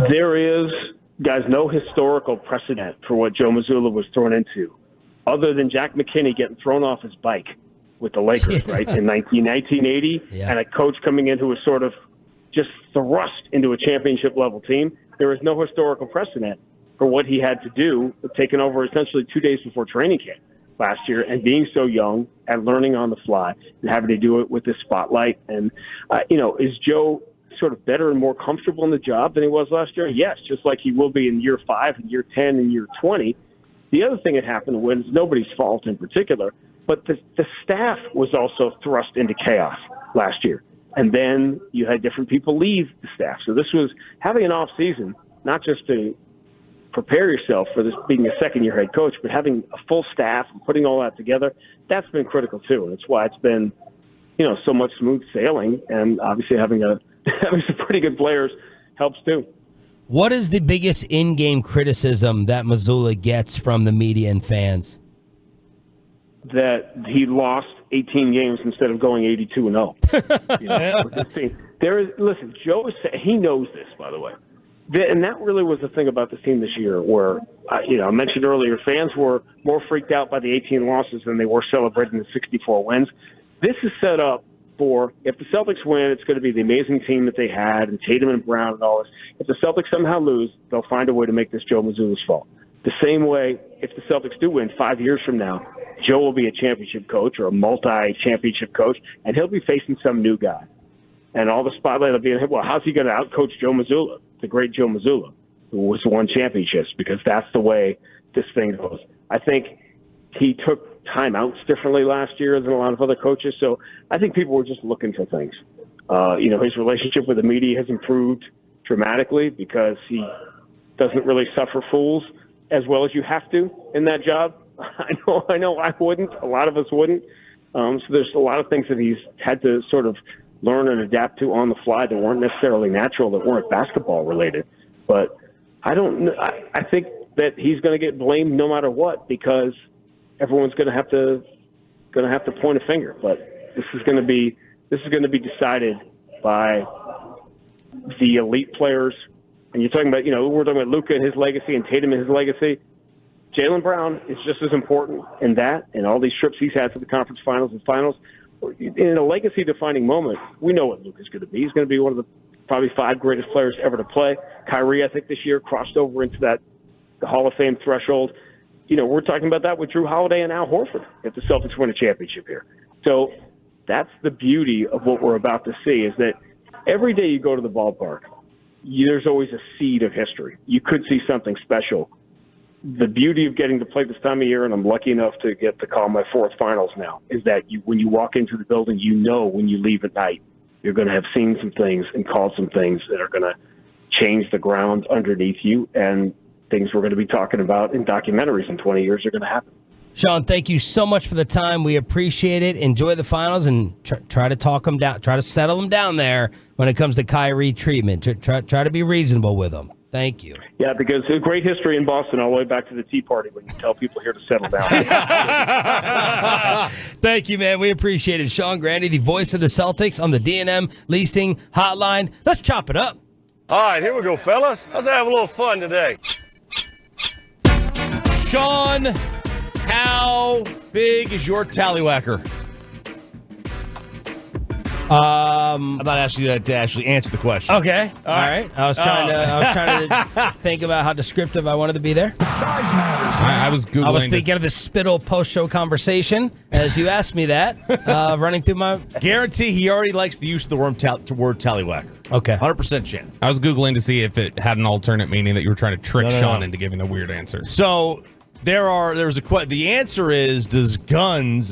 There is, guys, no historical precedent for what Joe Mazzulla was thrown into, other than Jack McKinney getting thrown off his bike with the Lakers, right, in 1980, and a coach coming in who was sort of just thrust into a championship-level team. There is no historical precedent for what he had to do, taking over essentially 2 days before training camp last year, and being so young and learning on the fly and having to do it with this spotlight. And, is Joe sort of better and more comfortable in the job than he was last year? Yes, just like he will be in year 5 and year 10 and year 20. The other thing that happened was nobody's fault in particular, but the staff was also thrust into chaos last year. And then you had different people leave the staff. So this was having an off season, not just to prepare yourself for this being a second-year head coach, but having a full staff and putting all that together, that's been critical too. And it's why it's been, so much smooth sailing. And obviously having some pretty good players helps too. What is the biggest in-game criticism that Mazzulla gets from the media and fans? That he lost 18 games instead of going 82-0. With this team. Listen, Joe, he knows this, by the way. And that really was the thing about this team this year where, I mentioned earlier, fans were more freaked out by the 18 losses than they were celebrating the 64 wins. This is set up for if the Celtics win, it's going to be the amazing team that they had and Tatum and Brown and all this. If the Celtics somehow lose, they'll find a way to make this Joe Mazzulla's fault. The same way, if the Celtics do win 5 years from now, Joe will be a championship coach or a multi-championship coach, and he'll be facing some new guy. And all the spotlight will be on him. Well, how's he going to outcoach Joe Mazzulla, the great Joe Mazzulla, who has won championships? Because that's the way this thing goes. I think he took timeouts differently last year than a lot of other coaches, so I think people were just looking for things. His relationship with the media has improved dramatically because he doesn't really suffer fools as well as you have to in that job. I know I wouldn't. A lot of us wouldn't. So there's a lot of things that he's had to sort of learn and adapt to on the fly that weren't necessarily natural, that weren't basketball related. But I don't know. I think that he's going to get blamed no matter what, because everyone's going to have to point a finger. But this is going to be decided by the elite players. And you're talking about, we're talking about Luka and his legacy and Tatum and his legacy. Jaylen Brown is just as important in that and all these trips he's had to the conference finals and finals. In a legacy-defining moment, we know what Luka's going to be. He's going to be one of the probably 5 greatest players ever to play. Kyrie, I think, this year crossed over into the Hall of Fame threshold. We're talking about that with Drew Holiday and Al Horford if the Celtics win a championship here. So that's the beauty of what we're about to see, is that every day you go to the ballpark, there's always a seed of history. You could see something special. The beauty of getting to play this time of year, and I'm lucky enough to get to call my 4th finals now, is that when you walk into the building, when you leave at night, you're going to have seen some things and called some things that are going to change the ground underneath you, and things we're going to be talking about in documentaries in 20 years are going to happen. Sean, thank you so much for the time. We appreciate it. Enjoy the finals and try to talk them down. Try to settle them down there when it comes to Kyrie treatment. Try to be reasonable with them. Thank you. Yeah, because there's great history in Boston all the way back to the Tea Party when you tell people here to settle down. Thank you, man. We appreciate it. Sean Grandy, the voice of the Celtics on the D&M Leasing Hotline. Let's chop it up. All right, here we go, fellas. Let's have a little fun today. Sean, how big is your tallywhacker? I'm not asking you to actually answer the question. Okay. All right. I was trying to think about how descriptive I wanted to be there. Size matters. I was Googling. I was thinking of the Spittle post-show conversation as you asked me that, running through my... Guarantee he already likes the use of the word tallywhacker. Okay. 100% chance. I was Googling to see if it had an alternate meaning that you were trying to trick Sean into giving a weird answer. So... the answer is, does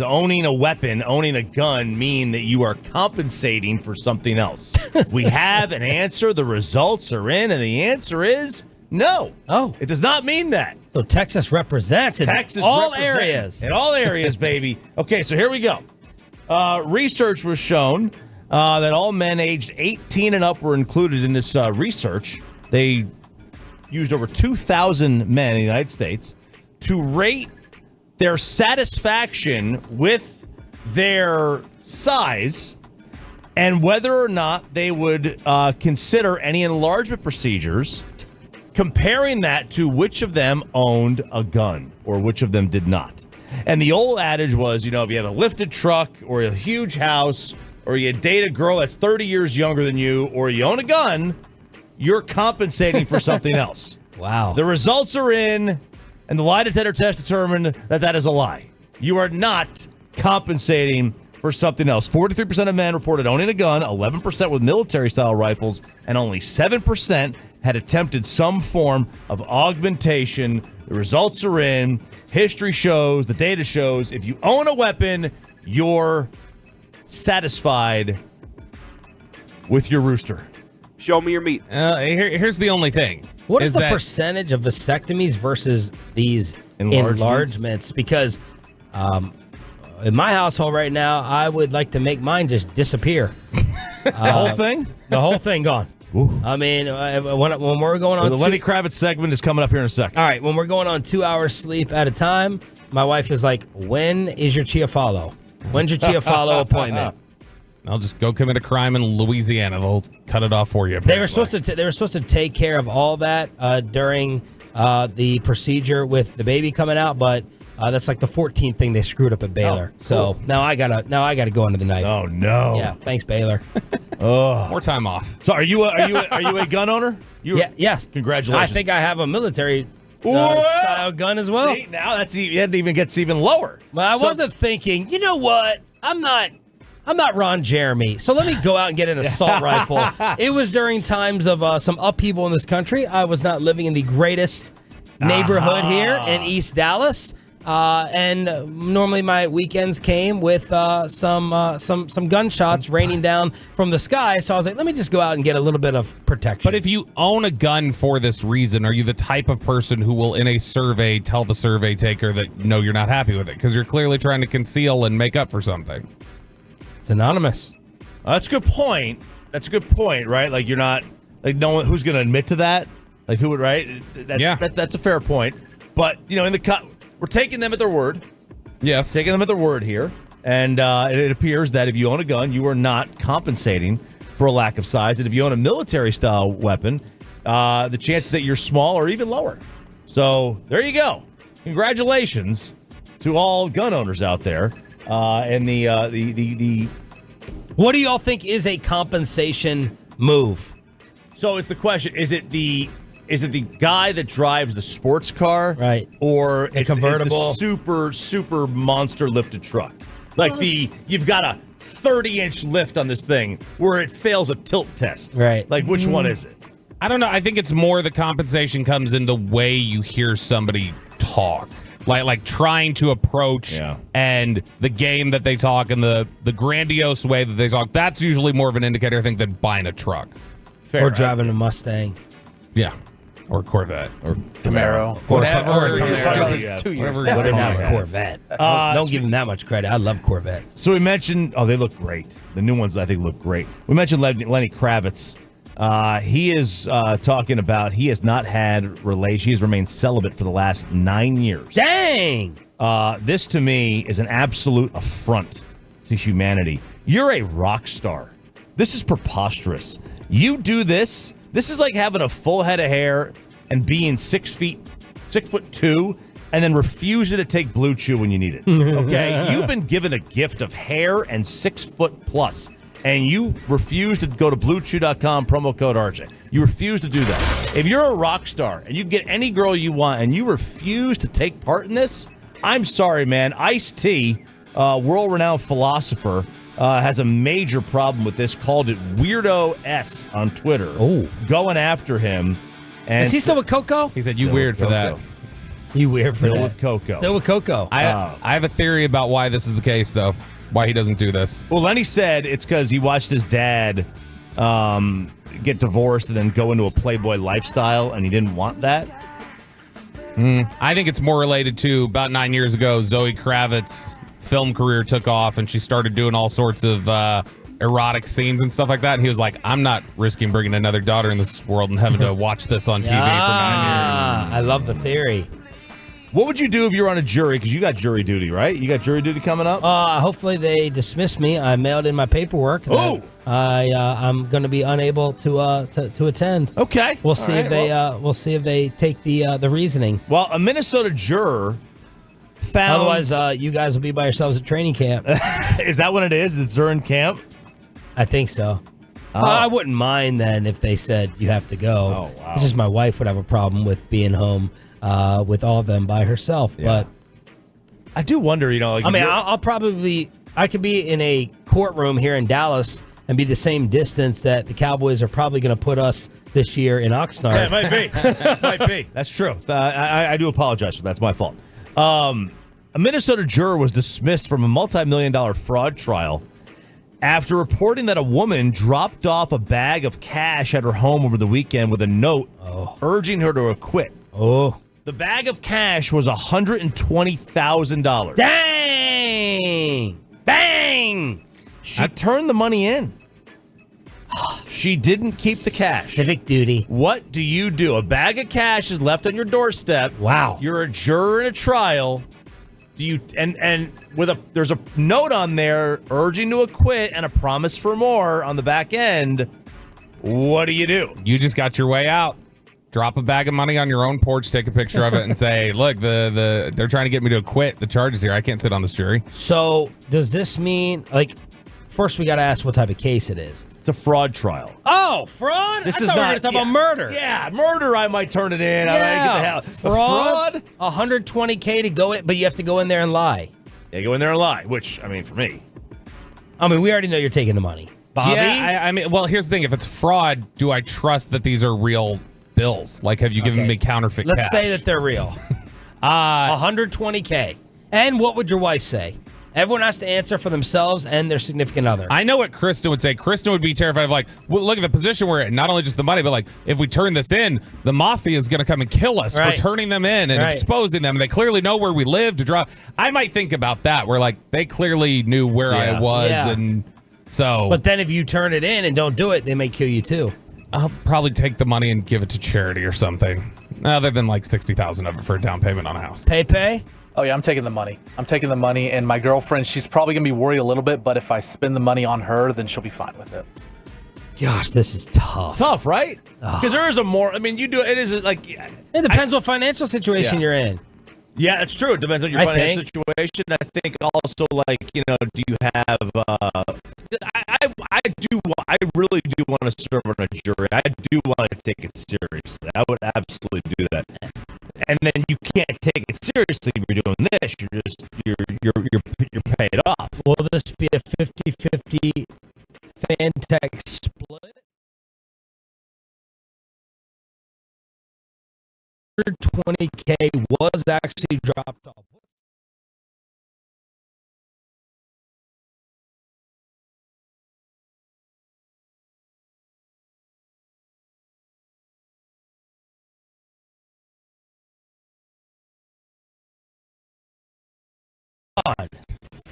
owning a gun mean that you are compensating for something else? We have an answer. The results are in, and the answer is no. Oh. It does not mean that. So Texas represents in all areas. In all areas, baby. Okay, so here we go. Research was shown that all men aged 18 and up were included in this research. They used over 2,000 men in the United States to rate their satisfaction with their size and whether or not they would consider any enlargement procedures, comparing that to which of them owned a gun or which of them did not. And the old adage was, if you have a lifted truck or a huge house or you date a girl that's 30 years younger than you or you own a gun, you're compensating for something else. Wow. The results are in... And the lie detector test determined that is a lie. You are not compensating for something else. 43% of men reported owning a gun, 11% with military-style rifles, and only 7% had attempted some form of augmentation. The results are in. History shows, the data shows, if you own a weapon, you're satisfied with your rooster. Show me your meat. Here's the only thing. What is the percentage of vasectomies versus these enlargements? Because in my household right now, I would like to make mine just disappear. The whole thing? The whole thing gone. Ooh. I mean, when we're going on... The Lenny Kravitz segment is coming up here in a second. All right, when we're going on 2 hours sleep at a time, my wife is like, when is your Chia-Follow? When's your Chia-Follow appointment? I'll just go commit a crime in Louisiana. They'll cut it off for you. They were supposed to take care of all that during the procedure with the baby coming out, but That's like the 14th thing they screwed up at Baylor. So now I gotta go under the knife. Oh no! Yeah, thanks Baylor. More time off. So are you a gun owner? Yes. Congratulations. I think I have a military style gun as well. See, now gets even lower. Well, I wasn't thinking. You know what? I'm not Ron Jeremy, so let me go out and get an assault rifle. It was during times of some upheaval in this country. I was not living in the greatest neighborhood here in East Dallas. And normally my weekends came with some gunshots raining down from the sky. So I was like, let me just go out and get a little bit of protection. But if you own a gun for this reason, are you the type of person who will, in a survey, tell the survey taker that, no, you're not happy with it? Because you're clearly trying to conceal and make up for something. It's anonymous. That's a good point. That's a good point, right? Like you're not, like no one who's going to admit to that. Like who would, right? That's a fair point. But, we're taking them at their word. Yes. Taking them at their word here. And it appears that if you own a gun, you are not compensating for a lack of size. And if you own a military-style weapon, the chances that you're small are even lower. So there you go. Congratulations to all gun owners out there. And the What do y'all think is a compensation move? So it's the question, is it the guy that drives the sports car? Right. Or a convertible? The super monster lifted truck. Like you've got a 30-inch lift on this thing where it fails a tilt test. Right. Like which one is it? I don't know. I think it's more the compensation comes in the way you hear somebody talk. Like trying to approach and the game that they talk and the grandiose way that they talk. That's usually more of an indicator, I think, than buying a truck. Or driving a Mustang. Yeah. Or Corvette. Or Camaro. Whatever. Whatever. Not a Corvette. Don't give him that much credit. I love Corvettes. So we mentioned, they look great. The new ones, I think, look great. We mentioned Lenny Kravitz. He is talking about he has not had relations. He has remained celibate for the last 9 years. Dang! This, to me, is an absolute affront to humanity. You're a rock star. This is preposterous. You do this. This is like having a full head of hair and being 6'2", and then refusing to take Blue Chew when you need it. Okay? You've been given a gift of hair and 6 foot plus, and you refuse to go to BlueChew.com, promo code RJ. You refuse to do that. If you're a rock star and you can get any girl you want and you refuse to take part in this, I'm sorry, man. Ice-T, world-renowned philosopher, has a major problem with this, called it Weirdo S on Twitter. Oh. Going after him. And is he still with Coco? He said, you weird for that. You weird for that. Still with Coco. Still with Coco. I have a theory about why this is the case, though. Why he doesn't do this. Well, Lenny said it's because he watched his dad get divorced and then go into a Playboy lifestyle, and he didn't want that. I think it's more related to about 9 years ago, Zoe Kravitz's film career took off, and she started doing all sorts of erotic scenes and stuff like that. And he was like, I'm not risking bringing another daughter in this world and having to watch this on TV for 9 years. I love the theory. What would you do if you were on a jury? Because you got jury duty, right? You got jury duty coming up? Hopefully they dismiss me. I mailed in my paperwork. Oh! I'm going to be unable to attend. Okay. We'll see we'll see if they take the reasoning. Well, a Minnesota juror found. Otherwise, you guys will be by yourselves at training camp. Is that what it is? It's during camp? I think so. I wouldn't mind then if they said you have to go. Oh, wow. It's just my wife would have a problem with being home with all of them by herself. Yeah. But I do wonder, I could be in a courtroom here in Dallas and be the same distance that the Cowboys are probably going to put us this year in Oxnard. Yeah, it might be. Might be. That's true. I do apologize for that. That's my fault. A Minnesota juror was dismissed from a multi-million-dollar fraud trial after reporting that a woman dropped off a bag of cash at her home over the weekend with a note urging her to acquit. Oh. The bag of cash was $120,000. Dang! Bang! She turned the money in. She didn't keep the cash. Civic duty. What do you do? A bag of cash is left on your doorstep. Wow. You're a juror in a trial. Do you and there's a note on there urging to acquit and a promise for more on the back end. What do? You just got your way out. Drop a bag of money on your own porch, take a picture of it, and say, "Look, they're trying to get me to acquit the charges here. I can't sit on this jury." So does this mean, like, first we got to ask what type of case it is? It's a fraud trial. Oh, fraud? This I is thought we were not going to talk about murder. Yeah, murder. I might turn it in. Yeah, Fraud. $120K to go in, but you have to go in there and lie. Yeah, go in there and lie. Which, I mean, for me, we already know you're taking the money, Bobby. Yeah, I mean, well, here's the thing: if it's fraud, do I trust that these are real bills? Like, have you given me counterfeit Let's cash? say that they're real. 120K. And what would your wife say? Everyone has to answer for themselves and their significant other. I know what Kristen would say. Kristen would be terrified of, like, well, look at the position we're in. Not only just the money, but, like, if we turn this in, the mafia is going to come and kill us for turning them in and exposing them. They clearly know where we live to drop. I might think about that, where, like, they clearly knew where I was. Yeah. And so. But then if you turn it in and don't do it, they may kill you too. I'll probably take the money and give it to charity or something. Other than like $60,000 of it for a down payment on a house. Pay? Oh, yeah, I'm taking the money. And my girlfriend, she's probably going to be worried a little bit, but if I spend the money on her, then she'll be fine with it. Gosh, this is tough. It's tough, right? Because there is a more, I mean, you do, it is like. It depends what financial situation you're in. Yeah, it's true. It depends on your financial situation. I think also, like, do you have, I really do want to serve on a jury. I do want to take it seriously. I would absolutely do that. And then you can't take it seriously if you're doing this. You're paid off. Will this be a 50-50 fan tech split? 120K was actually dropped off.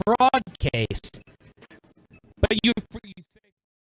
Fraud case. But you say